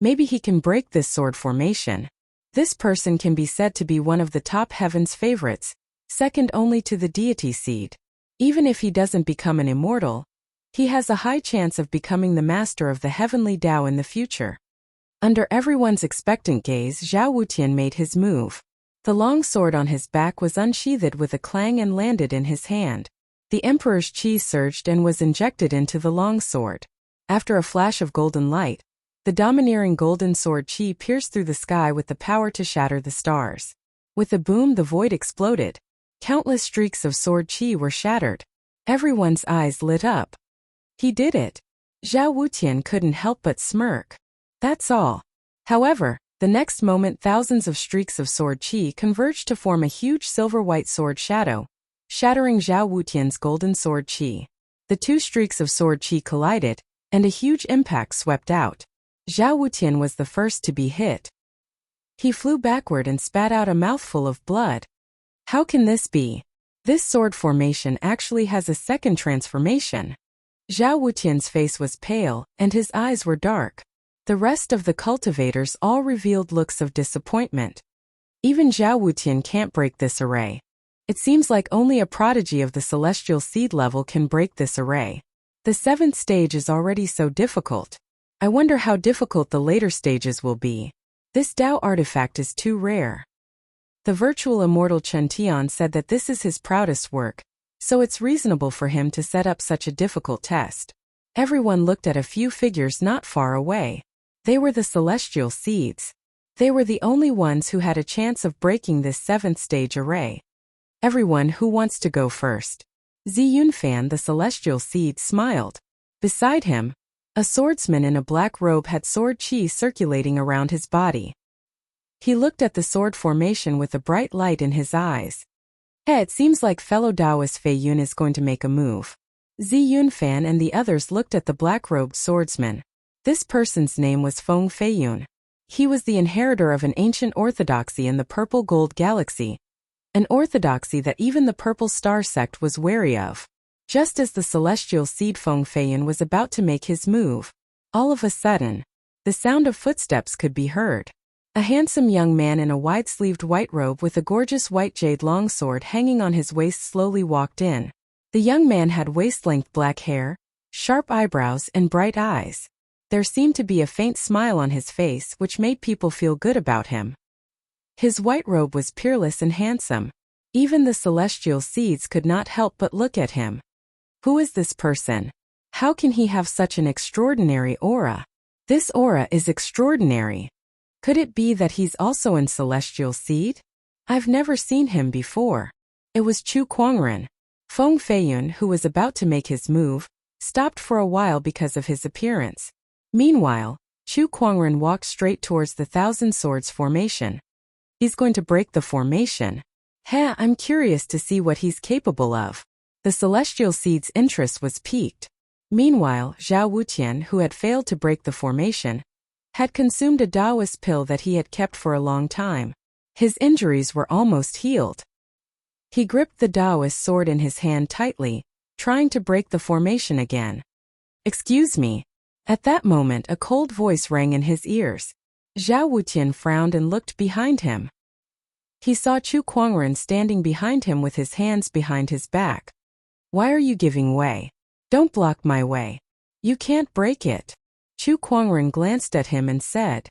Maybe he can break this sword formation. This person can be said to be one of the top heaven's favorites, second only to the deity seed. Even if he doesn't become an immortal, he has a high chance of becoming the master of the heavenly Dao in the future." Under everyone's expectant gaze, Zhao Wutian made his move. The long sword on his back was unsheathed with a clang and landed in his hand. The emperor's chi surged and was injected into the long sword. After a flash of golden light, the domineering golden sword chi pierced through the sky with the power to shatter the stars. With a boom, the void exploded. Countless streaks of sword chi were shattered. Everyone's eyes lit up. He did it. Zhao Wutian couldn't help but smirk. That's all. However, the next moment thousands of streaks of sword chi converged to form a huge silver-white sword shadow, shattering Zhao Wutian's golden sword chi. The two streaks of sword chi collided, and a huge impact swept out. Zhao Wutian was the first to be hit. He flew backward and spat out a mouthful of blood. How can this be? This sword formation actually has a second transformation. Zhao Wutian's face was pale, and his eyes were dark. The rest of the cultivators all revealed looks of disappointment. Even Zhao Wutian can't break this array. It seems like only a prodigy of the celestial seed level can break this array. The seventh stage is already so difficult. I wonder how difficult the later stages will be. This Dao artifact is too rare. The virtual immortal Chen Tian said that this is his proudest work, so it's reasonable for him to set up such a difficult test. Everyone looked at a few figures not far away. They were the celestial seeds. They were the only ones who had a chance of breaking this 7th stage array. Everyone who wants to go first. Ziyunfan, the celestial seed, smiled. Beside him, a swordsman in a black robe had sword chi circulating around his body. He looked at the sword formation with a bright light in his eyes. Hey, it seems like fellow Taoist Fei Yun is going to make a move. Ziyunfan and the others looked at the black-robed swordsman. This person's name was Feng Feiyun. He was the inheritor of an ancient orthodoxy in the purple-gold galaxy, an orthodoxy that even the Purple Star sect was wary of. Just as the celestial seed Feng Feiyun was about to make his move, all of a sudden, the sound of footsteps could be heard. A handsome young man in a wide-sleeved white robe with a gorgeous white jade longsword hanging on his waist slowly walked in. The young man had waist-length black hair, sharp eyebrows, and bright eyes. There seemed to be a faint smile on his face which made people feel good about him. His white robe was peerless and handsome. Even the celestial seeds could not help but look at him. Who is this person? How can he have such an extraordinary aura? This aura is extraordinary. Could it be that he's also in celestial seed? I've never seen him before. It was Chu Kuangren. Feng Feiyun, who was about to make his move, stopped for a while because of his appearance. Meanwhile, Chu Kuangren walked straight towards the Thousand Swords formation. He's going to break the formation. I'm curious to see what he's capable of. The celestial seed's interest was piqued. Meanwhile, Zhao Wutian, who had failed to break the formation, had consumed a Taoist pill that he had kept for a long time. His injuries were almost healed. He gripped the Taoist sword in his hand tightly, trying to break the formation again. Excuse me. At that moment a cold voice rang in his ears. Zhao Wutian frowned and looked behind him. He saw Chu Kuangren standing behind him with his hands behind his back. Why are you giving way? Don't block my way. You can't break it. Chu Kuangren glanced at him and said.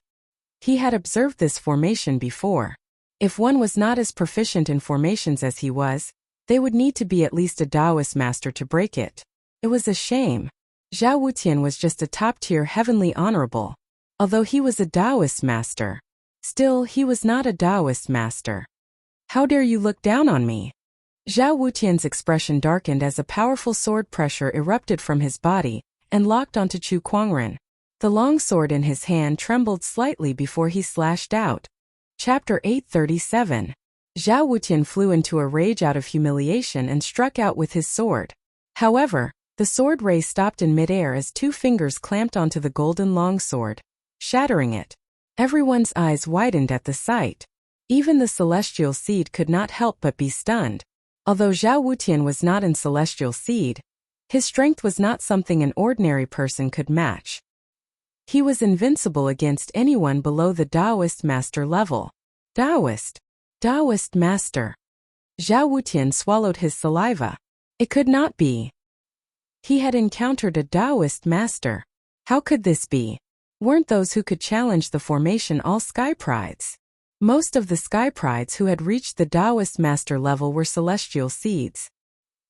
He had observed this formation before. If one was not as proficient in formations as he was, they would need to be at least a Taoist master to break it. It was a shame. Zhao Wutian was just a top-tier heavenly honorable. Although he was a Taoist master, still he was not a Taoist master. How dare you look down on me? Zhao Wutian's expression darkened as a powerful sword pressure erupted from his body and locked onto Chu Kuangren. The long sword in his hand trembled slightly before he slashed out. Chapter 837. Zhao Wutian flew into a rage out of humiliation and struck out with his sword. However, the sword ray stopped in midair as two fingers clamped onto the golden longsword, shattering it. Everyone's eyes widened at the sight. Even the celestial seed could not help but be stunned. Although Zhao Wutian was not in celestial seed, his strength was not something an ordinary person could match. He was invincible against anyone below the Taoist master level. Taoist master. Zhao Wutian swallowed his saliva. It could not be. He had encountered a Taoist master. How could this be? Weren't those who could challenge the formation all sky prides? Most of the sky prides who had reached the Taoist master level were celestial seeds.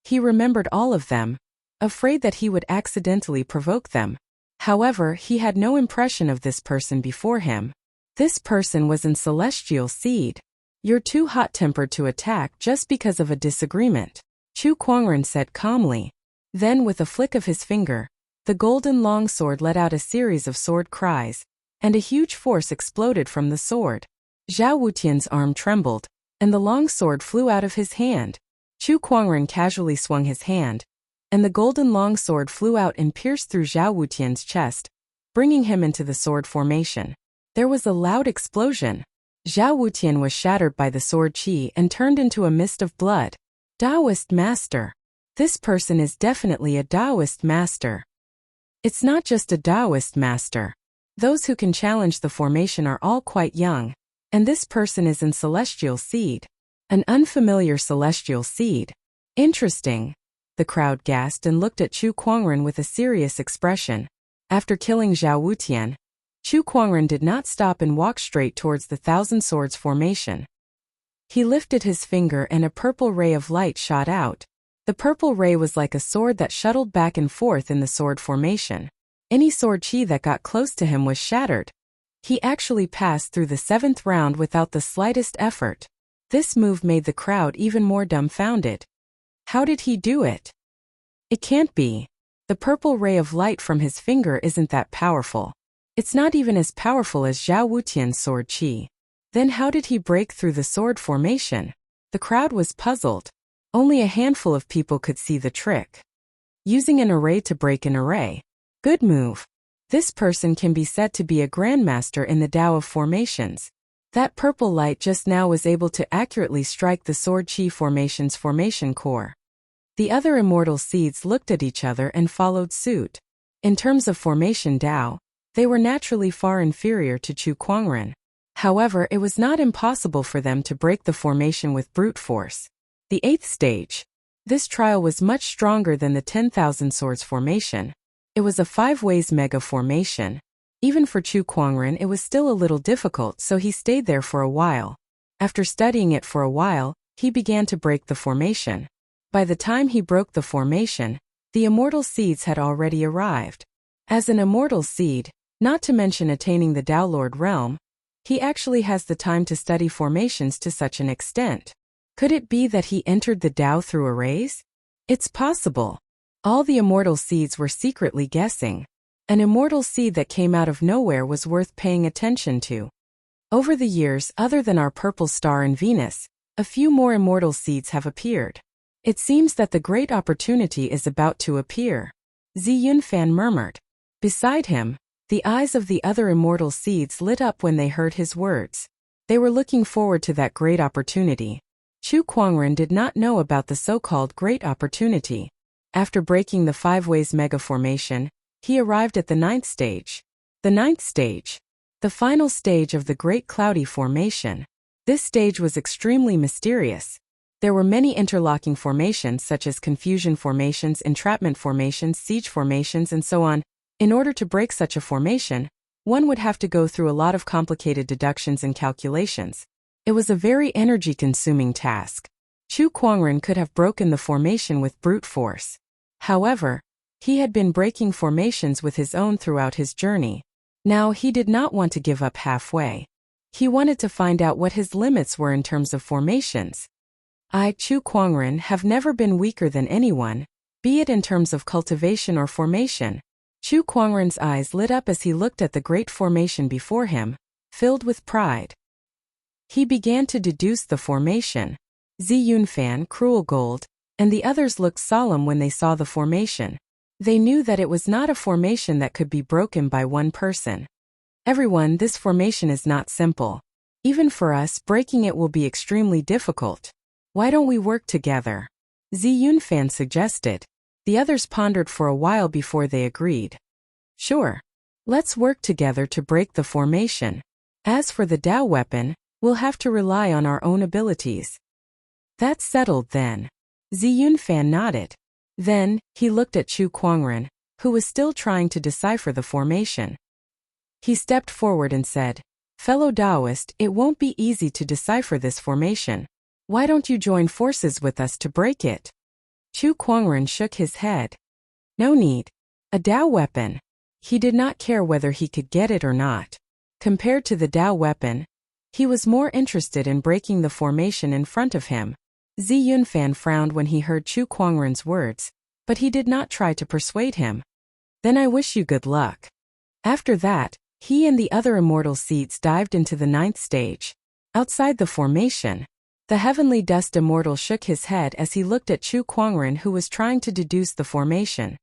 He remembered all of them, afraid that he would accidentally provoke them. However, he had no impression of this person before him. This person was in celestial seed. You're too hot-tempered to attack just because of a disagreement, Chu Kuangren said calmly. Then with a flick of his finger, the golden longsword let out a series of sword cries, and a huge force exploded from the sword. Zhao Wutian's arm trembled, and the longsword flew out of his hand. Chu Kuangren casually swung his hand, and the golden longsword flew out and pierced through Zhao Wutian's chest, bringing him into the sword formation. There was a loud explosion. Zhao Wutian was shattered by the sword chi and turned into a mist of blood. Taoist master. This person is definitely a Taoist master. It's not just a Taoist master. Those who can challenge the formation are all quite young, and this person is in celestial seed. An unfamiliar celestial seed. Interesting. The crowd gasped and looked at Chu Kuangren with a serious expression. After killing Zhao Wutian, Chu Kuangren did not stop and walked straight towards the Thousand Swords formation. He lifted his finger and a purple ray of light shot out. The purple ray was like a sword that shuttled back and forth in the sword formation. Any sword chi that got close to him was shattered. He actually passed through the 7th round without the slightest effort. This move made the crowd even more dumbfounded. How did he do it? It can't be. The purple ray of light from his finger isn't that powerful. It's not even as powerful as Zhao Wutian's sword chi. Then how did he break through the sword formation? The crowd was puzzled. Only a handful of people could see the trick. Using an array to break an array. Good move. This person can be said to be a grandmaster in the Tao of formations. That purple light just now was able to accurately strike the sword chi formation's formation core. The other immortal seeds looked at each other and followed suit. In terms of formation Tao, they were naturally far inferior to Chu Kuangren. However, it was not impossible for them to break the formation with brute force. The 8th stage. This trial was much stronger than the 10,000 swords formation. It was a 5 ways mega formation. Even for Chu Kuangren it was still a little difficult, so he stayed there for a while. After studying it for a while, he began to break the formation. By the time he broke the formation, the immortal seeds had already arrived. As an immortal seed, not to mention attaining the Tao Lord realm, he actually has the time to study formations to such an extent. Could it be that he entered the Tao through arrays? It's possible. All the immortal seeds were secretly guessing. An immortal seed that came out of nowhere was worth paying attention to. Over the years, other than our purple star and Venus, a few more immortal seeds have appeared. It seems that the great opportunity is about to appear. Zi Yunfan murmured. Beside him, the eyes of the other immortal seeds lit up when they heard his words. They were looking forward to that great opportunity. Chu Kuangren did not know about the so-called great opportunity. After breaking the 5 ways mega formation, he arrived at the 9th stage. The 9th stage. The final stage of the Great Cloudy Formation. This stage was extremely mysterious. There were many interlocking formations such as confusion formations, entrapment formations, siege formations, and so on. In order to break such a formation, one would have to go through a lot of complicated deductions and calculations. It was a very energy-consuming task. Chu Kuangren could have broken the formation with brute force. However, he had been breaking formations with his own throughout his journey. Now he did not want to give up halfway. He wanted to find out what his limits were in terms of formations. I, Chu Kuangren, have never been weaker than anyone, be it in terms of cultivation or formation. Chu Kuangren's eyes lit up as he looked at the great formation before him, filled with pride. He began to deduce the formation. Zi Yunfan, Cruel Gold, and the others looked solemn when they saw the formation. They knew that it was not a formation that could be broken by one person. Everyone, this formation is not simple. Even for us, breaking it will be extremely difficult. Why don't we work together? Zi Yunfan suggested. The others pondered for a while before they agreed. Sure. Let's work together to break the formation. As for the Tao weapon, we'll have to rely on our own abilities. That's settled then. Zi Yunfan nodded. Then, he looked at Chu Kuangren, who was still trying to decipher the formation. He stepped forward and said, Fellow Taoist, it won't be easy to decipher this formation. Why don't you join forces with us to break it? Chu Kuangren shook his head. No need. A Tao weapon. He did not care whether he could get it or not. Compared to the Tao weapon, he was more interested in breaking the formation in front of him. Zi Yunfan frowned when he heard Chu Kuangren's words, but he did not try to persuade him. Then I wish you good luck. After that, he and the other immortal seeds dived into the 9th stage. Outside the formation, the heavenly dust immortal shook his head as he looked at Chu Kuangren, who was trying to deduce the formation.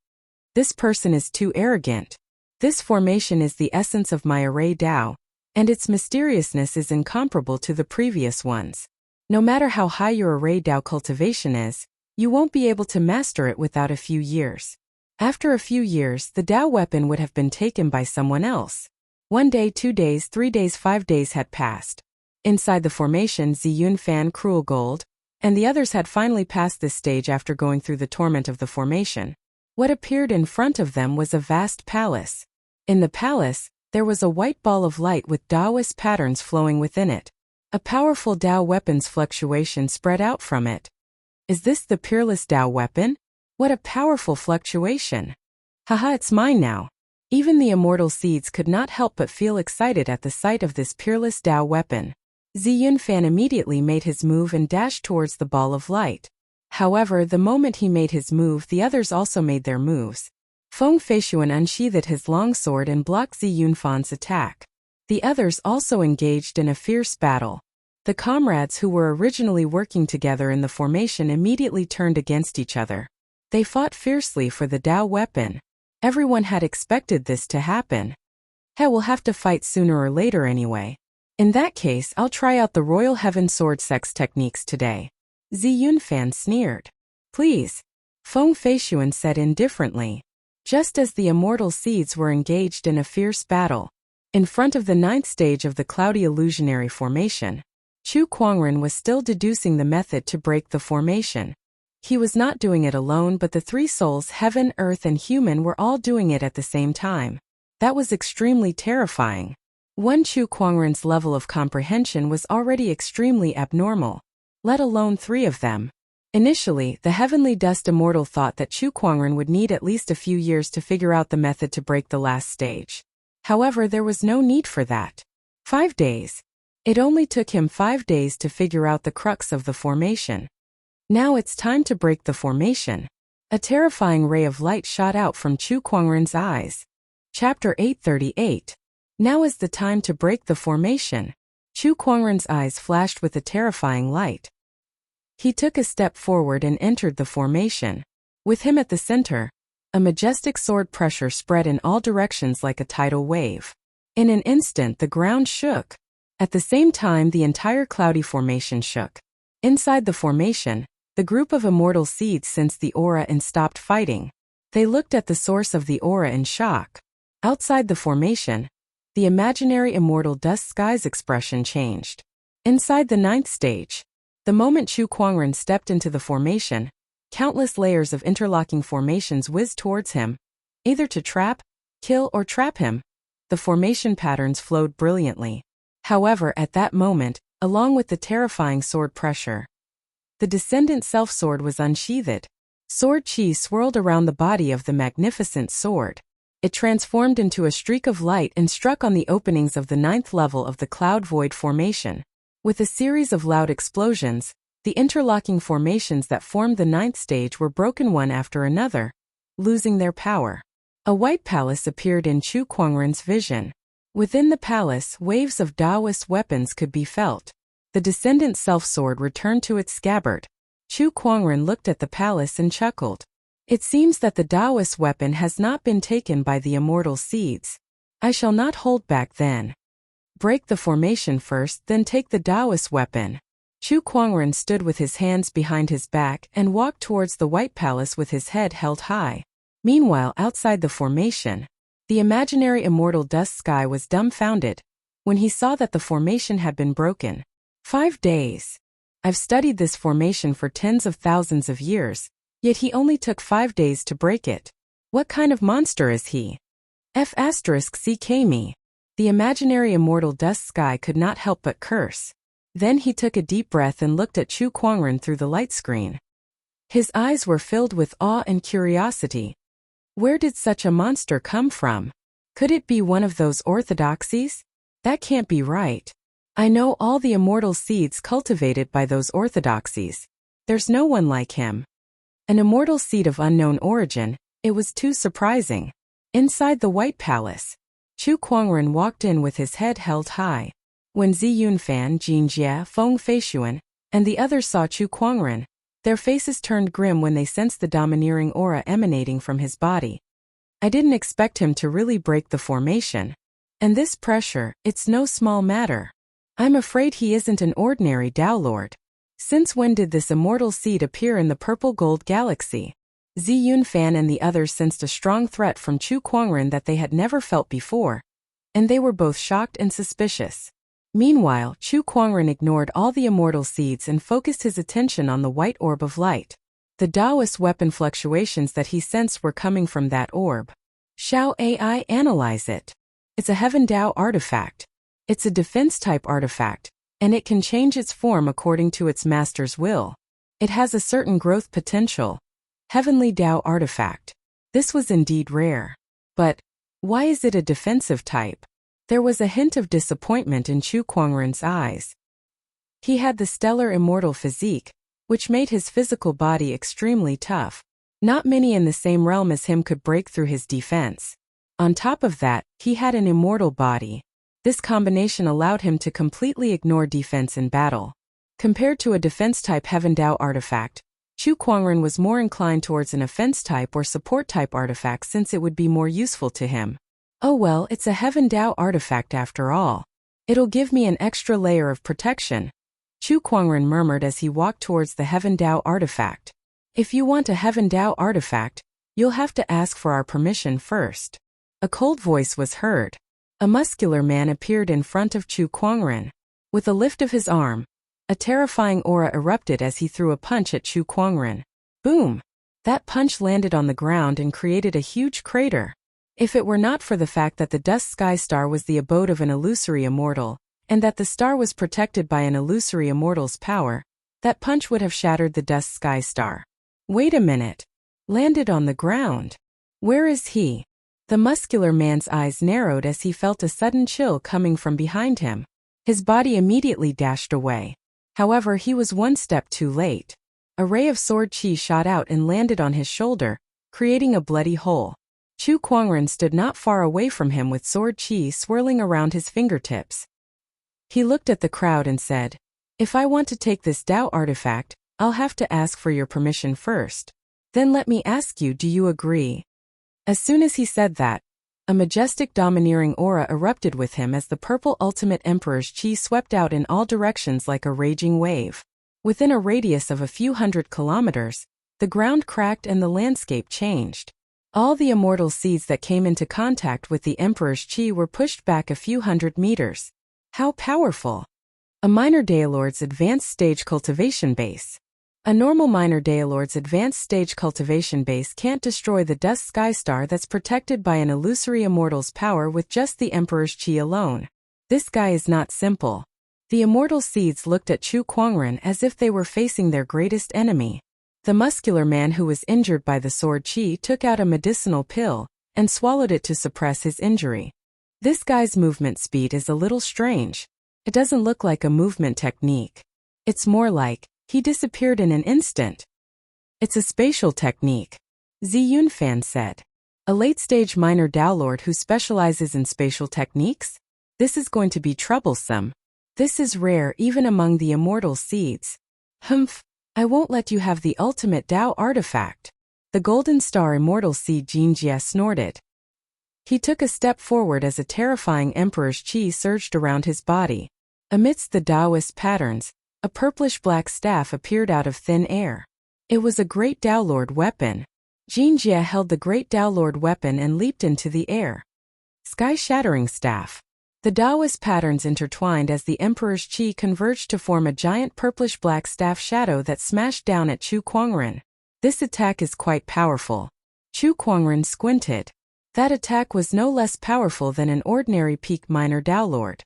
This person is too arrogant. This formation is the essence of my array Tao, and its mysteriousness is incomparable to the previous ones. No matter how high your array Tao cultivation is, you won't be able to master it without a few years. After a few years, the Tao weapon would have been taken by someone else. 1 day, 2 days, 3 days, 5 days had passed. Inside the formation, Zi Yunfan, Cruel Gold, and the others had finally passed this stage after going through the torment of the formation. What appeared in front of them was a vast palace. In the palace, there was a white ball of light with Taoist patterns flowing within it. A powerful Tao weapon's fluctuation spread out from it. Is this the peerless Tao weapon? What a powerful fluctuation. Haha, it's mine now. Even the immortal seeds could not help but feel excited at the sight of this peerless Tao weapon. Ziyunfan immediately made his move and dashed towards the ball of light. However, the moment he made his move, the others also made their moves. Feng Feishuan unsheathed his long sword and blocked Ziyunfan's attack. The others also engaged in a fierce battle. The comrades who were originally working together in the formation immediately turned against each other. They fought fiercely for the Tao weapon. Everyone had expected this to happen. Hey, we'll have to fight sooner or later anyway. In that case, I'll try out the Royal Heaven Sword Sex techniques today. Ziyunfan sneered. Please, Feng Feishuan said indifferently. Just as the immortal seeds were engaged in a fierce battle, in front of the 9th stage of the cloudy illusionary formation, Chu Kuangren was still deducing the method to break the formation. He was not doing it alone, but the three souls, heaven, earth, and human, were all doing it at the same time. That was extremely terrifying. One Chu Kuangren's level of comprehension was already extremely abnormal, let alone three of them. Initially, the heavenly dust immortal thought that Chu Kuangren would need at least a few years to figure out the method to break the last stage. However, there was no need for that. 5 days. It only took him 5 days to figure out the crux of the formation. Now it's time to break the formation. A terrifying ray of light shot out from Chu Kuangren's eyes. Chapter 838. Now is the time to break the formation. Chu Kuangren's eyes flashed with a terrifying light. He took a step forward and entered the formation. With him at the center, a majestic sword pressure spread in all directions like a tidal wave. In an instant, the ground shook. At the same time, the entire cloudy formation shook. Inside the formation, the group of immortal seeds sensed the aura and stopped fighting. They looked at the source of the aura in shock. Outside the formation, the imaginary immortal dust sky's expression changed. Inside the 9th stage, the moment Chu Kuangren stepped into the formation, countless layers of interlocking formations whizzed towards him, either to trap, kill, or trap him. The formation patterns flowed brilliantly. However, at that moment, along with the terrifying sword pressure, the descendant self-sword was unsheathed. Sword chi swirled around the body of the magnificent sword. It transformed into a streak of light and struck on the openings of the 9th level of the cloud void formation. With a series of loud explosions, the interlocking formations that formed the 9th stage were broken one after another, losing their power. A white palace appeared in Chu Kuangren's vision. Within the palace, waves of Taoist weapons could be felt. The descendant self-sword returned to its scabbard. Chu Kuangren looked at the palace and chuckled. It seems that the Taoist weapon has not been taken by the immortal seeds. I shall not hold back then. Break the formation first, then take the Taoist weapon. Chu Kuangren stood with his hands behind his back and walked towards the white palace with his head held high. Meanwhile, outside the formation, the imaginary immortal dust sky was dumbfounded when he saw that the formation had been broken. 5 days. I've studied this formation for tens of thousands of years, yet he only took 5 days to break it. What kind of monster is he? F***ck me. The imaginary immortal dust sky could not help but curse. Then he took a deep breath and looked at Chu Kuangren through the light screen. His eyes were filled with awe and curiosity. Where did such a monster come from? Could it be one of those orthodoxies? That can't be right. I know all the immortal seeds cultivated by those orthodoxies. There's no one like him. An immortal seed of unknown origin, it was too surprising. Inside the White Palace, Chu Kuangren walked in with his head held high. When Ziyunfan, Jinjie, Feng Feishuan, and the others saw Chu Kuangren, their faces turned grim when they sensed the domineering aura emanating from his body. I didn't expect him to really break the formation. And this pressure, it's no small matter. I'm afraid he isn't an ordinary Tao Lord. Since when did this immortal seed appear in the purple gold galaxy? Ziyunfan and the others sensed a strong threat from Chu Kuangren that they had never felt before, and they were both shocked and suspicious. Meanwhile, Chu Kuangren ignored all the immortal seeds and focused his attention on the white orb of light. The Taoist weapon fluctuations that he sensed were coming from that orb. Shall AI analyze it? It's a Heaven Tao artifact. It's a defense-type artifact, and it can change its form according to its master's will. It has a certain growth potential. Heavenly Tao artifact. This was indeed rare. But why is it a defensive type? There was a hint of disappointment in Chu Kuangren's eyes. He had the stellar immortal physique, which made his physical body extremely tough. Not many in the same realm as him could break through his defense. On top of that, he had an immortal body. This combination allowed him to completely ignore defense in battle. Compared to a defense-type Heaven Dao artifact, Chu Kuangren was more inclined towards an offense-type or support-type artifact since it would be more useful to him. Oh well, it's a Heaven Dao artifact after all. It'll give me an extra layer of protection, Chu Kuangren murmured as he walked towards the Heaven Dao artifact. If you want a Heaven Dao artifact, you'll have to ask for our permission first. A cold voice was heard. A muscular man appeared in front of Chu Kuangren. With a lift of his arm, a terrifying aura erupted as he threw a punch at Chu Kuangren. Boom! That punch landed on the ground and created a huge crater. If it were not for the fact that the Dust Sky Star was the abode of an illusory immortal, and that the star was protected by an illusory immortal's power, that punch would have shattered the Dust Sky Star. Wait a minute. Landed on the ground. Where is he? The muscular man's eyes narrowed as he felt a sudden chill coming from behind him. His body immediately dashed away. However, he was one step too late. A ray of sword chi shot out and landed on his shoulder, creating a bloody hole. Chu Kuangren stood not far away from him with sword chi swirling around his fingertips. He looked at the crowd and said, "If I want to take this Dao artifact, I'll have to ask for your permission first. Then let me ask you, do you agree?" As soon as he said that, a majestic domineering aura erupted with him as the purple ultimate emperor's chi swept out in all directions like a raging wave. Within a radius of a few hundred kilometers, the ground cracked and the landscape changed. All the immortal seeds that came into contact with the emperor's chi were pushed back a few hundred meters. How powerful! A minor Daelord's advanced stage cultivation base. A normal minor Daelord's advanced stage cultivation base can't destroy the Dust Sky Star that's protected by an illusory immortal's power with just the Emperor's chi alone. This guy is not simple. The immortal seeds looked at Chu Kuangren as if they were facing their greatest enemy. The muscular man who was injured by the sword chi took out a medicinal pill and swallowed it to suppress his injury. This guy's movement speed is a little strange. It doesn't look like a movement technique. It's more like he disappeared in an instant. It's a spatial technique, Zi Yunfan said. A late-stage minor Daolord who specializes in spatial techniques? This is going to be troublesome. This is rare even among the immortal seeds. Humph, I won't let you have the ultimate Dao artifact. The Golden Star immortal seed Jinjia snorted. He took a step forward as a terrifying emperor's chi surged around his body. Amidst the Taoist patterns, a purplish-black staff appeared out of thin air. It was a great Daolord weapon. Jinjia held the great Daolord weapon and leaped into the air. Sky-shattering staff. The Taoist patterns intertwined as the emperor's chi converged to form a giant purplish-black staff shadow that smashed down at Chu Kuangren. This attack is quite powerful. Chu Kuangren squinted. That attack was no less powerful than an ordinary peak minor Daolord.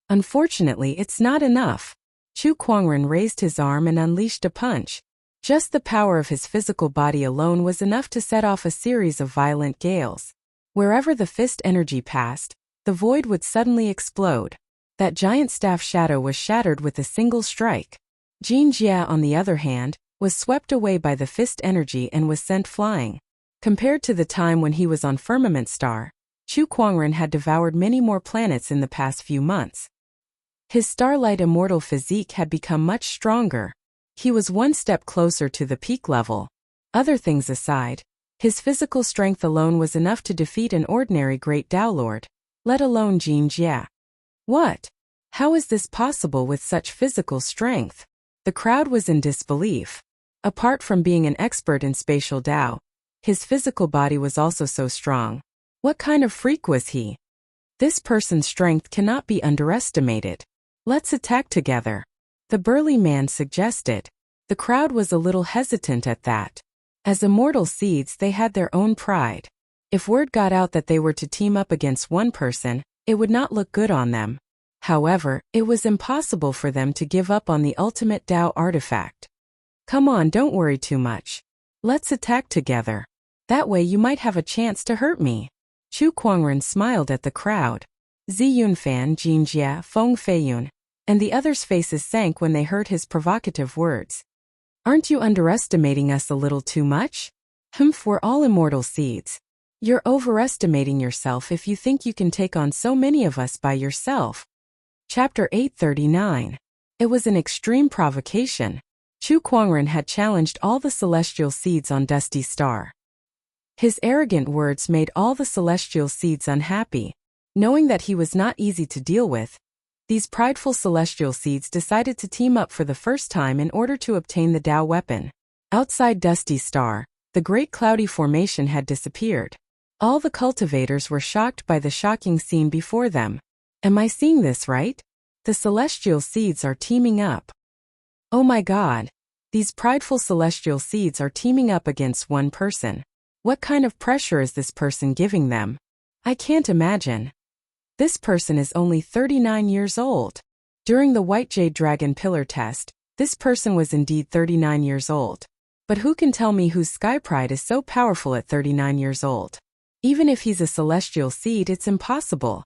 Unfortunately, it's not enough. Chu Kuangren raised his arm and unleashed a punch. Just the power of his physical body alone was enough to set off a series of violent gales. Wherever the fist energy passed, the void would suddenly explode. That giant staff shadow was shattered with a single strike. Jinjia, on the other hand, was swept away by the fist energy and was sent flying. Compared to the time when he was on Firmament Star, Chu Kuangren had devoured many more planets in the past few months. His starlight immortal physique had become much stronger. He was one step closer to the peak level. Other things aside, his physical strength alone was enough to defeat an ordinary great Daolord, let alone Jinjia. What? How is this possible with such physical strength? The crowd was in disbelief. Apart from being an expert in spatial Dao, his physical body was also so strong. What kind of freak was he? This person's strength cannot be underestimated. Let's attack together, the burly man suggested. The crowd was a little hesitant at that. As immortal seeds, they had their own pride. If word got out that they were to team up against one person, it would not look good on them. However, it was impossible for them to give up on the ultimate Dao artifact. Come on, don't worry too much. Let's attack together. That way you might have a chance to hurt me. Chu Kuangren smiled at the crowd. Zi Yunfan, Jin Jia, Feng Feiyun, and the others' faces sank when they heard his provocative words. Aren't you underestimating us a little too much? We're all immortal seeds. You're overestimating yourself if you think you can take on so many of us by yourself. Chapter 839. It was an extreme provocation. Chu Kuangren had challenged all the celestial seeds on Dusty Star. His arrogant words made all the celestial seeds unhappy. Knowing that he was not easy to deal with, these prideful celestial seeds decided to team up for the first time in order to obtain the Dao weapon. Outside Dusty Star, the Great Cloudy Formation had disappeared. All the cultivators were shocked by the shocking scene before them. Am I seeing this right? The celestial seeds are teaming up. Oh my God! These prideful celestial seeds are teaming up against one person. What kind of pressure is this person giving them? I can't imagine. This person is only 39 years old. During the White Jade Dragon Pillar test, this person was indeed 39 years old. But who can tell me whose Sky Pride is so powerful at 39 years old? Even if he's a celestial seed, it's impossible.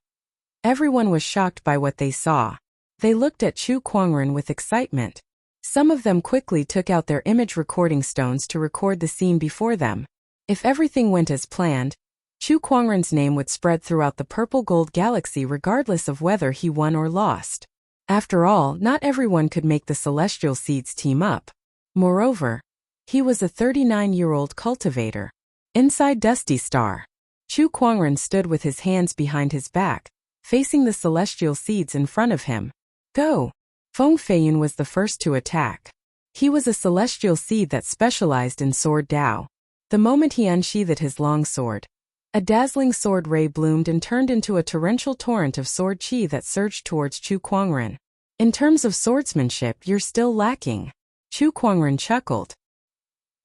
Everyone was shocked by what they saw. They looked at Chu Kuangren with excitement. Some of them quickly took out their image recording stones to record the scene before them. If everything went as planned, Chu Kuangren's name would spread throughout the Purple Gold Galaxy regardless of whether he won or lost. After all, not everyone could make the celestial seeds team up. Moreover, he was a 39-year-old cultivator. Inside Dusty Star, Chu Kuangren stood with his hands behind his back, facing the celestial seeds in front of him. Go! Feng Feiyun was the first to attack. He was a celestial seed that specialized in sword Dao. The moment he unsheathed his long sword, a dazzling sword ray bloomed and turned into a torrential torrent of sword chi that surged towards Chu Kuangren. In terms of swordsmanship, you're still lacking. Chu Kuangren chuckled.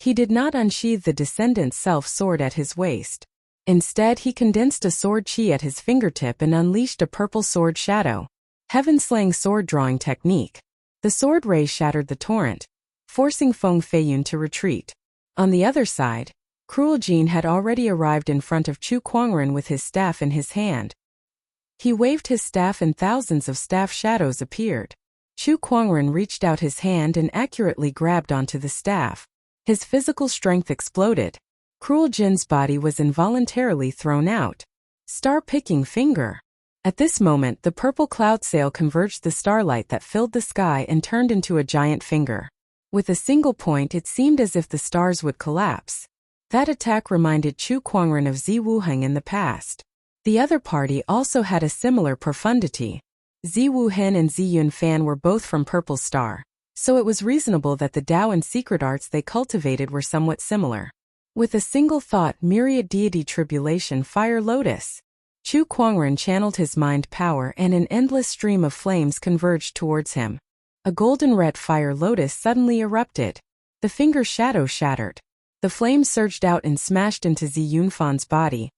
He did not unsheath the Descendant Self sword at his waist. Instead, he condensed a sword chi at his fingertip and unleashed a purple sword shadow. Heaven-slaying sword drawing technique. The sword ray shattered the torrent, forcing Feng Feiyun to retreat. On the other side, Cruel Jin had already arrived in front of Chu Kuangren with his staff in his hand. He waved his staff and thousands of staff shadows appeared. Chu Kuangren reached out his hand and accurately grabbed onto the staff. His physical strength exploded. Cruel Jin's body was involuntarily thrown out. Star-picking finger. At this moment, the purple cloud sail converged the starlight that filled the sky and turned into a giant finger. With a single point, it seemed as if the stars would collapse. That attack reminded Chu Kuangren of Zi Wuheng in the past. The other party also had a similar profundity. Zi Wuhen and Zi Yunfan were both from Purple Star, so it was reasonable that the Dao and secret arts they cultivated were somewhat similar. With a single thought, Myriad Deity Tribulation Fire Lotus. Chu Kuangren channeled his mind power and an endless stream of flames converged towards him. A golden red fire lotus suddenly erupted. The finger shadow shattered. The flames surged out and smashed into Zi Yunfan's body,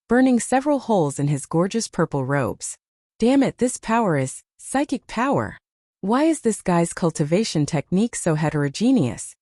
burning several holes in his gorgeous purple robes. Damn it, this power is psychic power. Why is this guy's cultivation technique so heterogeneous?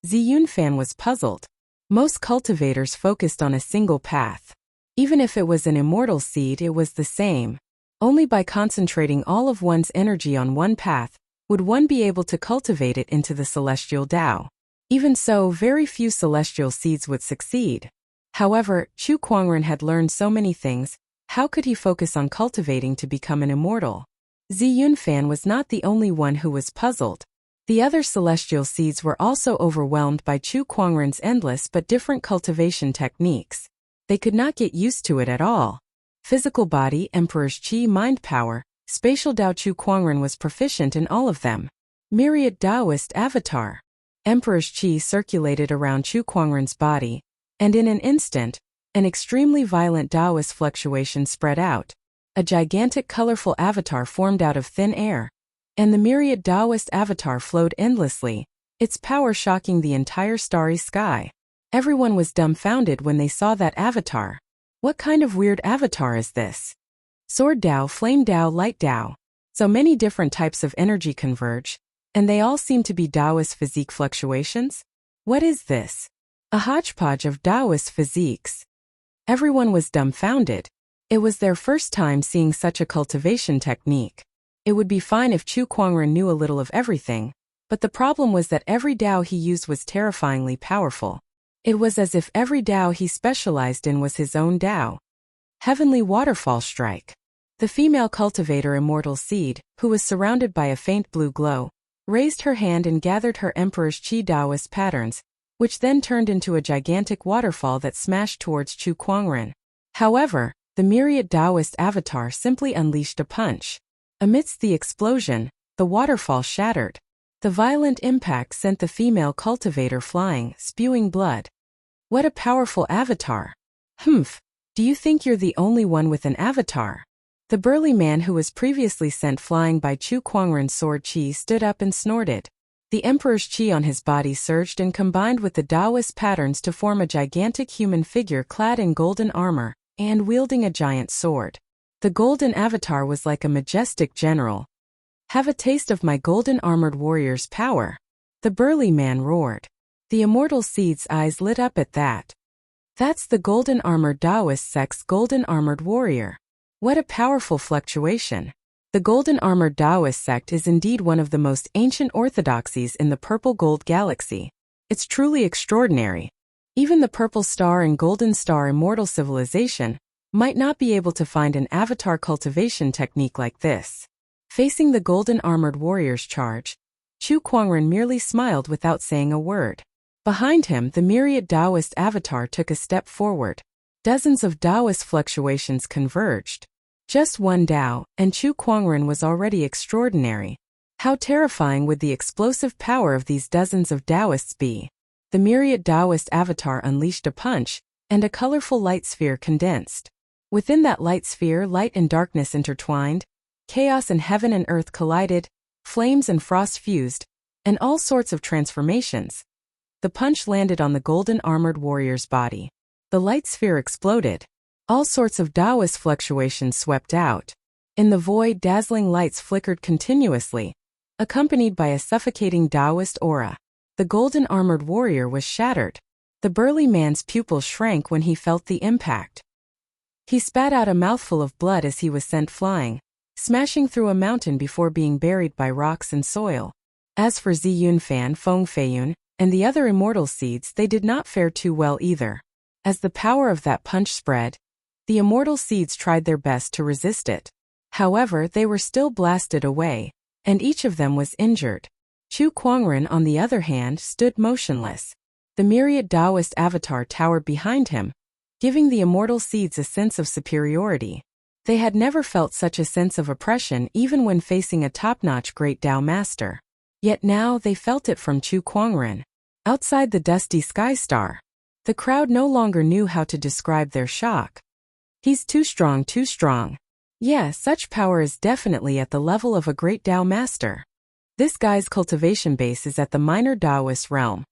Zi Yunfan was puzzled. Most cultivators focused on a single path. Even if it was an immortal seed, it was the same. Only by concentrating all of one's energy on one path would one be able to cultivate it into the celestial Dao. Even so, very few celestial seeds would succeed. However, Chu Kuangren had learned so many things. How could he focus on cultivating to become an immortal? Zi Yunfan was not the only one who was puzzled. The other celestial seeds were also overwhelmed by Chu Kuangren's endless but different cultivation techniques. They could not get used to it at all. Physical body, Emperor's Qi, mind power, spatial Dao. Chu Kuangren was proficient in all of them. Myriad Taoist avatar. Emperor's Qi circulated around Chu Kuangren's body, and in an instant, an extremely violent Taoist fluctuation spread out. A gigantic colorful avatar formed out of thin air, and the myriad Taoist avatar flowed endlessly, its power shocking the entire starry sky. Everyone was dumbfounded when they saw that avatar. What kind of weird avatar is this? Sword Dao, Flame Dao, Light Dao. So many different types of energy converge. And they all seem to be Taoist physique fluctuations? What is this? A hodgepodge of Taoist physiques. Everyone was dumbfounded. It was their first time seeing such a cultivation technique. It would be fine if Chu Kuangren knew a little of everything, but the problem was that every Tao he used was terrifyingly powerful. It was as if every Tao he specialized in was his own Tao. Heavenly Waterfall Strike. The female cultivator Immortal Seed, who was surrounded by a faint blue glow, raised her hand and gathered her Emperor's Qi Taoist patterns, which then turned into a gigantic waterfall that smashed towards Chu Kuangren. However, the myriad Taoist avatar simply unleashed a punch. Amidst the explosion, the waterfall shattered. The violent impact sent the female cultivator flying, spewing blood. What a powerful avatar! Humph! Do you think you're the only one with an avatar? The burly man who was previously sent flying by Chu Kuangren's sword Qi stood up and snorted. The Emperor's Qi on his body surged and combined with the Taoist patterns to form a gigantic human figure clad in golden armor and wielding a giant sword. The golden avatar was like a majestic general. Have a taste of my golden armored warrior's power. The burly man roared. The Immortal Seed's eyes lit up at that. That's the golden armored Taoist sect's golden armored warrior. What a powerful fluctuation. The golden armored Taoist sect is indeed one of the most ancient orthodoxies in the purple gold galaxy. It's truly extraordinary. Even the purple star and golden star immortal civilization might not be able to find an avatar cultivation technique like this. Facing the golden armored warrior's charge, Chu Kuangren merely smiled without saying a word. Behind him, the myriad Taoist avatar took a step forward. Dozens of Taoist fluctuations converged. Just one Tao, and Chu Kuangren was already extraordinary. How terrifying would the explosive power of these dozens of Taoists be? The myriad Taoist avatar unleashed a punch, and a colorful light sphere condensed. Within that light sphere, light and darkness intertwined, chaos and heaven and earth collided, flames and frost fused, and all sorts of transformations. The punch landed on the golden armored warrior's body. The light sphere exploded. All sorts of Taoist fluctuations swept out. In the void, dazzling lights flickered continuously, accompanied by a suffocating Taoist aura. The golden armored warrior was shattered. The burly man's pupils shrank when he felt the impact. He spat out a mouthful of blood as he was sent flying, smashing through a mountain before being buried by rocks and soil. As for Zi Yunfan, Feng Feiyun, and the other immortal seeds, they did not fare too well either. As the power of that punch spread, the immortal seeds tried their best to resist it. However, they were still blasted away, and each of them was injured. Chu Kuangren, on the other hand, stood motionless. The myriad Taoist avatar towered behind him, giving the immortal seeds a sense of superiority. They had never felt such a sense of oppression even when facing a top-notch great Tao master. Yet now they felt it from Chu Kuangren. Outside the dusty sky star, the crowd no longer knew how to describe their shock. He's too strong, too strong. Yeah, such power is definitely at the level of a great Tao master. This guy's cultivation base is at the minor Taoist realm,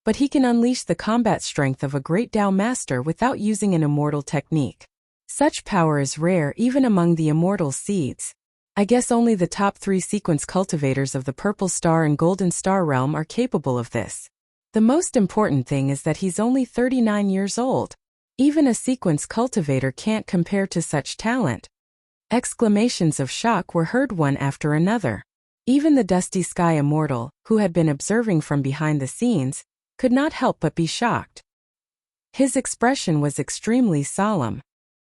but he can unleash the combat strength of a great Tao master without using an immortal technique. Such power is rare even among the immortal seeds. I guess only the top 3 sequence cultivators of the purple star and golden star realm are capable of this. The most important thing is that he's only 39 years old. Even a sequence cultivator can't compare to such talent. Exclamations of shock were heard one after another. Even the Dusty Sky Immortal, who had been observing from behind the scenes, could not help but be shocked. His expression was extremely solemn.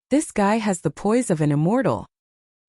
This guy has the poise of an immortal.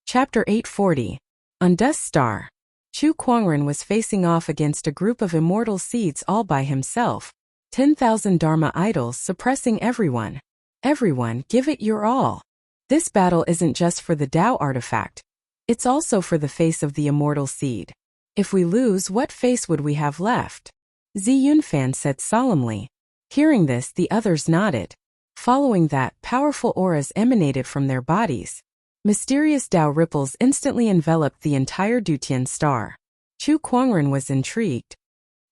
Chapter 840. On Dust Star. Chu Kuangren was facing off against a group of immortal seeds all by himself. 10,000 Dharma idols suppressing everyone. Everyone, give it your all. This battle isn't just for the Tao artifact. It's also for the face of the immortal seed. If we lose, what face would we have left? Zi Yunfan said solemnly. Hearing this, the others nodded. Following that, powerful auras emanated from their bodies. Mysterious Tao ripples instantly enveloped the entire Dutian star. Chu Kuangren was intrigued.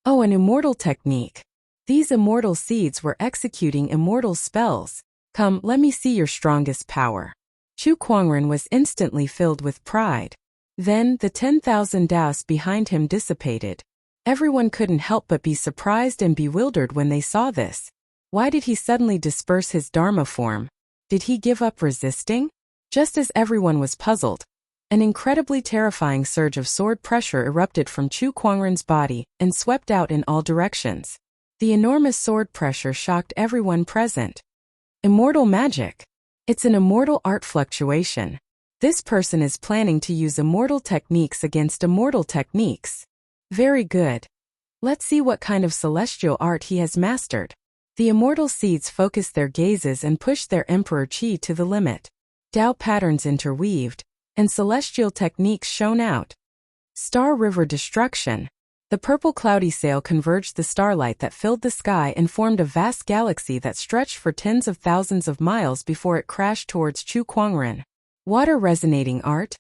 Oh, an immortal technique. These immortal seeds were executing immortal spells. Come, let me see your strongest power. Chu Kuangren was instantly filled with pride. Then, the 10,000 douse behind him dissipated. Everyone couldn't help but be surprised and bewildered when they saw this. Why did he suddenly disperse his Dharma form? Did he give up resisting? Just as everyone was puzzled, an incredibly terrifying surge of sword pressure erupted from Chu Kuangren's body and swept out in all directions. The enormous sword pressure shocked everyone present. Immortal magic. It's an immortal art fluctuation. This person is planning to use immortal techniques against immortal techniques. Very good. Let's see what kind of celestial art he has mastered. The immortal seeds focused their gazes and pushed their emperor chi to the limit. Tao patterns interweaved, and celestial techniques shone out. Star River Destruction. The purple cloudy sail converged the starlight that filled the sky and formed a vast galaxy that stretched for tens of thousands of miles before it crashed towards Chu Kuangren. Water resonating art.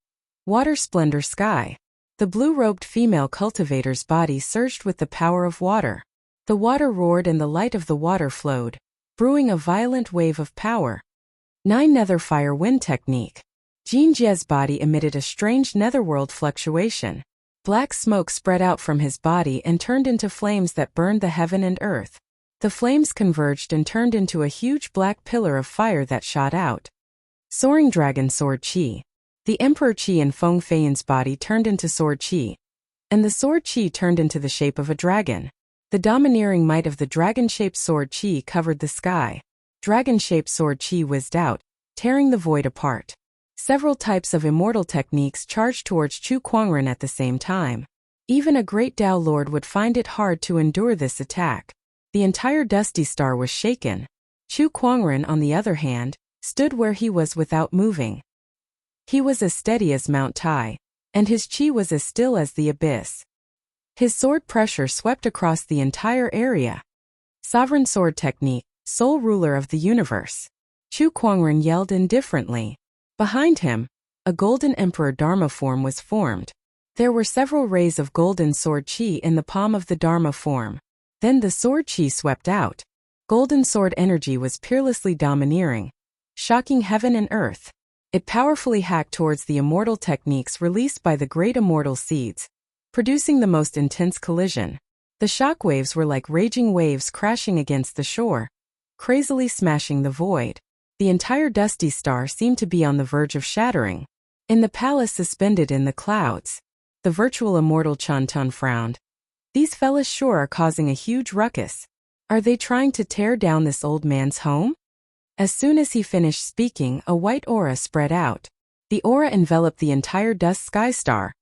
Water splendor sky. The blue-robed female cultivator's body surged with the power of water. The water roared and the light of the water flowed, brewing a violent wave of power. 9 Nether Fire Wind Technique. Jin Jie's body emitted a strange netherworld fluctuation. Black smoke spread out from his body and turned into flames that burned the heaven and earth. The flames converged and turned into a huge black pillar of fire that shot out. Soaring Dragon Sword Chi. The Emperor Chi in Feng Feiyan's body turned into Sword Chi, and the Sword Chi turned into the shape of a dragon. The domineering might of the dragon-shaped Sword Chi covered the sky. Dragon-shaped Sword Chi whizzed out, tearing the void apart. Several types of immortal techniques charged towards Chu Kuangren at the same time. Even a great Tao Lord would find it hard to endure this attack. The entire Dusty Star was shaken. Chu Kuangren, on the other hand, stood where he was without moving. He was as steady as Mount Tai, and his chi was as still as the abyss. His sword pressure swept across the entire area. Sovereign Sword Technique, sole ruler of the universe. Chu Kuangren yelled indifferently. Behind him, a golden emperor Dharma form was formed. There were several rays of golden sword chi in the palm of the Dharma form. Then the sword chi swept out. Golden sword energy was peerlessly domineering, shocking heaven and earth. It powerfully hacked towards the immortal techniques released by the great immortal seeds, producing the most intense collision. The shockwaves were like raging waves crashing against the shore, crazily smashing the void. The entire Dusty Star seemed to be on the verge of shattering. In the palace suspended in the clouds, the virtual immortal Chantun frowned. These fellas sure are causing a huge ruckus. Are they trying to tear down this old man's home? As soon as he finished speaking, a white aura spread out. The aura enveloped the entire Dust Sky Star,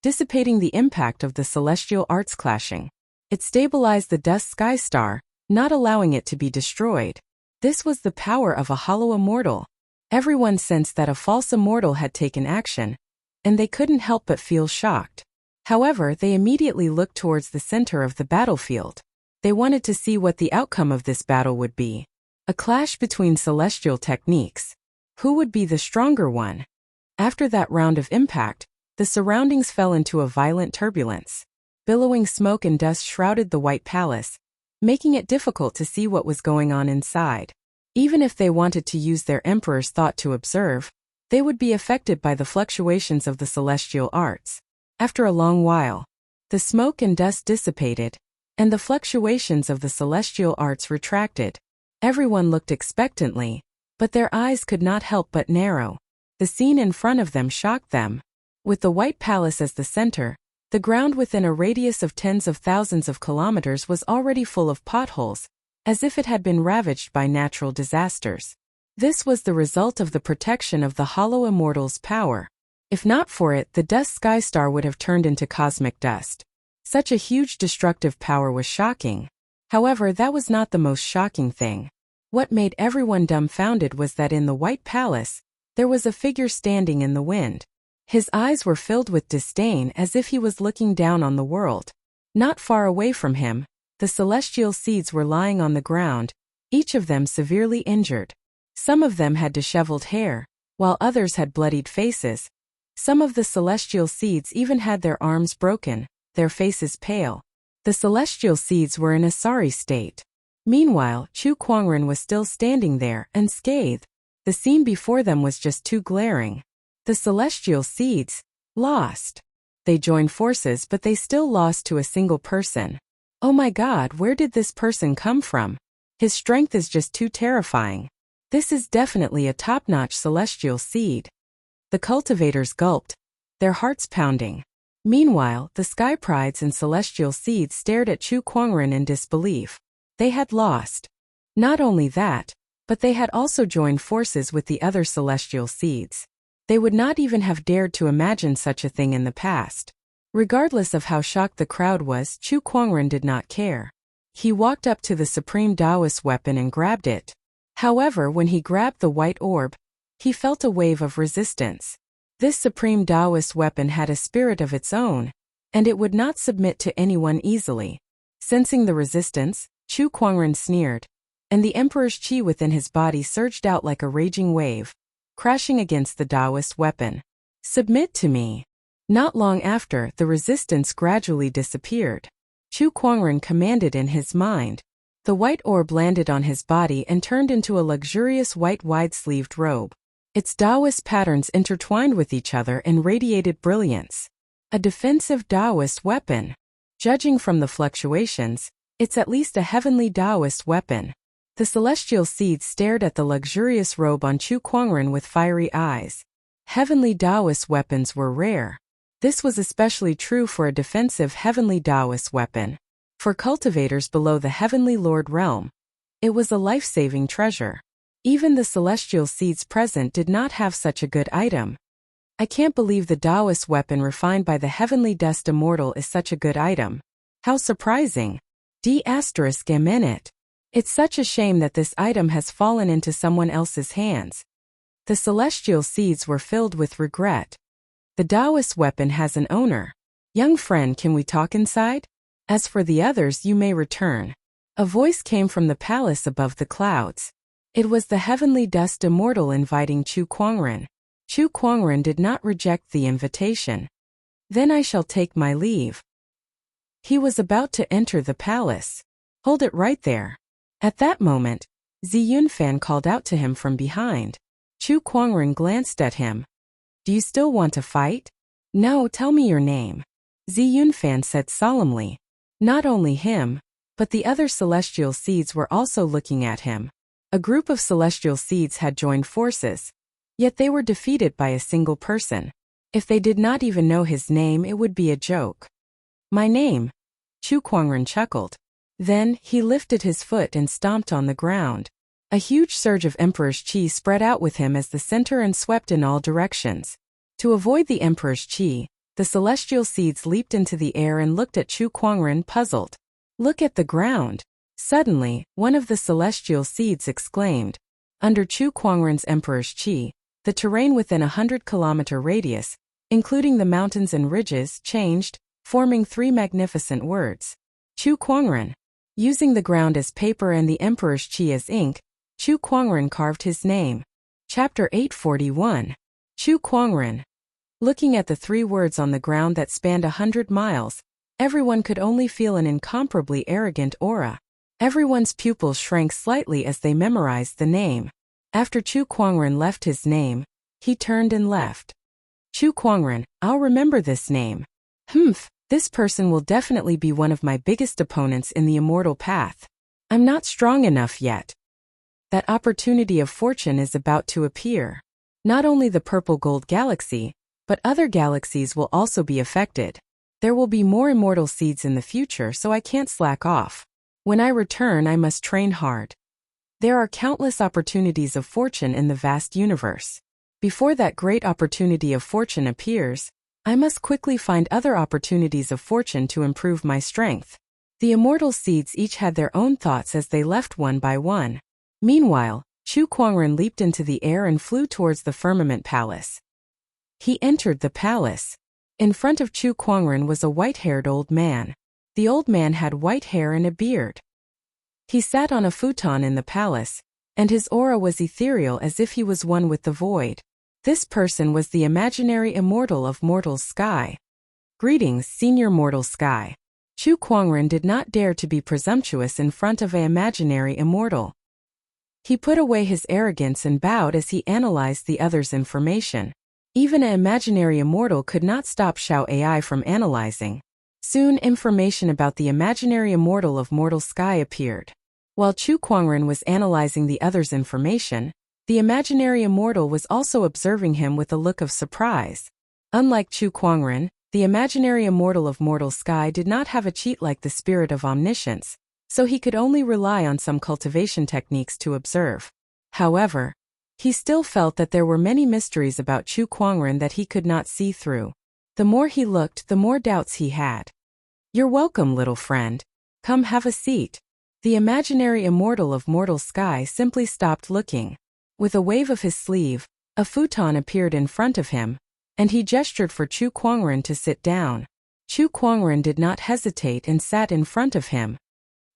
dissipating the impact of the celestial arts clashing. It stabilized the Dust Sky Star, not allowing it to be destroyed. This was the power of a hollow immortal. Everyone sensed that a false immortal had taken action, and they couldn't help but feel shocked. However, they immediately looked towards the center of the battlefield. They wanted to see what the outcome of this battle would be. A clash between celestial techniques. Who would be the stronger one? After that round of impact, the surroundings fell into a violent turbulence. Billowing smoke and dust shrouded the White Palace, making it difficult to see what was going on inside. Even if they wanted to use their emperor's thought to observe, they would be affected by the fluctuations of the celestial arts. After a long while, the smoke and dust dissipated, and the fluctuations of the celestial arts retracted. Everyone looked expectantly, but their eyes could not help but narrow. The scene in front of them shocked them. With the White Palace as the center, the ground within a radius of tens of thousands of kilometers was already full of potholes, as if it had been ravaged by natural disasters. This was the result of the protection of the Hollow Immortal's power. If not for it, the Dust Sky Star would have turned into cosmic dust. Such a huge destructive power was shocking. However, that was not the most shocking thing. What made everyone dumbfounded was that in the White Palace, there was a figure standing in the wind. His eyes were filled with disdain as if he was looking down on the world. Not far away from him, the celestial seeds were lying on the ground, each of them severely injured. Some of them had disheveled hair, while others had bloodied faces. Some of the celestial seeds even had their arms broken, their faces pale. The celestial seeds were in a sorry state. Meanwhile, Chu Kuangren was still standing there, unscathed. The scene before them was just too glaring. The celestial seeds, Lost. They joined forces, but they still lost to a single person. Oh my God, where did this person come from? His strength is just too terrifying. This is definitely a top-notch celestial seed. The cultivators gulped, their hearts pounding. Meanwhile, the sky prides and celestial seeds stared at Chu Kuangren in disbelief. They had lost. Not only that, but they had also joined forces with the other celestial seeds. They would not even have dared to imagine such a thing in the past. Regardless of how shocked the crowd was, Chu Kuangren did not care. He walked up to the supreme Taoist weapon and grabbed it. However, when he grabbed the white orb, he felt a wave of resistance. This supreme Taoist weapon had a spirit of its own, and it would not submit to anyone easily. Sensing the resistance, Chu Kuangren sneered, and the emperor's qi within his body surged out like a raging wave, crashing against the Taoist weapon. Submit to me. Not long after, the resistance gradually disappeared. Chu Kuangren commanded in his mind. The white orb landed on his body and turned into a luxurious white wide-sleeved robe. Its Taoist patterns intertwined with each other and radiated brilliance. A defensive Taoist weapon. Judging from the fluctuations, it's at least a heavenly Taoist weapon. The celestial seeds stared at the luxurious robe on Chu Kuangren with fiery eyes. Heavenly Taoist weapons were rare. This was especially true for a defensive heavenly Taoist weapon. For cultivators below the heavenly Lord realm, it was a life-saving treasure. Even the celestial seeds present did not have such a good item. I can't believe the Taoist weapon refined by the heavenly dust immortal is such a good item. How surprising. D***it. It's such a shame that this item has fallen into someone else's hands. The celestial seeds were filled with regret. The Taoist weapon has an owner. Young friend, can we talk inside? As for the others, you may return. A voice came from the palace above the clouds. It was the heavenly dust immortal inviting Chu Kuangren. Chu Kuangren did not reject the invitation. Then I shall take my leave. He was about to enter the palace. Hold it right there. At that moment, Zi Yunfan called out to him from behind. Chu Kuangren glanced at him. Do you still want to fight? No, tell me your name. Zi Yunfan said solemnly. Not only him, but the other celestial seeds were also looking at him. A group of celestial seeds had joined forces, yet they were defeated by a single person. If they did not even know his name, it would be a joke. My name? Chu Kuangren chuckled. Then, he lifted his foot and stomped on the ground. A huge surge of Emperor's qi spread out with him as the center and swept in all directions. To avoid the Emperor's qi, the celestial seeds leaped into the air and looked at Chu Kuangren puzzled. Look at the ground. Suddenly, one of the celestial seeds exclaimed. Under Chu Kuangren's Emperor's qi, the terrain within a 100-kilometer radius, including the mountains and ridges, changed, forming three magnificent words. Chu Kuangren. Using the ground as paper and the Emperor's qi as ink, Chu Kuangren carved his name. Chapter 841. Chu Kuangren. Looking at the three words on the ground that spanned 100 miles, everyone could only feel an incomparably arrogant aura. Everyone's pupils shrank slightly as they memorized the name. After Chu Kuangren left his name, he turned and left. Chu Kuangren, I'll remember this name. This person will definitely be one of my biggest opponents in the immortal path. I'm not strong enough yet. That opportunity of fortune is about to appear. Not only the purple gold galaxy, but other galaxies will also be affected. There will be more immortal seeds in the future, so I can't slack off. When I return, I must train hard. There are countless opportunities of fortune in the vast universe. Before that great opportunity of fortune appears, I must quickly find other opportunities of fortune to improve my strength. The immortal seeds each had their own thoughts as they left one by one. Meanwhile, Chu Kuangren leaped into the air and flew towards the firmament palace. He entered the palace. In front of Chu Kuangren was a white-haired old man. The old man had white hair and a beard. He sat on a futon in the palace, and his aura was ethereal as if he was one with the void. This person was the imaginary immortal of Mortal Sky. Greetings, Senior Mortal Sky. Chu Kuangren did not dare to be presumptuous in front of an imaginary immortal. He put away his arrogance and bowed as he analyzed the other's information. Even an imaginary immortal could not stop Xiao AI from analyzing. Soon information about the imaginary immortal of mortal sky appeared. While Chu Kuangren was analyzing the other's information, the imaginary immortal was also observing him with a look of surprise. Unlike Chu Kuangren, the imaginary immortal of mortal sky did not have a cheat like the spirit of omniscience, so he could only rely on some cultivation techniques to observe. However, he still felt that there were many mysteries about Chu Kuangren that he could not see through. The more he looked, the more doubts he had. "You're welcome, little friend. Come have a seat." The imaginary immortal of mortal sky simply stopped looking. With a wave of his sleeve, a futon appeared in front of him, and he gestured for Chu Kuangren to sit down. Chu Kuangren did not hesitate and sat in front of him.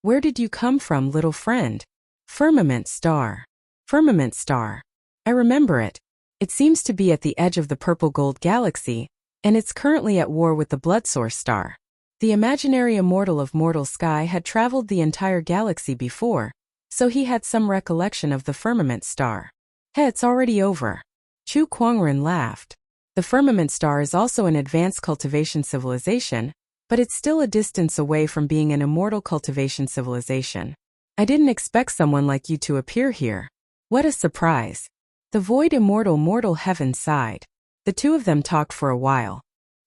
"Where did you come from, little friend?" "Firmament star." "Firmament star. I remember it. It seems to be at the edge of the purple-gold galaxy, and it's currently at war with the blood source star." The imaginary immortal of mortal sky had traveled the entire galaxy before, so he had some recollection of the firmament star. "Hey, it's already over." Chu Kuangren laughed. The firmament star is also an advanced cultivation civilization, but it's still a distance away from being an immortal cultivation civilization. "I didn't expect someone like you to appear here. What a surprise." The void immortal mortal heaven sighed. The two of them talked for a while.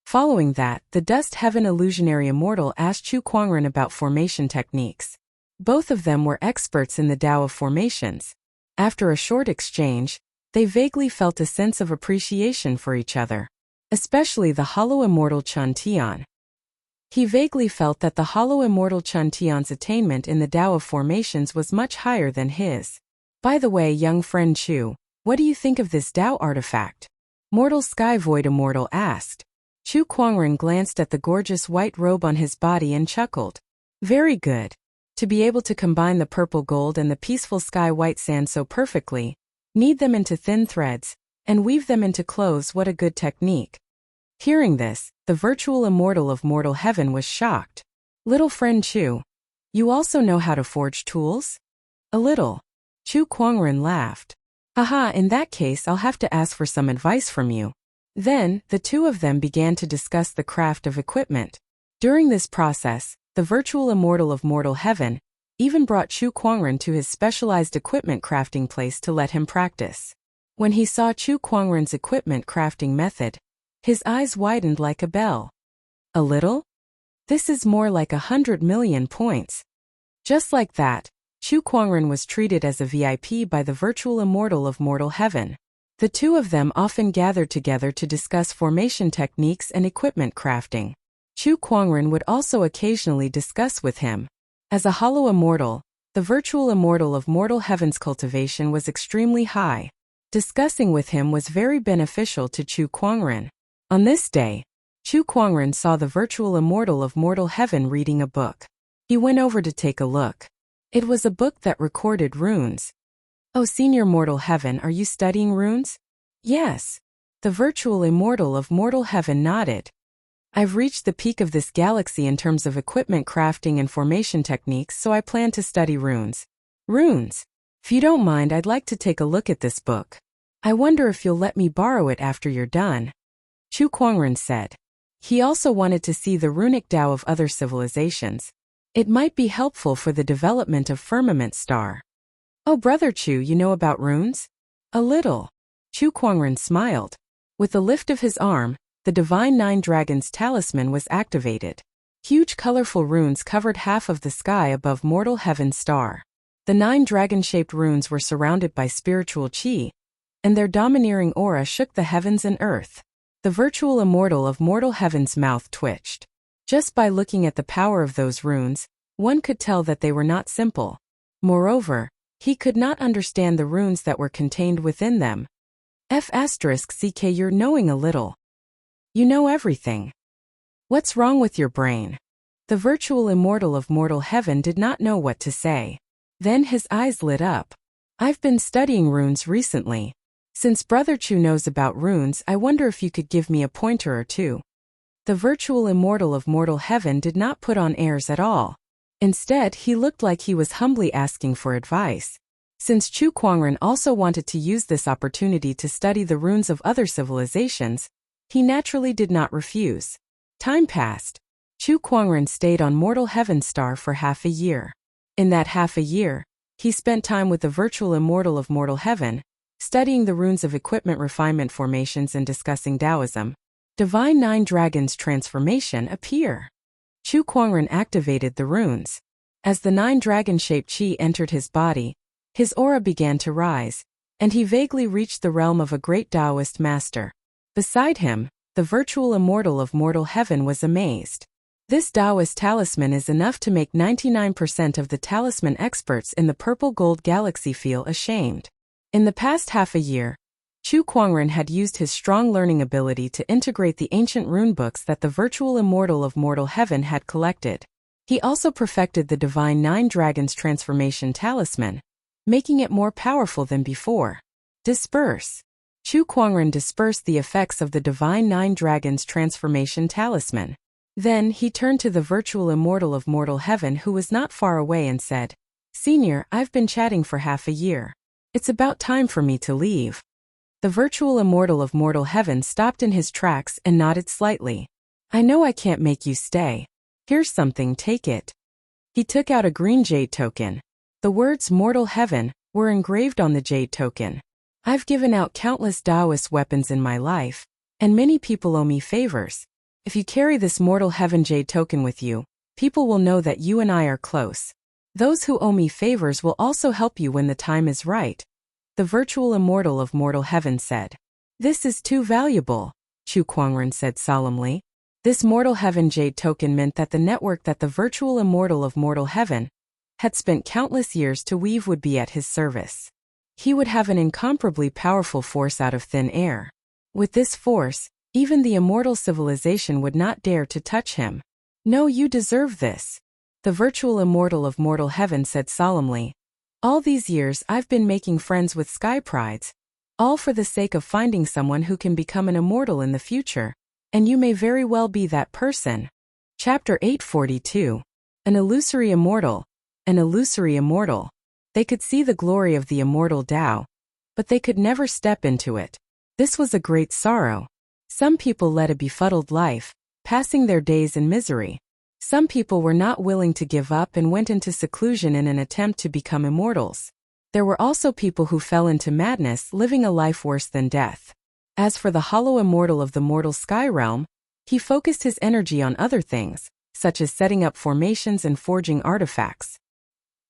Following that, the dust heaven illusionary immortal asked Chu Kuangren about formation techniques. Both of them were experts in the Tao of formations. After a short exchange, they vaguely felt a sense of appreciation for each other, especially the hollow immortal Chun Tian. He vaguely felt that the hollow immortal Chun Tian's attainment in the Tao of formations was much higher than his. "By the way, young friend Chu, what do you think of this Tao artifact?" Mortal Sky Void Immortal asked. Chu Kuangren glanced at the gorgeous white robe on his body and chuckled. "Very good. To be able to combine the purple gold and the peaceful sky white sand so perfectly, knead them into thin threads, and weave them into clothes, what a good technique." Hearing this, the virtual immortal of mortal heaven was shocked. "Little friend Chu, you also know how to forge tools?" "A little." Chu Kuangren laughed. "Haha, in that case I'll have to ask for some advice from you." Then, the two of them began to discuss the craft of equipment. During this process, the virtual immortal of mortal heaven even brought Chu Kuangren to his specialized equipment crafting place to let him practice. When he saw Chu Kuangren's equipment crafting method, his eyes widened like a bell. "A little? This is more like 100 million points." Just like that, Chu Kuangren was treated as a VIP by the virtual immortal of mortal heaven. The two of them often gathered together to discuss formation techniques and equipment crafting. Chu Kuangren would also occasionally discuss with him. As a hollow immortal, the virtual immortal of mortal heaven's cultivation was extremely high. Discussing with him was very beneficial to Chu Kuangren. On this day, Chu Kuangren saw the virtual immortal of mortal heaven reading a book. He went over to take a look. It was a book that recorded runes. "Oh, Senior Mortal Heaven, are you studying runes?" "Yes." The virtual immortal of mortal heaven nodded. "I've reached the peak of this galaxy in terms of equipment crafting and formation techniques, so I plan to study runes." "Runes? If you don't mind, I'd like to take a look at this book. I wonder if you'll let me borrow it after you're done," Chu Kuangren said. He also wanted to see the runic Tao of other civilizations. It might be helpful for the development of Firmament Star. "Oh, Brother Chu, you know about runes?" "A little." Chu Kuangren smiled. With a lift of his arm, the Divine Nine Dragons talisman was activated. Huge colorful runes covered half of the sky above mortal heaven's star. The 9 dragon-shaped runes were surrounded by spiritual qi, and their domineering aura shook the heavens and earth. The virtual immortal of mortal heaven's mouth twitched. Just by looking at the power of those runes, one could tell that they were not simple. Moreover, he could not understand the runes that were contained within them. F***ck, you're knowing a little. You know everything. What's wrong with your brain? The virtual immortal of mortal heaven did not know what to say. Then his eyes lit up. "I've been studying runes recently. Since Brother Chu knows about runes, I wonder if you could give me a pointer or two." The virtual immortal of mortal heaven did not put on airs at all. Instead, he looked like he was humbly asking for advice. Since Chu Kuangren also wanted to use this opportunity to study the runes of other civilizations, he naturally did not refuse. Time passed. Chu Kuangren stayed on Mortal Heaven Star for half a year. In that half a year, he spent time with the virtual immortal of Mortal Heaven, studying the runes of equipment refinement formations and discussing Taoism. Divine Nine Dragons transformation appear. Chu Kuangren activated the runes. As the 9 dragon-shaped chi entered his body, his aura began to rise, and he vaguely reached the realm of a great Taoist master. Beside him, the virtual immortal of Mortal Heaven was amazed. This Taoist talisman is enough to make 99% of the talisman experts in the Purple Gold Galaxy feel ashamed. In the past half a year, Chu Kuangren had used his strong learning ability to integrate the ancient runebooks that the virtual immortal of Mortal Heaven had collected. He also perfected the Divine 9 Dragons transformation talisman, making it more powerful than before. Disperse. Chu Kuangren dispersed the effects of the Divine 9 Dragons transformation talisman. Then he turned to the virtual immortal of Mortal Heaven who was not far away and said, "Senior, I've been chatting for half a year. It's about time for me to leave." The virtual immortal of Mortal Heaven stopped in his tracks and nodded slightly. "I know I can't make you stay. Here's something, take it." He took out a green jade token. The words Mortal Heaven were engraved on the jade token. "I've given out countless Taoist weapons in my life, and many people owe me favors. If you carry this Mortal Heaven jade token with you, people will know that you and I are close. Those who owe me favors will also help you when the time is right," the virtual immortal of Mortal Heaven said. "This is too valuable," Chu Kuangren said solemnly. This Mortal Heaven jade token meant that the network that the virtual immortal of Mortal Heaven had spent countless years to weave would be at his service. He would have an incomparably powerful force out of thin air. With this force, even the immortal civilization would not dare to touch him. "No, you deserve this," the virtual immortal of Mortal Heaven said solemnly. "All these years I've been making friends with sky prides, all for the sake of finding someone who can become an immortal in the future, and you may very well be that person." Chapter 842. An illusory immortal. An illusory immortal. They could see the glory of the immortal Tao, but they could never step into it. This was a great sorrow. Some people led a befuddled life, passing their days in misery. Some people were not willing to give up and went into seclusion in an attempt to become immortals. There were also people who fell into madness, living a life worse than death. As for the hollow immortal of the mortal sky realm, he focused his energy on other things, such as setting up formations and forging artifacts.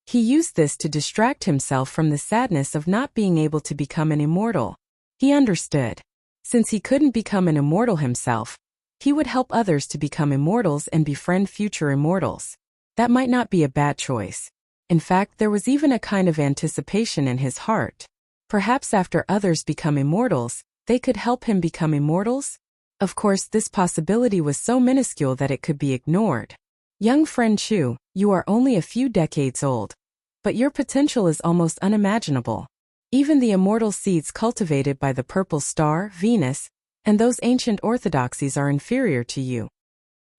He used this to distract himself from the sadness of not being able to become an immortal. He understood. Since he couldn't become an immortal himself, he would help others to become immortals and befriend future immortals. That might not be a bad choice. In fact, there was even a kind of anticipation in his heart. Perhaps after others become immortals, they could help him become immortals? Of course, this possibility was so minuscule that it could be ignored. "Young friend Chu, you are only a few decades old, but your potential is almost unimaginable. Even the immortal seeds cultivated by the purple star, Venus, and those ancient orthodoxies are inferior to you.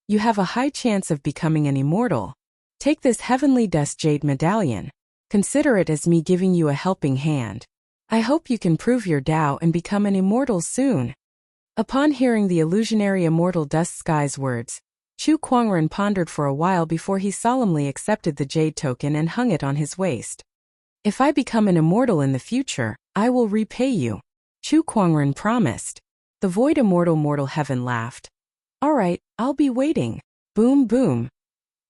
You have a high chance of becoming an immortal. Take this heavenly dust jade medallion. Consider it as me giving you a helping hand. I hope you can prove your Tao and become an immortal soon." Upon hearing the illusionary immortal dust sky's words, Chu Kuangren pondered for a while before he solemnly accepted the jade token and hung it on his waist. "If I become an immortal in the future, I will repay you," Chu Kuangren promised. The void immortal Mortal Heaven laughed. "All right, I'll be waiting." Boom boom.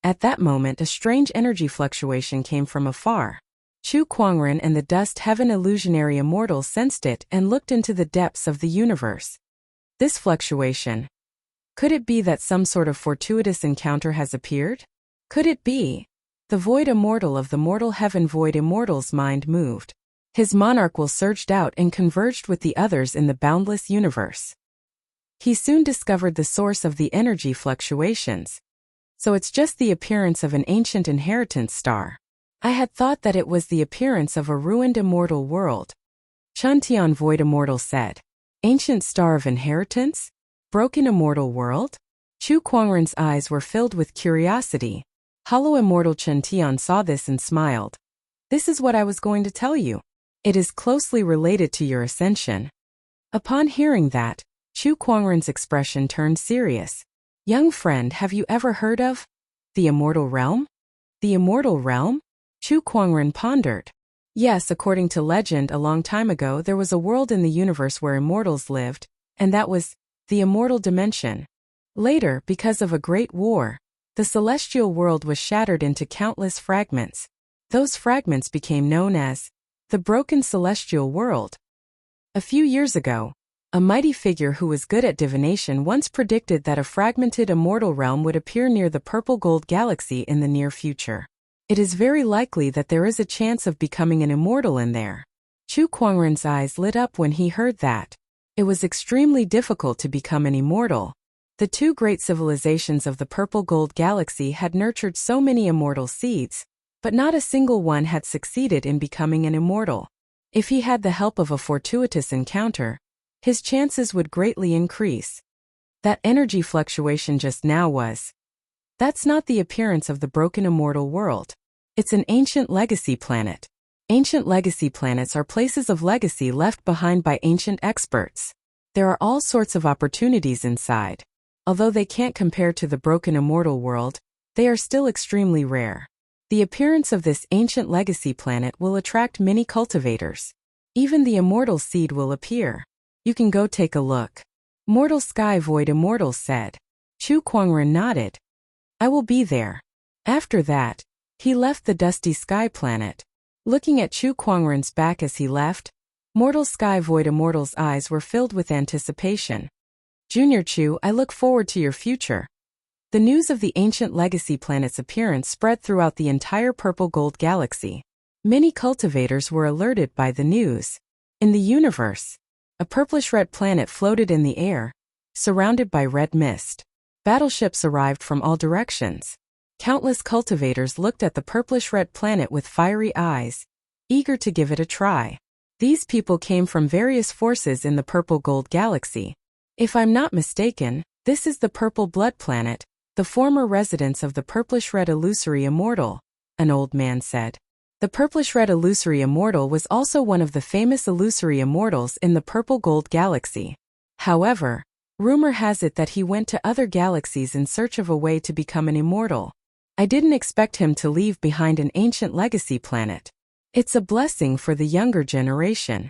At that moment a strange energy fluctuation came from afar. Chu Kuangren and the dust heaven illusionary immortal sensed it and looked into the depths of the universe. This fluctuation. Could it be that some sort of fortuitous encounter has appeared? Could it be? The void immortal of the Mortal Heaven void immortal's mind moved. His monarch will surged out and converged with the others in the boundless universe. He soon discovered the source of the energy fluctuations. So it's just the appearance of an ancient inheritance star. I had thought that it was the appearance of a ruined immortal world. Chuntian void immortal said. Ancient star of inheritance? Broken immortal world? Chu Kuangren's eyes were filled with curiosity. Hollow immortal Chuntian saw this and smiled. This is what I was going to tell you. It is closely related to your ascension. Upon hearing that, Chu Kuangren's expression turned serious. Young friend, have you ever heard of the immortal realm? The immortal realm? Chu Kuangren pondered. Yes, according to legend, a long time ago there was a world in the universe where immortals lived, and that was the immortal dimension. Later, because of a great war, the celestial world was shattered into countless fragments. Those fragments became known as the broken celestial world. A few years ago, a mighty figure who was good at divination once predicted that a fragmented immortal realm would appear near the purple gold galaxy in the near future. It is very likely that there is a chance of becoming an immortal in there. Chu Kuangren's eyes lit up when he heard that. It was extremely difficult to become an immortal. The two great civilizations of the purple gold galaxy had nurtured so many immortal seeds, but not a single one had succeeded in becoming an immortal. If he had the help of a fortuitous encounter, his chances would greatly increase. That energy fluctuation just now was. That's not the appearance of the broken immortal world. It's an ancient legacy planet. Ancient legacy planets are places of legacy left behind by ancient experts. There are all sorts of opportunities inside. Although they can't compare to the broken immortal world, they are still extremely rare. The appearance of this ancient legacy planet will attract many cultivators. Even the immortal seed will appear. You can go take a look. Mortal Sky Void Immortals said. Chu Kuangren nodded. I will be there. After that, he left the dusty sky planet. Looking at Chu Kuangren's back as he left, Mortal Sky Void Immortal's eyes were filled with anticipation. Junior Chu, I look forward to your future. The news of the ancient legacy planet's appearance spread throughout the entire purple gold galaxy. Many cultivators were alerted by the news. In the universe, a purplish-red planet floated in the air, surrounded by red mist. Battleships arrived from all directions. Countless cultivators looked at the purplish-red planet with fiery eyes, eager to give it a try. These people came from various forces in the purple gold galaxy. If I'm not mistaken, this is the purple blood planet, the former residence of the purplish-red illusory immortal, an old man said. The purplish-red illusory immortal was also one of the famous illusory immortals in the purple gold galaxy. However, rumor has it that he went to other galaxies in search of a way to become an immortal. I didn't expect him to leave behind an ancient legacy planet. It's a blessing for the younger generation.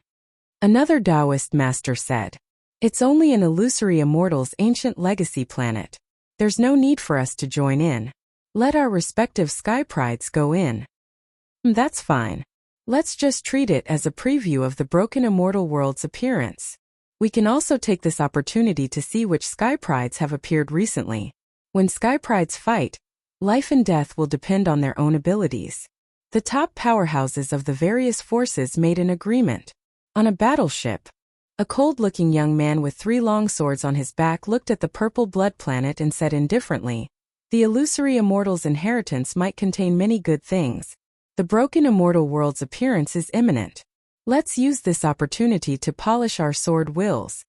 Another Taoist master said. It's only an illusory immortal's ancient legacy planet. There's no need for us to join in. Let our respective sky prides go in. That's fine. Let's just treat it as a preview of the broken immortal world's appearance. We can also take this opportunity to see which sky prides have appeared recently. When sky prides fight, life and death will depend on their own abilities. The top powerhouses of the various forces made an agreement. On a battleship, a cold-looking young man with 3 long swords on his back looked at the purple blood planet and said indifferently, the illusory immortal's inheritance might contain many good things. The broken immortal world's appearance is imminent. Let's use this opportunity to polish our sword wills.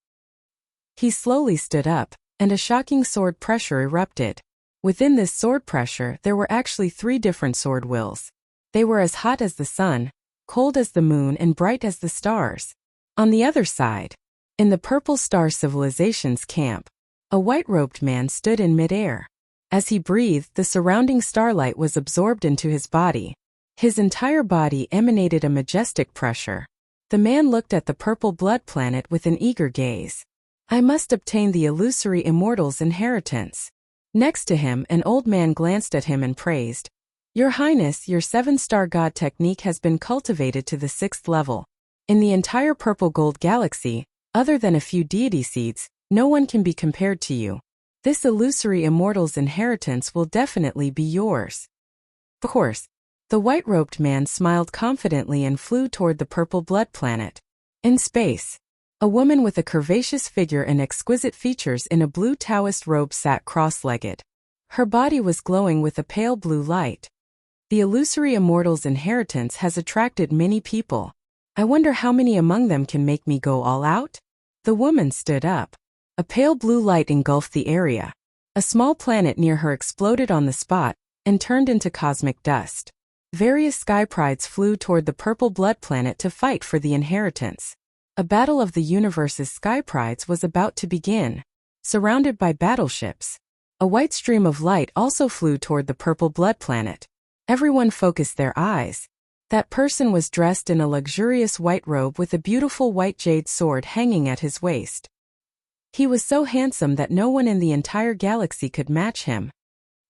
He slowly stood up, and a shocking sword pressure erupted. Within this sword pressure, there were actually 3 different sword wills. They were as hot as the sun, cold as the moon, and bright as the stars. On the other side, in the Purple Star Civilization's camp, a white-robed man stood in midair. As he breathed, the surrounding starlight was absorbed into his body. His entire body emanated a majestic pressure. The man looked at the purple blood planet with an eager gaze. I must obtain the illusory immortal's inheritance. Next to him, an old man glanced at him and praised. Your Highness, your 7-star god technique has been cultivated to the 6th level. In the entire purple gold galaxy, other than a few deity seeds, no one can be compared to you. This illusory immortal's inheritance will definitely be yours. Of course. The white-robed man smiled confidently and flew toward the purple blood planet. In space, a woman with a curvaceous figure and exquisite features in a blue Taoist robe sat cross-legged. Her body was glowing with a pale blue light. The illusory immortal's inheritance has attracted many people. I wonder how many among them can make me go all out? The woman stood up. A pale blue light engulfed the area. A small planet near her exploded on the spot and turned into cosmic dust. Various sky prides flew toward the purple blood planet to fight for the inheritance. A battle of the universe's sky prides was about to begin. Surrounded by battleships, a white stream of light also flew toward the purple blood planet. Everyone focused their eyes. That person was dressed in a luxurious white robe with a beautiful white jade sword hanging at his waist. He was so handsome that no one in the entire galaxy could match him.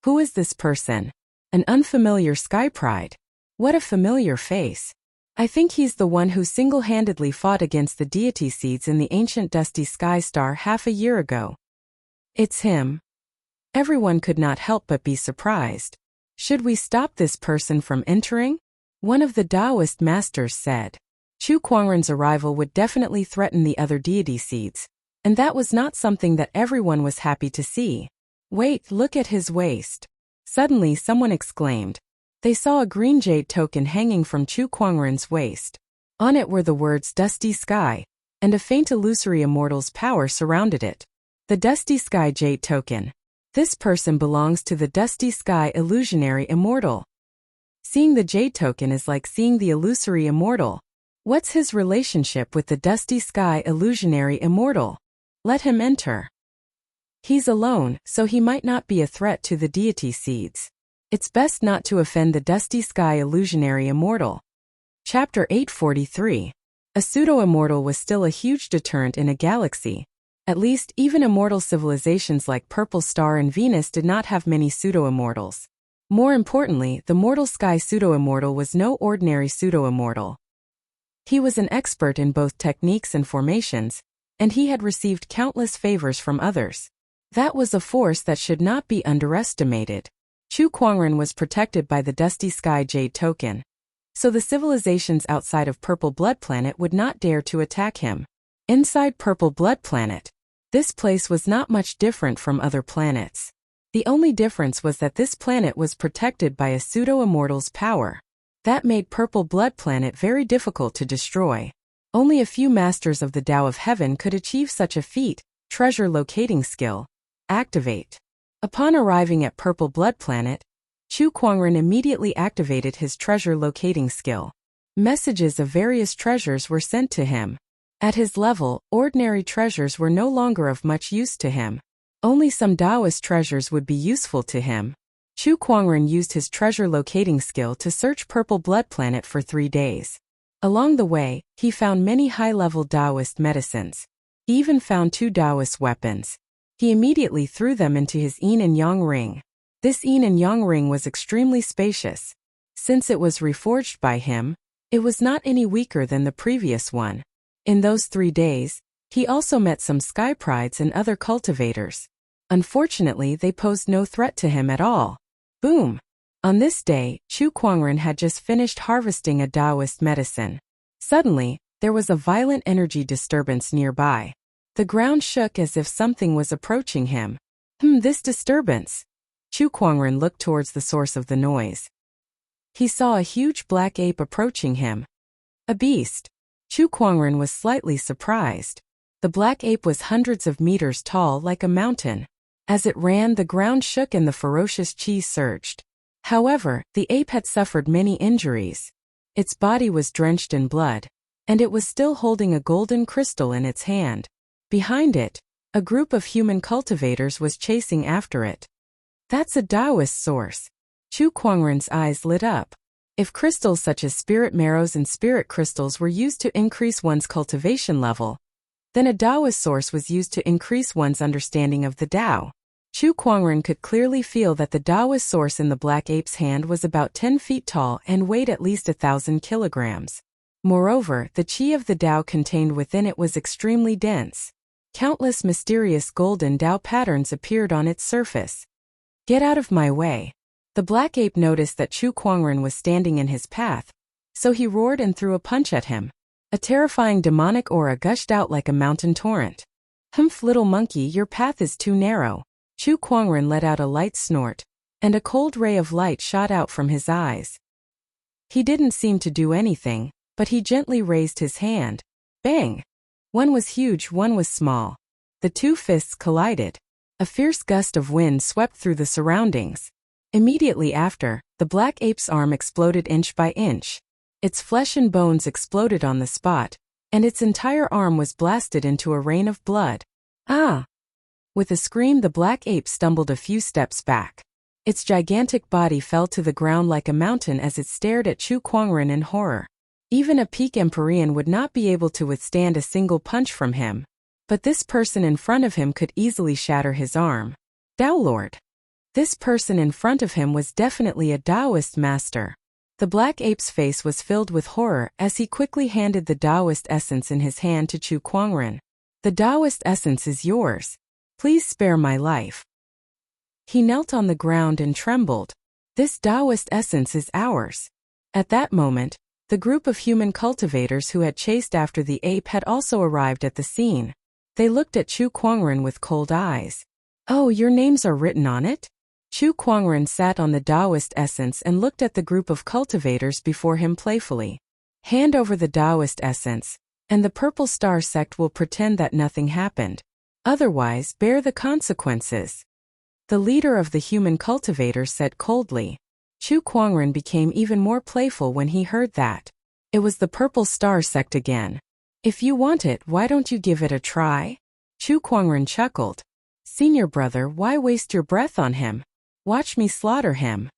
Who is this person? An unfamiliar sky pride. What a familiar face. I think he's the one who single-handedly fought against the deity seeds in the ancient dusty sky star half a year ago. It's him. Everyone could not help but be surprised. Should we stop this person from entering? One of the Taoist masters said. Chu Kuangren's arrival would definitely threaten the other deity seeds, and that was not something that everyone was happy to see. Wait, look at his waist. Suddenly someone exclaimed. They saw a green jade token hanging from Chu Kuangren's waist. On it were the words Dusty Sky, and a faint illusory immortal's power surrounded it. The Dusty Sky Jade Token. This person belongs to the Dusty Sky Illusionary Immortal. Seeing the Jade Token is like seeing the illusory immortal. What's his relationship with the Dusty Sky Illusionary Immortal? Let him enter. He's alone, so he might not be a threat to the deity seeds. It's best not to offend the Dusty Sky Illusionary Immortal. Chapter 843. A pseudo-immortal was still a huge deterrent in a galaxy. At least, even immortal civilizations like Purple Star and Venus did not have many pseudo-immortals. More importantly, the Mortal Sky pseudo-immortal was no ordinary pseudo-immortal. He was an expert in both techniques and formations, and he had received countless favors from others. That was a force that should not be underestimated. Chu Kuangren was protected by the Dusty Sky Jade Token, so the civilizations outside of Purple Blood Planet would not dare to attack him. Inside Purple Blood Planet, this place was not much different from other planets. The only difference was that this planet was protected by a pseudo-immortal's power. That made Purple Blood Planet very difficult to destroy. Only a few masters of the Tao of Heaven could achieve such a feat. Treasure locating skill. Activate. Upon arriving at Purple Blood Planet, Chu Kuangren immediately activated his treasure locating skill. Messages of various treasures were sent to him. At his level, ordinary treasures were no longer of much use to him. Only some Taoist treasures would be useful to him. Chu Kuangren used his treasure locating skill to search Purple Blood Planet for 3 days. Along the way, he found many high-level Taoist medicines. He even found 2 Taoist weapons. He immediately threw them into his yin and yang ring. This yin and yang ring was extremely spacious. Since it was reforged by him, it was not any weaker than the previous one. In those 3 days, he also met some sky prides and other cultivators. Unfortunately, they posed no threat to him at all. Boom! On this day, Chu Kuangren had just finished harvesting a Taoist medicine. Suddenly, there was a violent energy disturbance nearby. The ground shook as if something was approaching him. This disturbance. Chu Kuangren looked towards the source of the noise. He saw a huge black ape approaching him. A beast. Chu Kuangren was slightly surprised. The black ape was hundreds of meters tall like a mountain. As it ran, the ground shook and the ferocious chi surged. However, the ape had suffered many injuries. Its body was drenched in blood, and it was still holding a golden crystal in its hand. Behind it, a group of human cultivators was chasing after it. That's a Taoist source. Chu Kuangren's eyes lit up. If crystals such as spirit marrows and spirit crystals were used to increase one's cultivation level, then a Taoist source was used to increase one's understanding of the Tao. Chu Kuangren could clearly feel that the Taoist source in the black ape's hand was about 10 feet tall and weighed at least 1,000 kilograms. Moreover, the chi of the Tao contained within it was extremely dense. Countless mysterious golden Tao patterns appeared on its surface. Get out of my way. The black ape noticed that Chu Kuangren was standing in his path, so he roared and threw a punch at him. A terrifying demonic aura gushed out like a mountain torrent. Humph, little monkey, your path is too narrow. Chu Kuangren let out a light snort, and a cold ray of light shot out from his eyes. He didn't seem to do anything, but he gently raised his hand. Bang! One was huge, one was small. The 2 fists collided. A fierce gust of wind swept through the surroundings. Immediately after, The black ape's arm exploded inch by inch. Its flesh and bones exploded on the spot, and its entire arm was blasted into a rain of blood. Ah! With a scream, the black ape stumbled a few steps back. Its gigantic body fell to the ground like a mountain as it stared at Chu Kuangren in horror. Even a peak Empyrean would not be able to withstand a single punch from him. But this person in front of him could easily shatter his arm. Tao Lord! This person in front of him was definitely a Taoist master. The black ape's face was filled with horror as he quickly handed the Taoist essence in his hand to Chu Kuangren. The Taoist essence is yours. Please spare my life. He knelt on the ground and trembled. This Taoist essence is ours. At that moment, the group of human cultivators who had chased after the ape had also arrived at the scene. They looked at Chu Kuangren with cold eyes. Oh, your names are written on it? Chu Kuangren sat on the Taoist essence and looked at the group of cultivators before him playfully. Hand over the Taoist essence, and the Purple Star sect will pretend that nothing happened. Otherwise, bear the consequences. The leader of the human cultivators said coldly. Chu Kuangren became even more playful when he heard that. It was the Purple Star sect again. If you want it, why don't you give it a try? Chu Kuangren chuckled. Senior brother, why waste your breath on him? Watch me slaughter him.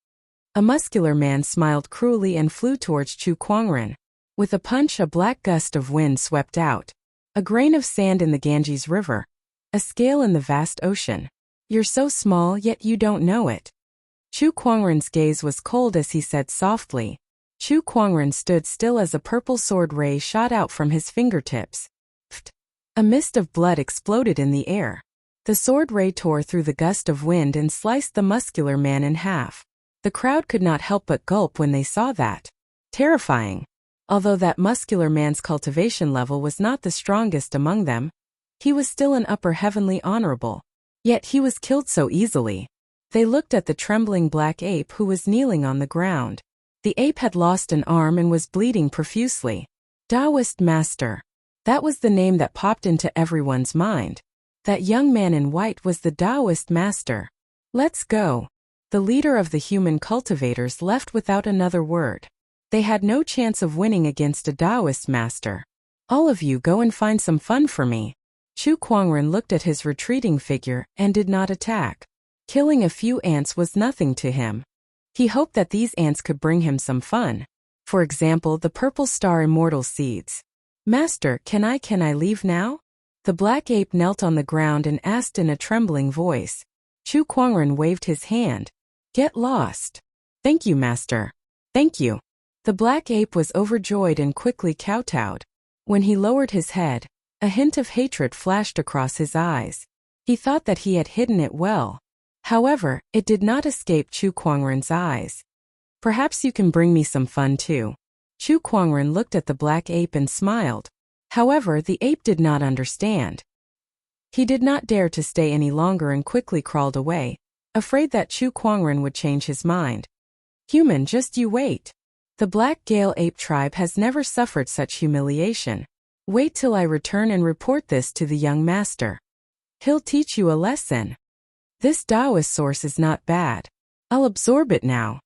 A muscular man smiled cruelly and flew towards Chu Kuangren. With a punch, a black gust of wind swept out. A grain of sand in the Ganges River. A scale in the vast ocean. You're so small, yet you don't know it. Chu Kuangren's gaze was cold as he said softly. Chu Kuangren stood still as a purple sword ray shot out from his fingertips. Pfft! A mist of blood exploded in the air. The sword ray tore through the gust of wind and sliced the muscular man in half. The crowd could not help but gulp when they saw that. Terrifying. Although that muscular man's cultivation level was not the strongest among them, he was still an upper heavenly honorable. Yet he was killed so easily. They looked at the trembling black ape who was kneeling on the ground. The ape had lost an arm and was bleeding profusely. Taoist Master. That was the name that popped into everyone's mind. That young man in white was the Taoist Master. Let's go. The leader of the human cultivators left without another word. They had no chance of winning against a Taoist Master. All of you go and find some fun for me. Chu Kuangren looked at his retreating figure and did not attack. Killing a few ants was nothing to him. He hoped that these ants could bring him some fun. For example, the Purple Star Immortal Seeds. Master, can I leave now? The black ape knelt on the ground and asked in a trembling voice. Chu Kuangren waved his hand. Get lost. Thank you, Master. Thank you. The black ape was overjoyed and quickly kowtowed. When he lowered his head, a hint of hatred flashed across his eyes. He thought that he had hidden it well. However, it did not escape Chu Kuangren's eyes. Perhaps you can bring me some fun too. Chu Kuangren looked at the black ape and smiled. However, the ape did not understand. He did not dare to stay any longer and quickly crawled away, afraid that Chu Kuangren would change his mind. Human, just you wait. The Black Gale Ape tribe has never suffered such humiliation. Wait till I return and report this to the young master. He'll teach you a lesson. This Taoist source is not bad. I'll absorb it now.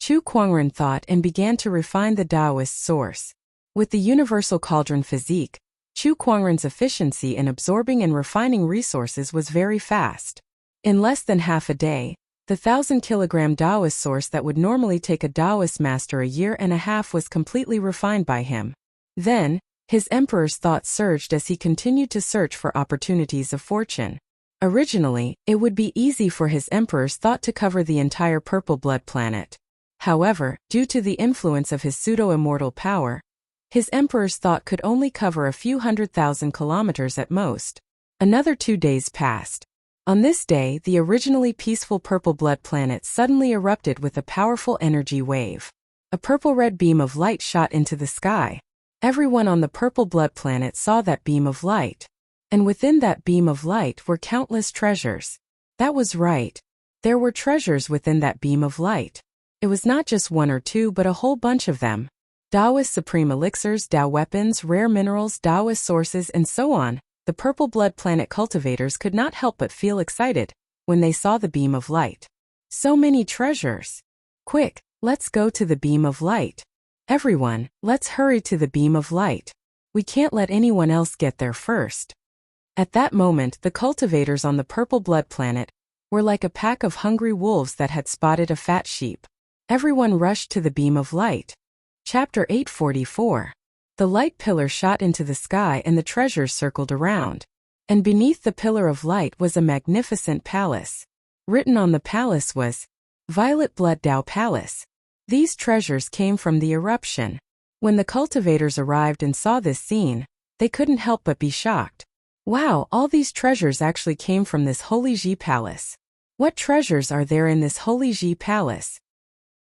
Chu Kuangren thought and began to refine the Taoist source. With the universal cauldron physique, Chu Kuangren's efficiency in absorbing and refining resources was very fast. In less than half a day, the 1,000-kilogram Taoist source that would normally take a Taoist master a year and a half was completely refined by him. Then, his emperor's thoughts surged as he continued to search for opportunities of fortune. Originally, it would be easy for his emperor's thought to cover the entire Purple Blood planet. However, due to the influence of his pseudo-immortal power, his emperor's thought could only cover a few 100,000 kilometers at most. Another 2 days passed. On this day, the originally peaceful Purple Blood planet suddenly erupted with a powerful energy wave. A purple-red beam of light shot into the sky. Everyone on the Purple Blood planet saw that beam of light. And within that beam of light were countless treasures. That was right. There were treasures within that beam of light. It was not just one or two but a whole bunch of them. Taoist supreme elixirs, Tao weapons, rare minerals, Taoist sources, and so on. The Purple Blood planet cultivators could not help but feel excited when they saw the beam of light. So many treasures. Quick, Let's go to the beam of light. Everyone, let's hurry to the beam of light. We can't let anyone else get there first. At that moment, the cultivators on the purple blood planet were like a pack of hungry wolves that had spotted a fat sheep. Everyone rushed to the beam of light. Chapter 844. The light pillar shot into the sky and the treasures circled around. And beneath the pillar of light was a magnificent palace. Written on the palace was, Violet Blood Dao Palace. These treasures came from the eruption. When the cultivators arrived and saw this scene, they couldn't help but be shocked. Wow, all these treasures actually came from this Holy Ji Palace. What treasures are there in this Holy Ji Palace?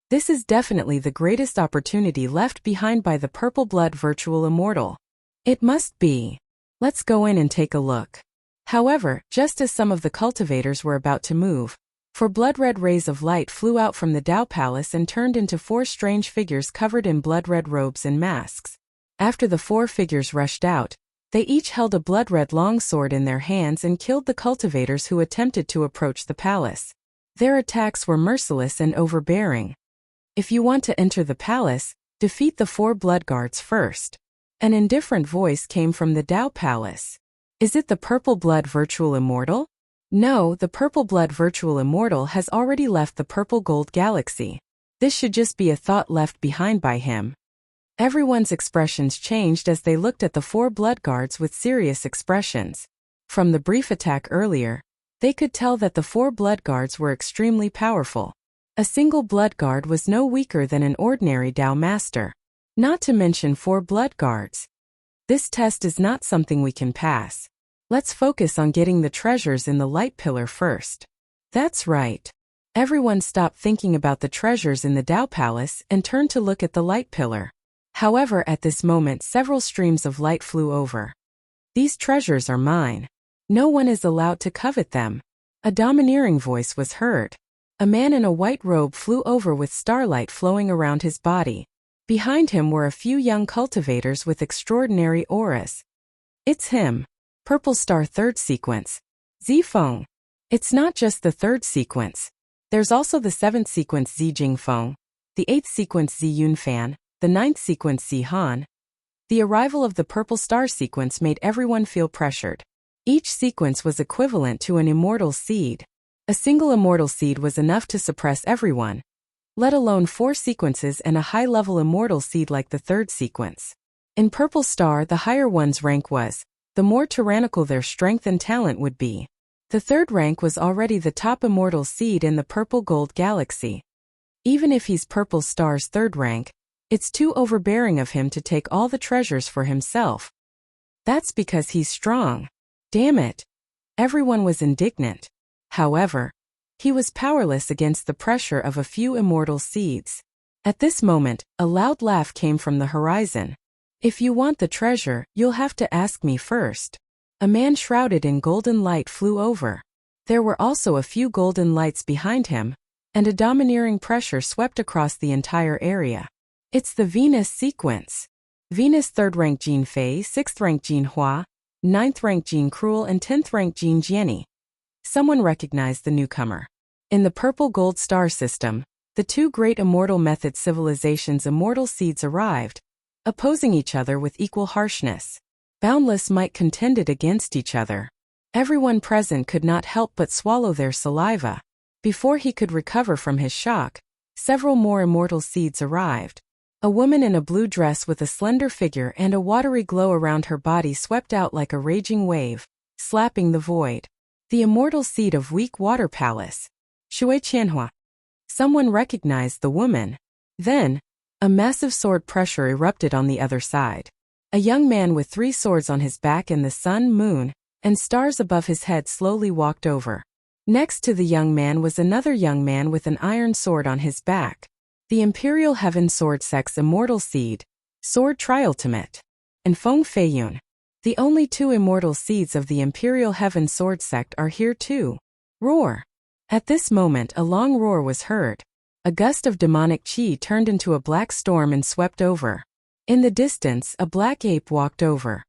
This is definitely the greatest opportunity left behind by the Purple Blood Virtual Immortal. It must be. Let's go in and take a look. However, just as some of the cultivators were about to move, four blood-red rays of light flew out from the Dao Palace and turned into four strange figures covered in blood-red robes and masks. After the four figures rushed out, they each held a blood-red long sword in their hands and killed the cultivators who attempted to approach the palace. Their attacks were merciless and overbearing. If you want to enter the palace, defeat the four blood guards first. An indifferent voice came from the Dao Palace. Is it the Purple Blood Virtual Immortal? No, the Purple Blood Virtual Immortal has already left the Purple Gold Galaxy. This should just be a thought left behind by him. Everyone's expressions changed as they looked at the four blood guards with serious expressions. From the brief attack earlier, they could tell that the four blood guards were extremely powerful. A single blood guard was no weaker than an ordinary Dao Master. Not to mention four blood guards. This test is not something we can pass. Let's focus on getting the treasures in the light pillar first. That's right. Everyone stopped thinking about the treasures in the Dao Palace and turned to look at the light pillar. However, at this moment several streams of light flew over. These treasures are mine. No one is allowed to covet them. A domineering voice was heard. A man in a white robe flew over with starlight flowing around his body. Behind him were a few young cultivators with extraordinary auras. It's him. Purple Star Third Sequence. Zifeng. It's not just the third sequence. There's also the seventh sequence Zi Jingfeng, the eighth sequence Zi Yunfan, the ninth sequence Zi Han. The arrival of the Purple Star sequence made everyone feel pressured. Each sequence was equivalent to an immortal seed. A single immortal seed was enough to suppress everyone, let alone four sequences and a high-level immortal seed like the third sequence. In Purple Star, the higher one's rank was, the more tyrannical their strength and talent would be. The third rank was already the top immortal seed in the Purple Gold Galaxy. Even if he's Purple Star's third rank, it's too overbearing of him to take all the treasures for himself. That's because he's strong. Damn it. Everyone was indignant. However, he was powerless against the pressure of a few immortal seeds. At this moment, a loud laugh came from the horizon. If you want the treasure, you'll have to ask me first. A man shrouded in golden light flew over. There were also a few golden lights behind him, and a domineering pressure swept across the entire area. It's the Venus sequence. Venus 3rd rank Jean Fei, 6th rank Jean Hua, 9th rank Jean Cruel and 10th rank Jean Jianni. Someone recognized the newcomer. In the Purple Gold Star system, the two great immortal method civilizations' immortal seeds arrived, opposing each other with equal harshness. Boundless might contended against each other. Everyone present could not help but swallow their saliva. Before he could recover from his shock, several more immortal seeds arrived. A woman in a blue dress with a slender figure and a watery glow around her body swept out like a raging wave, slapping the void. The immortal seed of Weak Water Palace. Shui Qianhua. Someone recognized the woman. Then, a massive sword pressure erupted on the other side. A young man with 3 swords on his back and the sun, moon, and stars above his head slowly walked over. Next to the young man was another young man with an iron sword on his back. The Imperial Heaven Sword Sect's immortal seed, Sword Triultimate, and Feng Feiyun. The only 2 immortal seeds of the Imperial Heaven Sword Sect are here too. Roar! At this moment a long roar was heard. A gust of demonic chi turned into a black storm and swept over. In the distance, a black ape walked over.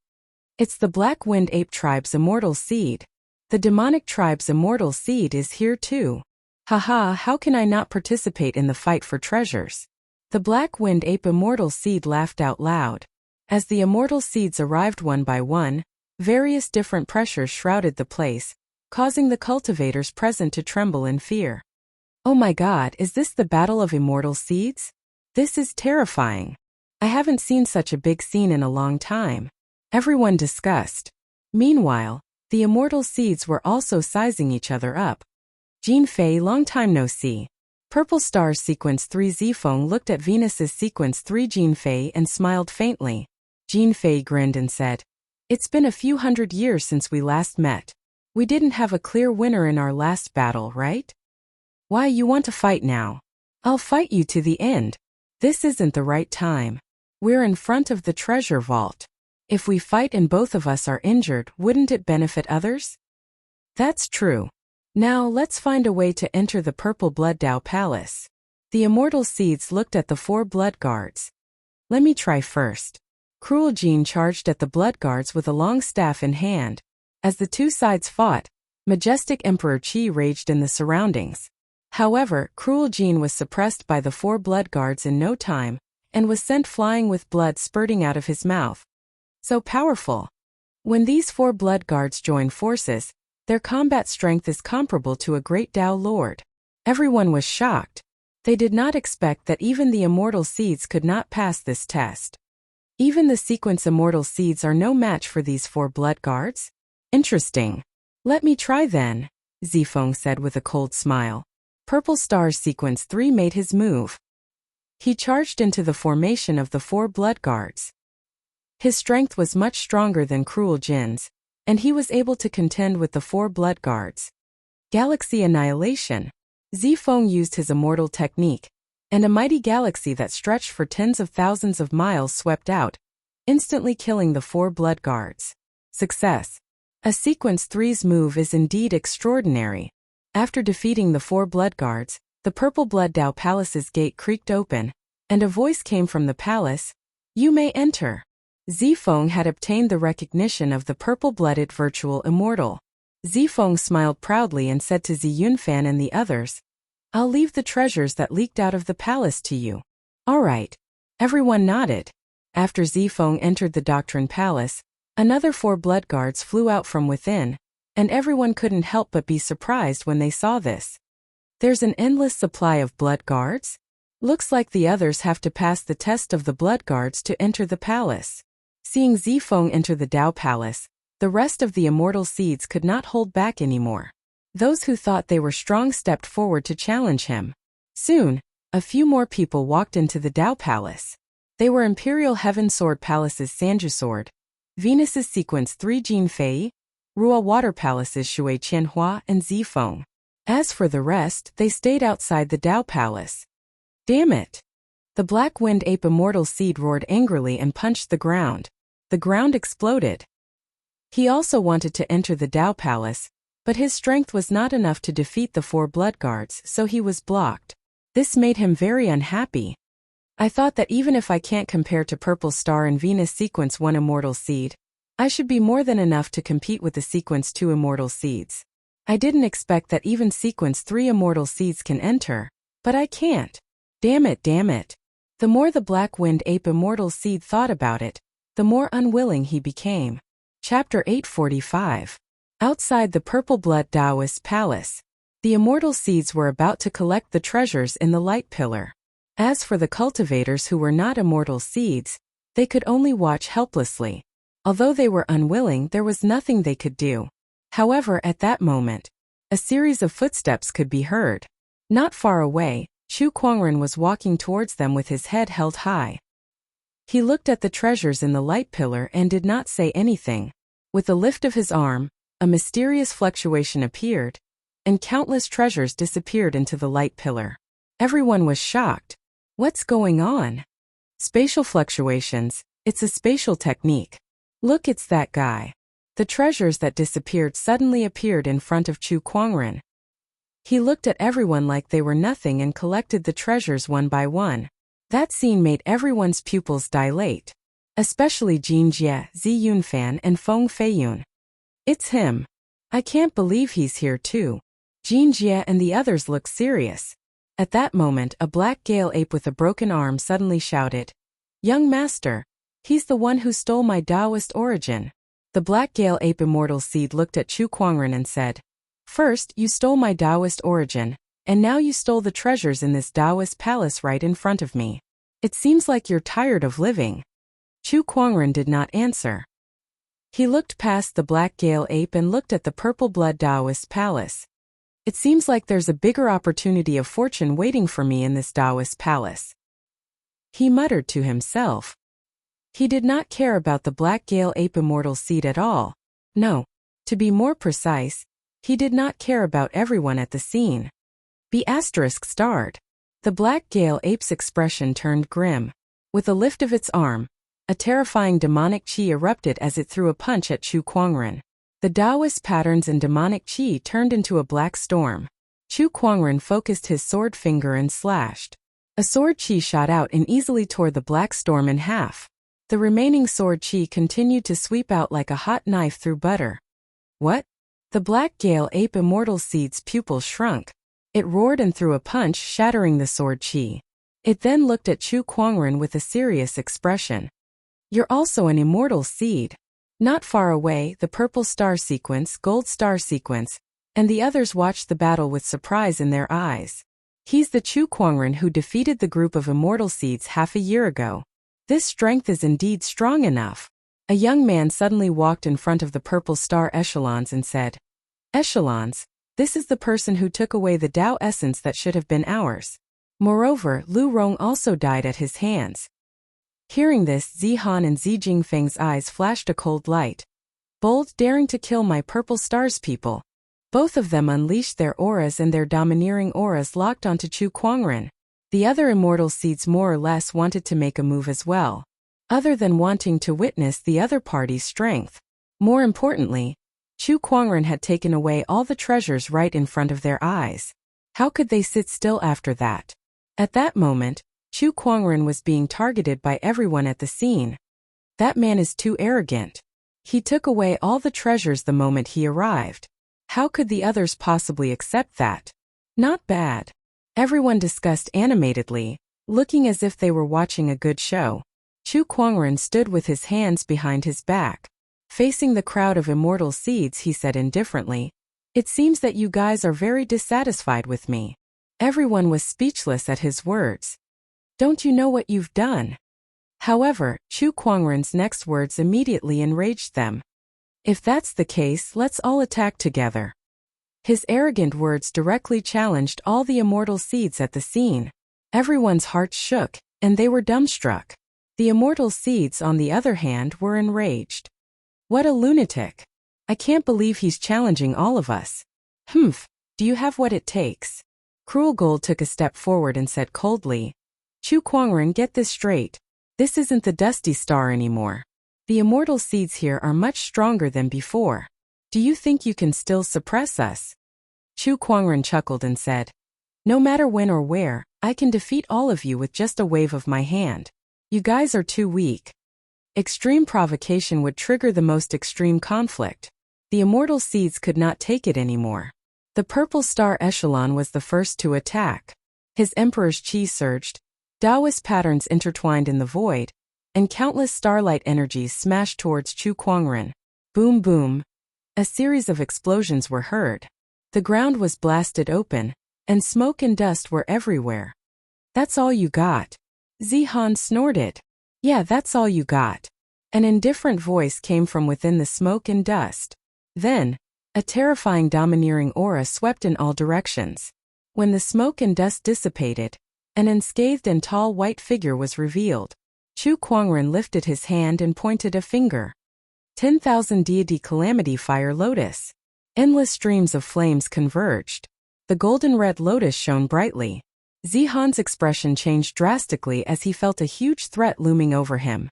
It's the Black Wind Ape tribe's immortal seed. The demonic tribe's immortal seed is here too. Haha, how can I not participate in the fight for treasures? The Black Wind Ape Immortal Seed laughed out loud. As the immortal seeds arrived one by one, various different pressures shrouded the place, causing the cultivators present to tremble in fear. Oh my god, is this the Battle of Immortal Seeds? This is terrifying. I haven't seen such a big scene in a long time. Everyone discussed. Meanwhile, the immortal seeds were also sizing each other up. Jean Fei, long time no see. Purple Star's Sequence 3 Zifeng looked at Venus's Sequence 3 Jean Fei and smiled faintly. Jean Fei grinned and said, "It's been a few hundred years since we last met. We didn't have a clear winner in our last battle, right? Why you want to fight now? I'll fight you to the end. This isn't the right time. We're in front of the treasure vault. If we fight and both of us are injured, wouldn't it benefit others?" That's true. Now let's find a way to enter the Purple Blood Dao Palace. The immortal seeds looked at the 4 blood guards. Let me try first. Cruel Jean charged at the blood guards with a long staff in hand. As the two sides fought, majestic Emperor Qi raged in the surroundings. However, Cruel Jean was suppressed by the 4 blood guards in no time, and was sent flying with blood spurting out of his mouth. So powerful. When these 4 blood guards join forces, their combat strength is comparable to a great Dao Lord. Everyone was shocked. They did not expect that even the immortal seeds could not pass this test. Even the sequence immortal seeds are no match for these 4 blood guards? Interesting. Let me try then, Zifeng said with a cold smile. Purple Star's Sequence 3 made his move. He charged into the formation of the 4 blood guards. His strength was much stronger than Cruel Jin's, and he was able to contend with the 4 blood guards. Galaxy Annihilation. Zifeng used his immortal technique, and a mighty galaxy that stretched for tens of thousands of miles swept out, instantly killing the 4 blood guards. Success. A Sequence 3's move is indeed extraordinary. After defeating the 4 blood guards, the Purple Blood Dao Palace's gate creaked open, and a voice came from the palace. "You may enter." Zifeng had obtained the recognition of the purple-blooded virtual immortal. Zifeng smiled proudly and said to Ziyunfan and the others, "I'll leave the treasures that leaked out of the palace to you." "All right." Everyone nodded. After Zifeng entered the Doctrine Palace, another 4 blood guards flew out from within, and everyone couldn't help but be surprised when they saw this. There's an endless supply of blood guards? Looks like the others have to pass the test of the blood guards to enter the palace. Seeing Zifeng enter the Dao Palace, the rest of the immortal seeds could not hold back anymore. Those who thought they were strong stepped forward to challenge him. Soon, a few more people walked into the Dao Palace. They were Imperial Heaven Sword Palace's Sanju Sword, Venus's Sequence 3 Jean Fei, Rua Water Palace's Shui Qianhua and Zifeng. As for the rest, they stayed outside the Dao Palace. Damn it! The Black Wind Ape Immortal Seed roared angrily and punched the ground. The ground exploded. He also wanted to enter the Dao Palace, but his strength was not enough to defeat the 4 blood guards, so he was blocked. This made him very unhappy. I thought that even if I can't compare to Purple Star and Venus Sequence 1 Immortal Seed, I should be more than enough to compete with the Sequence 2 Immortal Seeds. I didn't expect that even Sequence 3 Immortal Seeds can enter, but I can't. Damn it, damn it. The more the Black Wind Ape Immortal Seed thought about it, the more unwilling he became. Chapter 845. Outside the Purple Blood Taoist Palace, the immortal seeds were about to collect the treasures in the light pillar. As for the cultivators who were not immortal seeds, they could only watch helplessly. Although they were unwilling, there was nothing they could do. However, at that moment, a series of footsteps could be heard. Not far away, Chu Kuangren was walking towards them with his head held high. He looked at the treasures in the light pillar and did not say anything. With a lift of his arm, a mysterious fluctuation appeared, and countless treasures disappeared into the light pillar. Everyone was shocked. What's going on? Spatial fluctuations, it's a spatial technique. Look, it's that guy. The treasures that disappeared suddenly appeared in front of Chu Kuangren. He looked at everyone like they were nothing and collected the treasures one by one. That scene made everyone's pupils dilate, especially Jin Jie, Zi Yunfan and Feng Feiyun. It's him. I can't believe he's here too. Jinjie and the others looked serious. At that moment, a black Gale ape with a broken arm suddenly shouted, "Young master, he's the one who stole my Taoist origin." The black Gale ape immortal seed looked at Chu Kuangren and said, "First, you stole my Taoist origin, and now you stole the treasures in this Taoist palace right in front of me. It seems like you're tired of living." Chu Kuangren did not answer. He looked past the black Gale ape and looked at the purple blood Taoist palace. "It seems like there's a bigger opportunity of fortune waiting for me in this Taoist palace," he muttered to himself. He did not care about the black Gale ape immortal seed at all. No, to be more precise, he did not care about everyone at the scene. ****. The black Gale ape's expression turned grim. With a lift of its arm, a terrifying demonic chi erupted as it threw a punch at Chu Kuangren. The Taoist patterns in demonic chi turned into a black storm. Chu Kuangren focused his sword finger and slashed. A sword chi shot out and easily tore the black storm in half. The remaining sword chi continued to sweep out like a hot knife through butter. What? The black Gale ape immortal seed's pupil shrunk. It roared and threw a punch, shattering the sword chi. It then looked at Chu Kuangren with a serious expression. "You're also an immortal seed." Not far away, the purple star sequence, gold star sequence, and the others watched the battle with surprise in their eyes. He's the Chu Kuangren who defeated the group of immortal seeds half a year ago. This strength is indeed strong enough. A young man suddenly walked in front of the purple star echelons and said, "Echelons, this is the person who took away the Tao essence that should have been ours." Moreover, Lu Rong also died at his hands. Hearing this, Zihan and Xi Jingfeng's eyes flashed a cold light. "Bold, daring to kill my purple stars people." Both of them unleashed their auras, and their domineering auras locked onto Chu Kuangren. The other immortal seeds more or less wanted to make a move as well, other than wanting to witness the other party's strength. More importantly, Chu Kuangren had taken away all the treasures right in front of their eyes. How could they sit still after that? At that moment, Chu Kuangren was being targeted by everyone at the scene. That man is too arrogant. He took away all the treasures the moment he arrived. How could the others possibly accept that? Not bad. Everyone discussed animatedly, looking as if they were watching a good show. Chu Kuangren stood with his hands behind his back. Facing the crowd of immortal seeds, he said indifferently, "It seems that you guys are very dissatisfied with me." Everyone was speechless at his words. "Don't you know what you've done?" However, Chu Kuangren's next words immediately enraged them. "If that's the case, let's all attack together." His arrogant words directly challenged all the immortal seeds at the scene. Everyone's hearts shook, and they were dumbstruck. The immortal seeds, on the other hand, were enraged. "What a lunatic. I can't believe he's challenging all of us. Humph, do you have what it takes?" Cruel Gold took a step forward and said coldly, "Chu Kuangren, get this straight. This isn't the Dusty Star anymore. The immortal seeds here are much stronger than before. Do you think you can still suppress us?" Chu Kuangren chuckled and said, "No matter when or where, I can defeat all of you with just a wave of my hand. You guys are too weak." Extreme provocation would trigger the most extreme conflict. The immortal seeds could not take it anymore. The purple star echelon was the first to attack. His emperor's chi surged, Taoist patterns intertwined in the void, and countless starlight energies smashed towards Chu Kuangren. Boom boom. A series of explosions were heard. The ground was blasted open, and smoke and dust were everywhere. "That's all you got?" Zihan snorted. "Yeah, that's all you got." An indifferent voice came from within the smoke and dust. Then, a terrifying domineering aura swept in all directions. When the smoke and dust dissipated, an unscathed and tall white figure was revealed. Chu Kuangren lifted his hand and pointed a finger. 10,000 deity calamity fire lotus. Endless streams of flames converged. The golden red lotus shone brightly. Zihan's expression changed drastically as he felt a huge threat looming over him.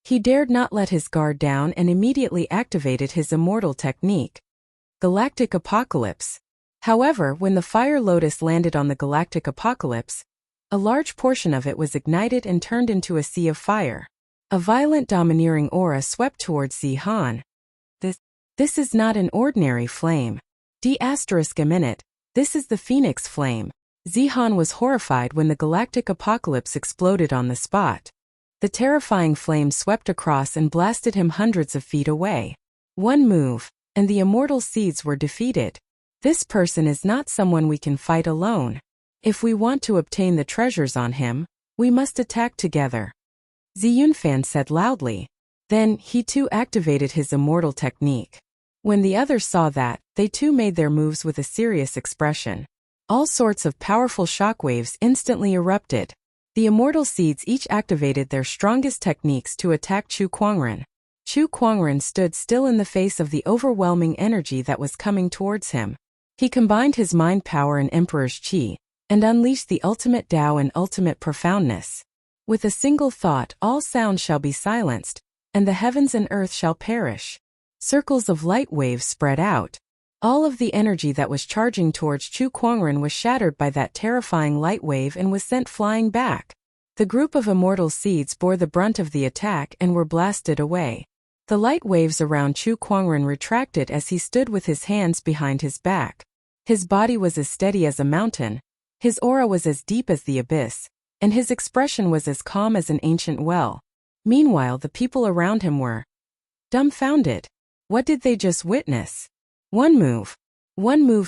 He dared not let his guard down and immediately activated his immortal technique. Galactic Apocalypse. However, when the fire lotus landed on the galactic apocalypse, a large portion of it was ignited and turned into a sea of fire. A violent domineering aura swept towards Zihan. This is not an ordinary flame. A minute. This is the Phoenix Flame. Zihan was horrified when the galactic apocalypse exploded on the spot. The terrifying flame swept across and blasted him hundreds of feet away. One move, and the immortal seeds were defeated. This person is not someone we can fight alone. If we want to obtain the treasures on him, we must attack together. Ziyunfan said loudly. Then, he too activated his immortal technique. When the others saw that, they too made their moves with a serious expression. All sorts of powerful shockwaves instantly erupted. The immortal seeds each activated their strongest techniques to attack Chu Kuangren. Chu Kuangren stood still in the face of the overwhelming energy that was coming towards him. He combined his mind power and Emperor's Qi, and unleashed the ultimate Tao and ultimate profoundness. With a single thought, all sound shall be silenced, and the heavens and earth shall perish. Circles of light waves spread out. All of the energy that was charging towards Chu Kuangren was shattered by that terrifying light wave and was sent flying back. The group of immortal seeds bore the brunt of the attack and were blasted away. The light waves around Chu Kuangren retracted as he stood with his hands behind his back. His body was as steady as a mountain, his aura was as deep as the abyss, and his expression was as calm as an ancient well. Meanwhile, the people around him were dumbfounded. What did they just witness? One move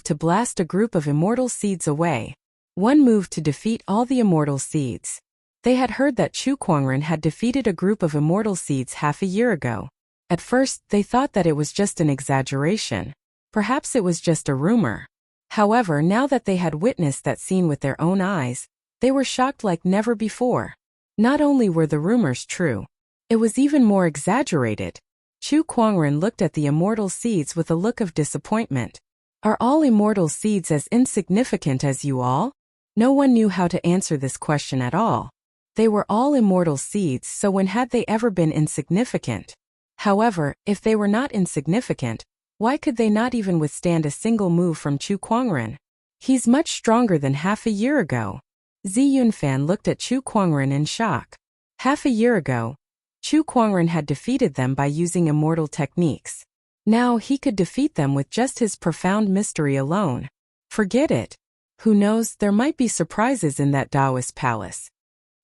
to blast a group of immortal seeds away. One move to defeat all the immortal seeds. They had heard that Chu Kuangren had defeated a group of immortal seeds half a year ago. At first, they thought that it was just an exaggeration. Perhaps it was just a rumor. However, now that they had witnessed that scene with their own eyes, they were shocked like never before. Not only were the rumors true, it was even more exaggerated. Chu Kuangren looked at the immortal seeds with a look of disappointment. Are all immortal seeds as insignificant as you all? No one knew how to answer this question at all. They were all immortal seeds, so when had they ever been insignificant? However, if they were not insignificant, why could they not even withstand a single move from Chu Kuangren? He's much stronger than half a year ago. Ziyunfan looked at Chu Kuangren in shock. Half a year ago, Chu Kuangren had defeated them by using immortal techniques. Now he could defeat them with just his profound mystery alone. Forget it. Who knows, there might be surprises in that Taoist palace.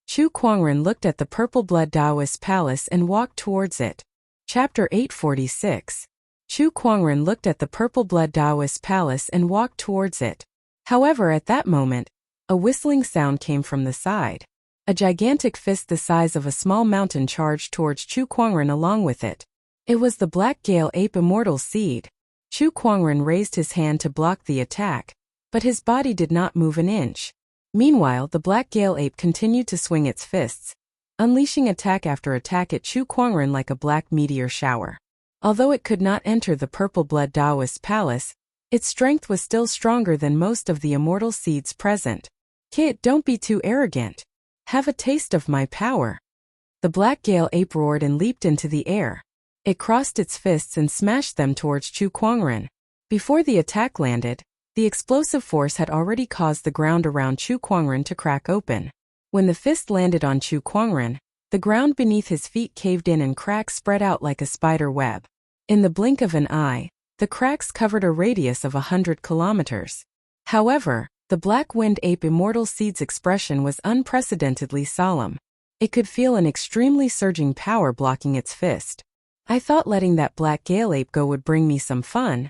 Chu Kuangren looked at the purple blood Taoist palace and walked towards it. Chapter 846. Chu Kuangren looked at the purple blood Taoist palace and walked towards it. However, at that moment, a whistling sound came from the side. A gigantic fist the size of a small mountain charged towards Chu Kuangren along with it. It was the Black Gale Ape Immortal Seed. Chu Kuangren raised his hand to block the attack, but his body did not move an inch. Meanwhile, the Black Gale Ape continued to swing its fists, unleashing attack after attack at Chu Kuangren like a black meteor shower. Although it could not enter the purple blood Taoist palace, its strength was still stronger than most of the immortal seeds present. Kid, don't be too arrogant. Have a taste of my power. The Black Gale Ape roared and leaped into the air. It crossed its fists and smashed them towards Chu Kuangren. Before the attack landed, the explosive force had already caused the ground around Chu Kuangren to crack open. When the fist landed on Chu Kuangren, the ground beneath his feet caved in and cracks spread out like a spider web. In the blink of an eye, the cracks covered a radius of 100 kilometers. However, the Black Wind Ape Immortal Seed's expression was unprecedentedly solemn. It could feel an extremely surging power blocking its fist. I thought letting that Black Gale Ape go would bring me some fun,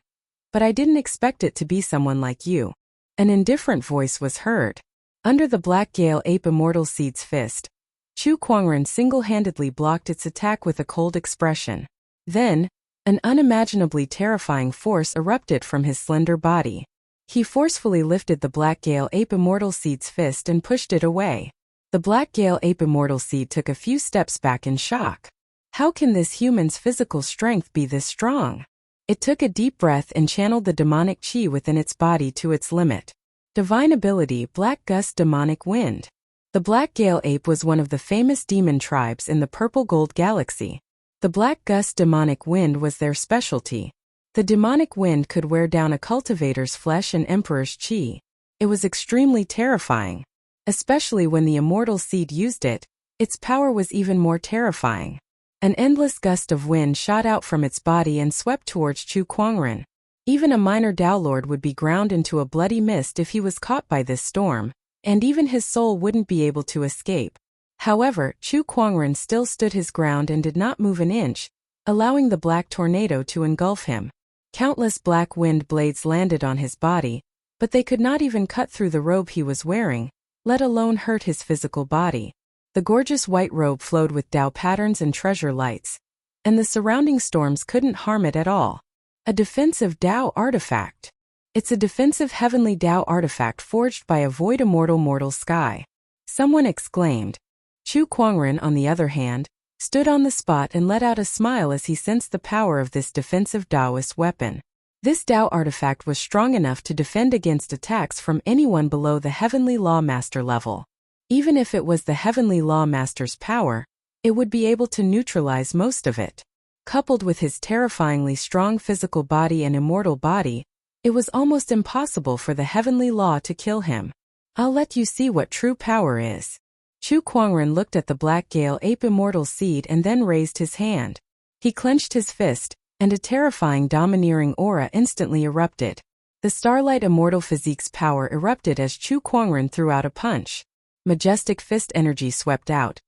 but I didn't expect it to be someone like you. An indifferent voice was heard. Under the Black Gale Ape Immortal Seed's fist, Chu Kuangren single-handedly blocked its attack with a cold expression. Then, an unimaginably terrifying force erupted from his slender body. He forcefully lifted the Black Gale Ape Immortal Seed's fist and pushed it away. The Black Gale Ape Immortal Seed took a few steps back in shock. How can this human's physical strength be this strong? It took a deep breath and channeled the demonic qi within its body to its limit. Divine ability Black Gust Demonic Wind. The Black Gale Ape was one of the famous demon tribes in the Purple Gold Galaxy. The Black Gust Demonic Wind was their specialty. The demonic wind could wear down a cultivator's flesh and emperor's qi. It was extremely terrifying. Especially when the immortal seed used it, its power was even more terrifying. An endless gust of wind shot out from its body and swept towards Chu Kuangren. Even a minor Dao Lord would be ground into a bloody mist if he was caught by this storm, and even his soul wouldn't be able to escape. However, Chu Kuangren still stood his ground and did not move an inch, allowing the black tornado to engulf him. Countless black wind blades landed on his body, but they could not even cut through the robe he was wearing, let alone hurt his physical body. The gorgeous white robe flowed with Dao patterns and treasure lights, and the surrounding storms couldn't harm it at all. A defensive Dao artifact. It's a defensive heavenly Dao artifact forged by a void immortal mortal sky. Someone exclaimed. Chu Kuangren, on the other hand, stood on the spot and let out a smile as he sensed the power of this defensive Daoist weapon. This Dao artifact was strong enough to defend against attacks from anyone below the Heavenly Law Master level. Even if it was the Heavenly Law Master's power, it would be able to neutralize most of it. Coupled with his terrifyingly strong physical body and immortal body, it was almost impossible for the Heavenly Law to kill him. I'll let you see what true power is. Chu Kuangren looked at the Black Gale Ape Immortal Seed and then raised his hand. He clenched his fist, and a terrifying domineering aura instantly erupted. The Starlight Immortal Physique's power erupted as Chu Kuangren threw out a punch. Majestic fist energy swept out,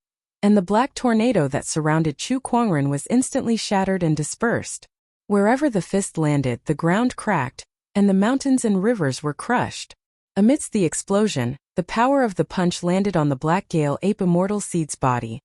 and the black tornado that surrounded Chu Kuangren was instantly shattered and dispersed. Wherever the fist landed, the ground cracked, and the mountains and rivers were crushed. Amidst the explosion, the power of the punch landed on the Black Gale Ape Immortal Seed's body,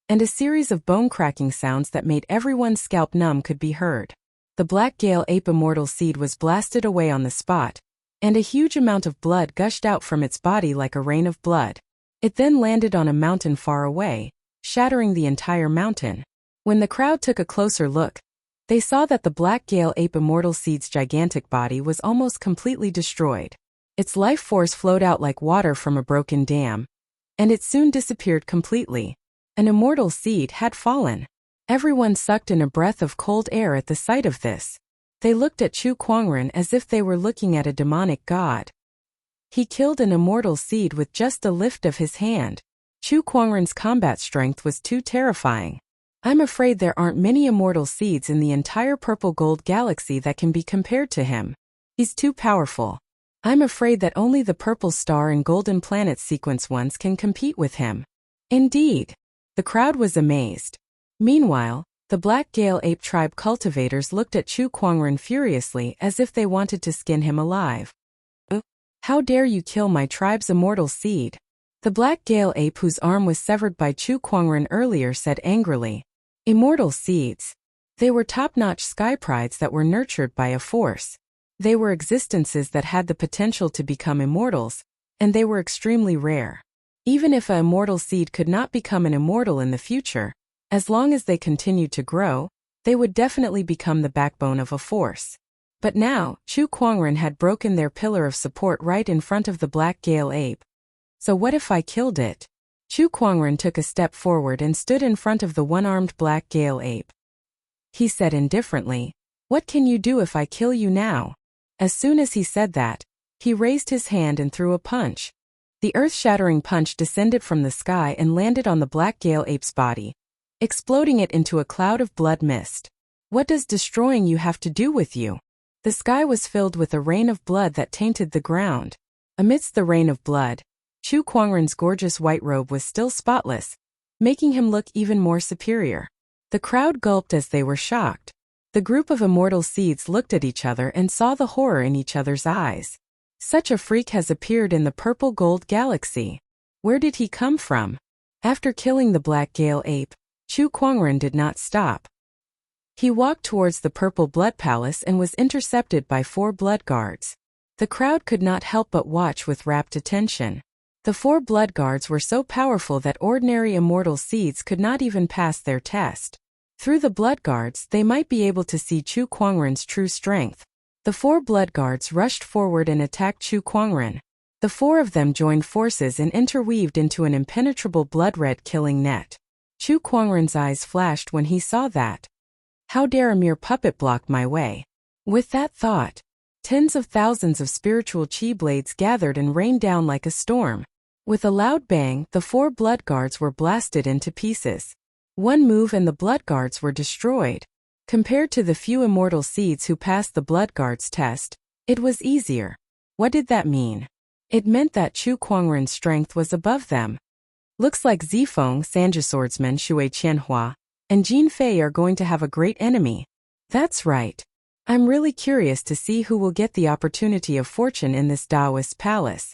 and a series of bone-cracking sounds that made everyone's scalp numb could be heard. The Black Gale Ape Immortal Seed was blasted away on the spot, and a huge amount of blood gushed out from its body like a rain of blood. It then landed on a mountain far away, shattering the entire mountain. When the crowd took a closer look, they saw that the Black Gale Ape Immortal Seed's gigantic body was almost completely destroyed. Its life force flowed out like water from a broken dam, and it soon disappeared completely. An immortal seed had fallen. Everyone sucked in a breath of cold air at the sight of this. They looked at Chu Kuangren as if they were looking at a demonic god. He killed an immortal seed with just a lift of his hand. Chu Kuangren's combat strength was too terrifying. I'm afraid there aren't many immortal seeds in the entire Purple Gold Galaxy that can be compared to him. He's too powerful. I'm afraid that only the Purple Star and Golden Planet sequence ones can compete with him. Indeed. The crowd was amazed. Meanwhile, the Black Gale Ape Tribe cultivators looked at Chu Kuangren furiously as if they wanted to skin him alive. How dare you kill my tribe's immortal seed? The Black Gale Ape, whose arm was severed by Chu Kuangren earlier, said angrily. Immortal seeds. They were top-notch sky prides that were nurtured by a force. They were existences that had the potential to become immortals, and they were extremely rare. Even if an immortal seed could not become an immortal in the future, as long as they continued to grow, they would definitely become the backbone of a force. But now, Chu Kuangren had broken their pillar of support right in front of the Black Gale Ape. So what if I killed it? Chu Kuangren took a step forward and stood in front of the one-armed Black Gale Ape. He said indifferently, "What can you do if I kill you now?" As soon as he said that, he raised his hand and threw a punch. The earth-shattering punch descended from the sky and landed on the Black Gale Ape's body, exploding it into a cloud of blood mist. What does destroying you have to do with you? The sky was filled with a rain of blood that tainted the ground. Amidst the rain of blood, Chu Kuangren's gorgeous white robe was still spotless, making him look even more superior. The crowd gulped as they were shocked. The group of immortal seeds looked at each other and saw the horror in each other's eyes. Such a freak has appeared in the Purple Gold Galaxy. Where did he come from? After killing the Black Gale Ape, Chu Kuangren did not stop. He walked towards the Purple Blood Palace and was intercepted by 4 blood guards. The crowd could not help but watch with rapt attention. The 4 blood guards were so powerful that ordinary immortal seeds could not even pass their test. Through the blood guards, they might be able to see Chu Kuangren's true strength. The 4 blood guards rushed forward and attacked Chu Kuangren. The 4 of them joined forces and interweaved into an impenetrable blood-red killing net. Chu Kuangren's eyes flashed when he saw that. How dare a mere puppet block my way? With that thought, tens of thousands of spiritual chi blades gathered and rained down like a storm. With a loud bang, the 4 blood guards were blasted into pieces. One move and the blood guards were destroyed. Compared to the few immortal seeds who passed the Blood Guards test, it was easier. What did that mean? It meant that Chu Kuangren's strength was above them. Looks like Zifeng, Sanja Swordsman Shui Qianhua, and Jin Fei are going to have a great enemy. That's right. I'm really curious to see who will get the opportunity of fortune in this Taoist palace.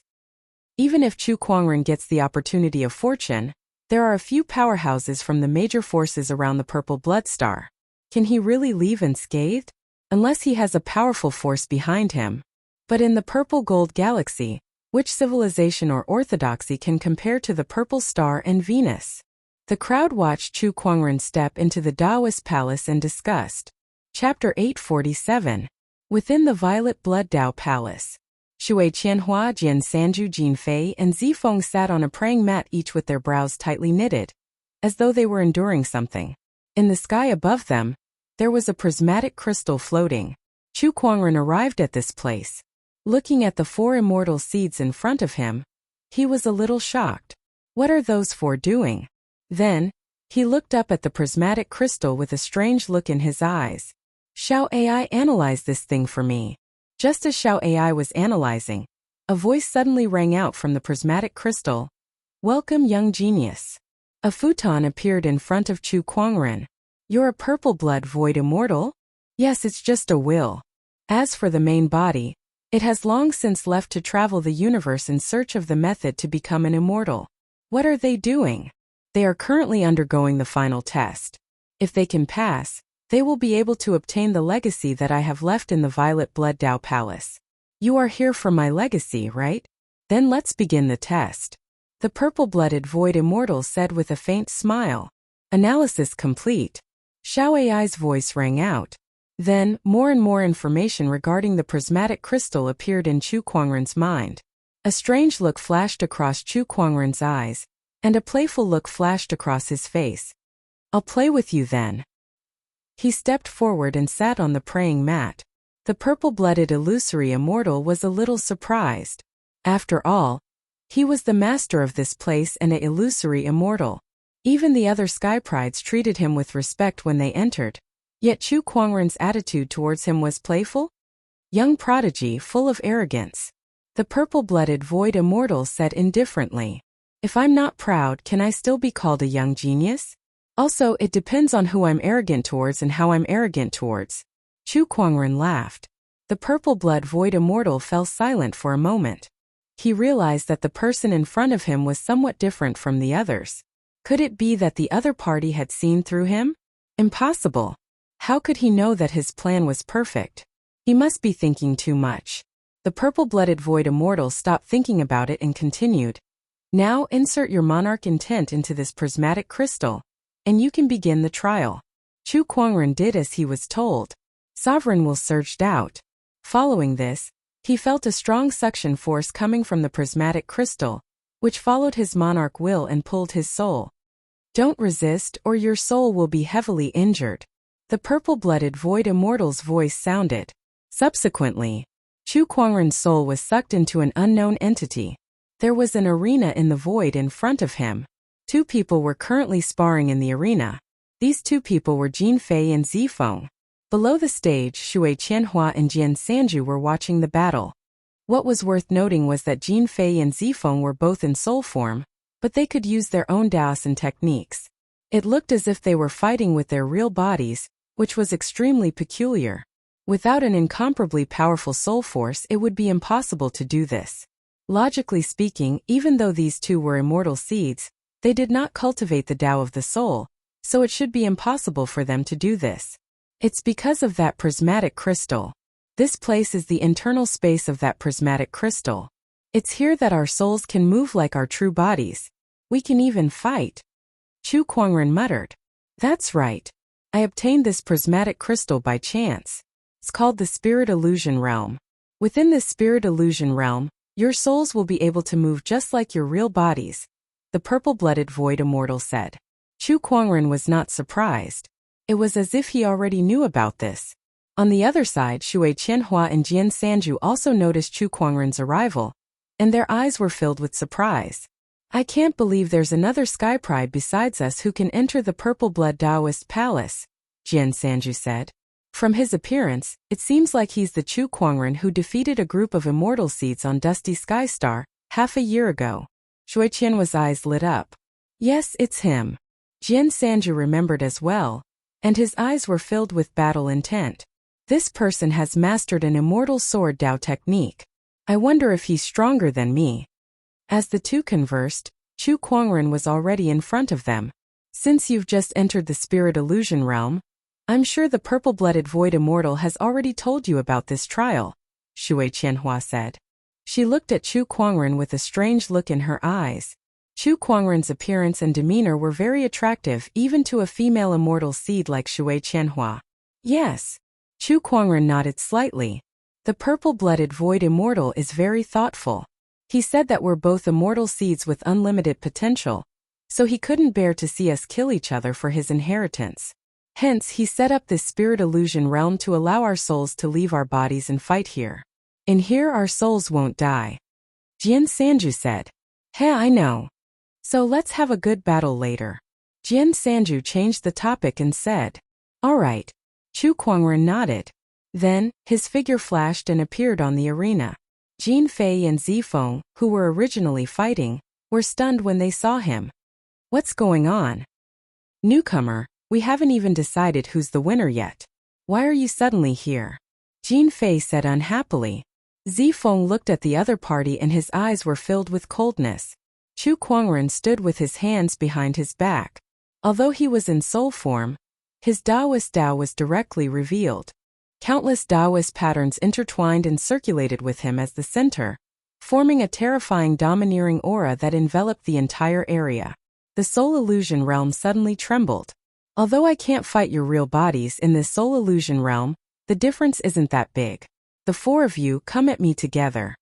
Even if Chu Kuangren gets the opportunity of fortune, there are a few powerhouses from the major forces around the Purple Blood Star. Can he really leave unscathed? Unless he has a powerful force behind him. But in the Purple Gold Galaxy, which civilization or orthodoxy can compare to the Purple Star and Venus? The crowd watched Chu Kuangren step into the Taoist palace and discussed. Chapter 847. Within the Violet Blood Dao Palace. Shui Qianhua, Jian Sanju, Jin Fei, and Zifeng sat on a praying mat, each with their brows tightly knitted, as though they were enduring something. In the sky above them, there was a prismatic crystal floating. Chu Kuangren arrived at this place. Looking at the 4 immortal seeds in front of him, he was a little shocked. What are those 4 doing? Then, he looked up at the prismatic crystal with a strange look in his eyes. Xiao AI, analyze this thing for me. Just as Xiao AI was analyzing, a voice suddenly rang out from the prismatic crystal. Welcome, young genius. A futon appeared in front of Chu Kuangren. You're a purple blood void immortal? Yes, it's just a will. As for the main body, it has long since left to travel the universe in search of the method to become an immortal. What are they doing? They are currently undergoing the final test. If they can pass, they will be able to obtain the legacy that I have left in the Violet Blood Dao Palace. You are here for my legacy, right? Then let's begin the test. The purple-blooded void immortal said with a faint smile. Analysis complete. Xiao AI's voice rang out. Then, more and more information regarding the prismatic crystal appeared in Chu Kuangren's mind. A strange look flashed across Chu Kuangren's eyes, and a playful look flashed across his face. I'll play with you then. He stepped forward and sat on the praying mat. The purple-blooded illusory immortal was a little surprised. After all, he was the master of this place and an illusory immortal. Even the other sky prides treated him with respect when they entered. Yet Chu Kuangren's attitude towards him was playful? Young prodigy, full of arrogance. The purple-blooded void immortal said indifferently. If I'm not proud, can I still be called a young genius? Also, it depends on who I'm arrogant towards and how I'm arrogant towards. Chu Kuangren laughed. The purple blood void immortal fell silent for a moment. He realized that the person in front of him was somewhat different from the others. Could it be that the other party had seen through him? Impossible. How could he know that his plan was perfect? He must be thinking too much. The purple-blooded void immortal stopped thinking about it and continued. Now insert your monarch intent into this prismatic crystal, and you can begin the trial. Chu Kuangren did as he was told. Sovereign will surged out. Following this, he felt a strong suction force coming from the prismatic crystal, which followed his monarch will and pulled his soul. Don't resist or your soul will be heavily injured. The purple-blooded void immortal's voice sounded. Subsequently, Chu Kuangren's soul was sucked into an unknown entity. There was an arena in the void in front of him. 2 people were currently sparring in the arena. These 2 people were Jin Fei and Zifeng. Below the stage, Shui Qianhua and Jian Sanju were watching the battle. What was worth noting was that Jin Fei and Zifeng were both in soul form, but they could use their own Daosan techniques. It looked as if they were fighting with their real bodies, which was extremely peculiar. Without an incomparably powerful soul force, it would be impossible to do this. Logically speaking, even though these 2 were immortal seeds, they did not cultivate the Tao of the soul, so it should be impossible for them to do this. It's because of that prismatic crystal. This place is the internal space of that prismatic crystal. It's here that our souls can move like our true bodies. We can even fight. Chu Kuangren muttered. That's right. I obtained this prismatic crystal by chance. It's called the Spirit Illusion Realm. Within this Spirit Illusion Realm, your souls will be able to move just like your real bodies, the purple-blooded void immortal said. Chu Kuangren was not surprised. It was as if he already knew about this. On the other side, Shui Qianhua and Jian Sanju also noticed Chu Kuangren's arrival, and their eyes were filled with surprise. I can't believe there's another sky pride besides us who can enter the Purple Blood Taoist Palace. Jian Sanju said. From his appearance, it seems like he's the Chu Kuangren who defeated a group of immortal seeds on Dusty Sky Star half a year ago. Shui Qianhua's eyes lit up. Yes, it's him. Jian Sanju remembered as well, and his eyes were filled with battle intent. This person has mastered an immortal sword Dao technique. I wonder if he's stronger than me. As the two conversed, Chu Kuangren was already in front of them. Since you've just entered the spirit illusion realm, I'm sure the purple-blooded void immortal has already told you about this trial, Shui Qianhua said. She looked at Chu Kuangren with a strange look in her eyes. Chu Kuangren's appearance and demeanor were very attractive even to a female immortal seed like Shui Qianhua. Yes. Chu Kuangren nodded slightly. The purple-blooded void immortal is very thoughtful. He said that we're both immortal seeds with unlimited potential, so he couldn't bear to see us kill each other for his inheritance. Hence, he set up this spirit illusion realm to allow our souls to leave our bodies and fight here. In here our souls won't die. Jian Sanju said. Hey, I know. So let's have a good battle later. Jian Sanju changed the topic and said. All right. Chu Kuangren nodded. Then, his figure flashed and appeared on the arena. Jin Fei and Zifeng, who were originally fighting, were stunned when they saw him. What's going on? Newcomer, we haven't even decided who's the winner yet. Why are you suddenly here? Jin Fei said unhappily. Zifeng looked at the other party and his eyes were filled with coldness. Chu Kuangren stood with his hands behind his back. Although he was in soul form, his Taoist Tao was directly revealed. Countless Taoist patterns intertwined and circulated with him as the center, forming a terrifying domineering aura that enveloped the entire area. The soul illusion realm suddenly trembled. Although I can't fight your real bodies in this soul illusion realm, the difference isn't that big. The four of you come at me together.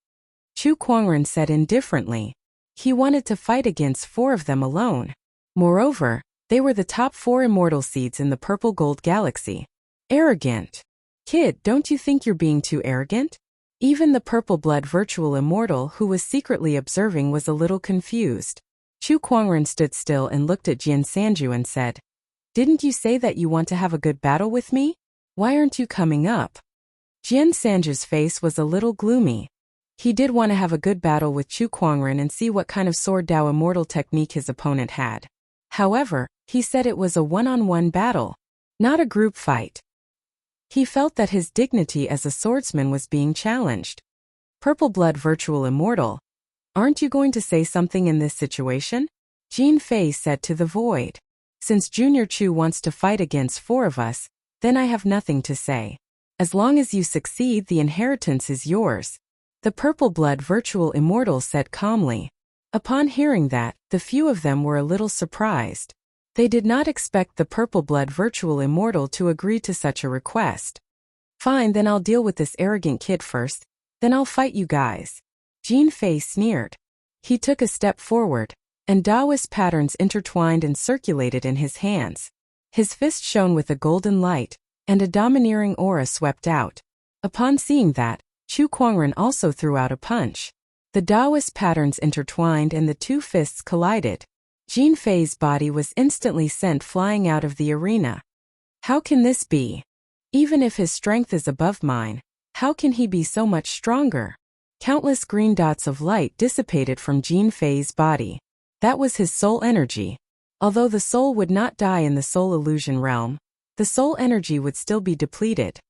Chu Kuangren said indifferently. He wanted to fight against four of them alone. Moreover, they were the top 4 immortal seeds in the purple gold galaxy. Arrogant. Kid, don't you think you're being too arrogant? Even the purple blood virtual immortal who was secretly observing was a little confused. Chu Kuangren stood still and looked at Jian Sanju and said, Didn't you say that you want to have a good battle with me? Why aren't you coming up? Jian Sanju's face was a little gloomy. He did want to have a good battle with Chu Kuangren and see what kind of sword Dao immortal technique his opponent had. However, he said it was a one-on-one battle, not a group fight. He felt that his dignity as a swordsman was being challenged. Purple blood virtual immortal, aren't you going to say something in this situation? Jin Fei said to the void. Since Junior Chu wants to fight against 4 of us, then I have nothing to say. As long as you succeed, the inheritance is yours. The purple blood virtual immortal said calmly. Upon hearing that, the few of them were a little surprised. They did not expect the purple blood virtual immortal to agree to such a request. Fine, then I'll deal with this arrogant kid first, then I'll fight you guys. Jin Fei sneered. He took a step forward, and Taoist patterns intertwined and circulated in his hands. His fist shone with a golden light, and a domineering aura swept out. Upon seeing that, Chu Kuangren also threw out a punch. The Taoist patterns intertwined and the two fists collided. Jin Fei's body was instantly sent flying out of the arena. How can this be? Even if his strength is above mine, how can he be so much stronger? Countless green dots of light dissipated from Jin Fei's body. That was his soul energy. Although the soul would not die in the soul illusion realm, the soul energy would still be depleted.